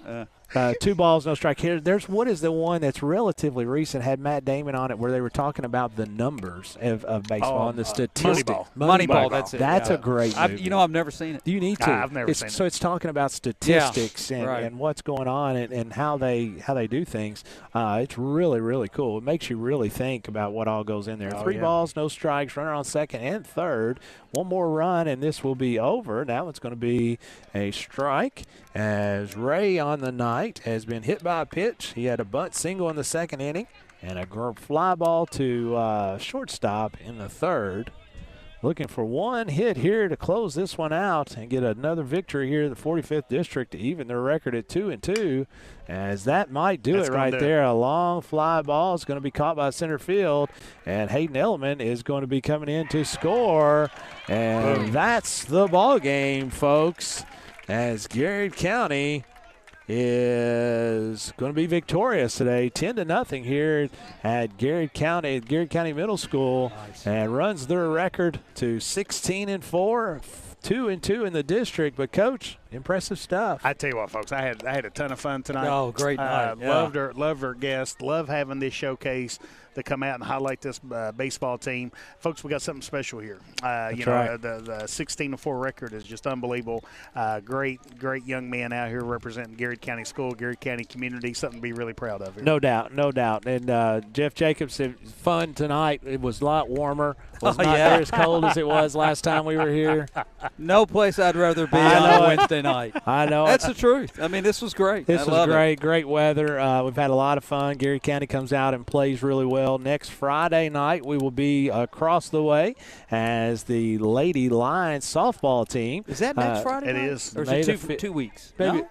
S1: 2 balls, no strike here. What is the one that's relatively recent, had Matt Damon on it, where they were talking about the numbers of baseball and the statistics.
S13: Moneyball, that's it.
S1: That's a great movie.
S13: I've never seen it.
S1: You need to.
S2: I've never seen it.
S1: So it's talking about statistics and what's going on and how they do things. It's really, really cool. It makes you really think about what all goes in there. 3 balls, no strikes, runner on second and third. One more run, and this will be over. Now it's going to be a strike as Ray on the night has been hit by a pitch. He had a bunt single in the second inning and a fly ball to shortstop in the third. Looking for one hit here to close this one out and get another victory here in the 45th District to even their record at 2-2, as that might do it right there. A long fly ball is going to be caught by center field, and Hayden Element is going to be coming in to score. And that's the ball game, folks, as Garrard County is going to be victorious today, 10-0 here at Garrard County Middle School, and runs their record to 16-4, 2-2 in the district. But Coach, impressive stuff.
S2: I tell you what, folks, I had a ton of fun tonight.
S13: Oh, great night!
S2: Loved our guests. Love having this showcase to come out and highlight this baseball team. Folks, we got something special here.
S1: Right.
S2: The 16-4 record is just unbelievable. Great young men out here representing Garrard County School, Garrard County community, something to be really proud of here.
S1: No doubt. And Jeff Jacobs, fun tonight. It was a lot warmer. Was not near as cold as it was last time we were here.
S13: No place I'd rather be on a Wednesday night.
S1: I know.
S13: That's the truth. I mean, this was great.
S1: This was great. Great weather. We've had a lot of fun. Garrard County comes out and plays really well. Next Friday night, we will be across the way as the Lady Lions softball team.
S13: Is that next Friday night?
S2: It is.
S13: Or is it 2 weeks?
S1: Maybe.
S13: No?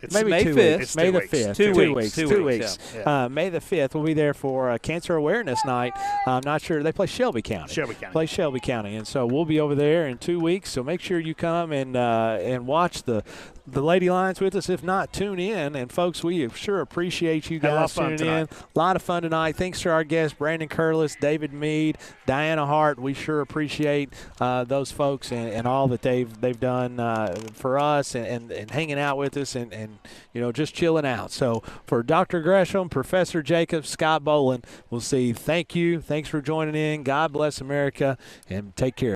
S2: It's
S1: Maybe
S13: May
S1: 2
S13: 5th.
S1: weeks. May the 5th.
S13: 2 weeks.
S2: Yeah.
S1: May the 5th. We'll be there for Cancer Awareness Night. I'm not sure. They play Shelby County. Play Shelby County. And so we'll be over there in 2 weeks. So make sure you come and watch the Lady Lions with us. If not, tune in. And, folks, we sure appreciate you guys tuning in. A lot of fun tonight. Thanks to our guests, Brandon Curlis, David Mead, Diana Hart. We sure appreciate those folks and all that they've done for us and hanging out with us and just chilling out. So for Dr. Gresham, Professor Jacobs, Scott Boland, we'll see. Thank you. Thanks for joining in. God bless America, and take care.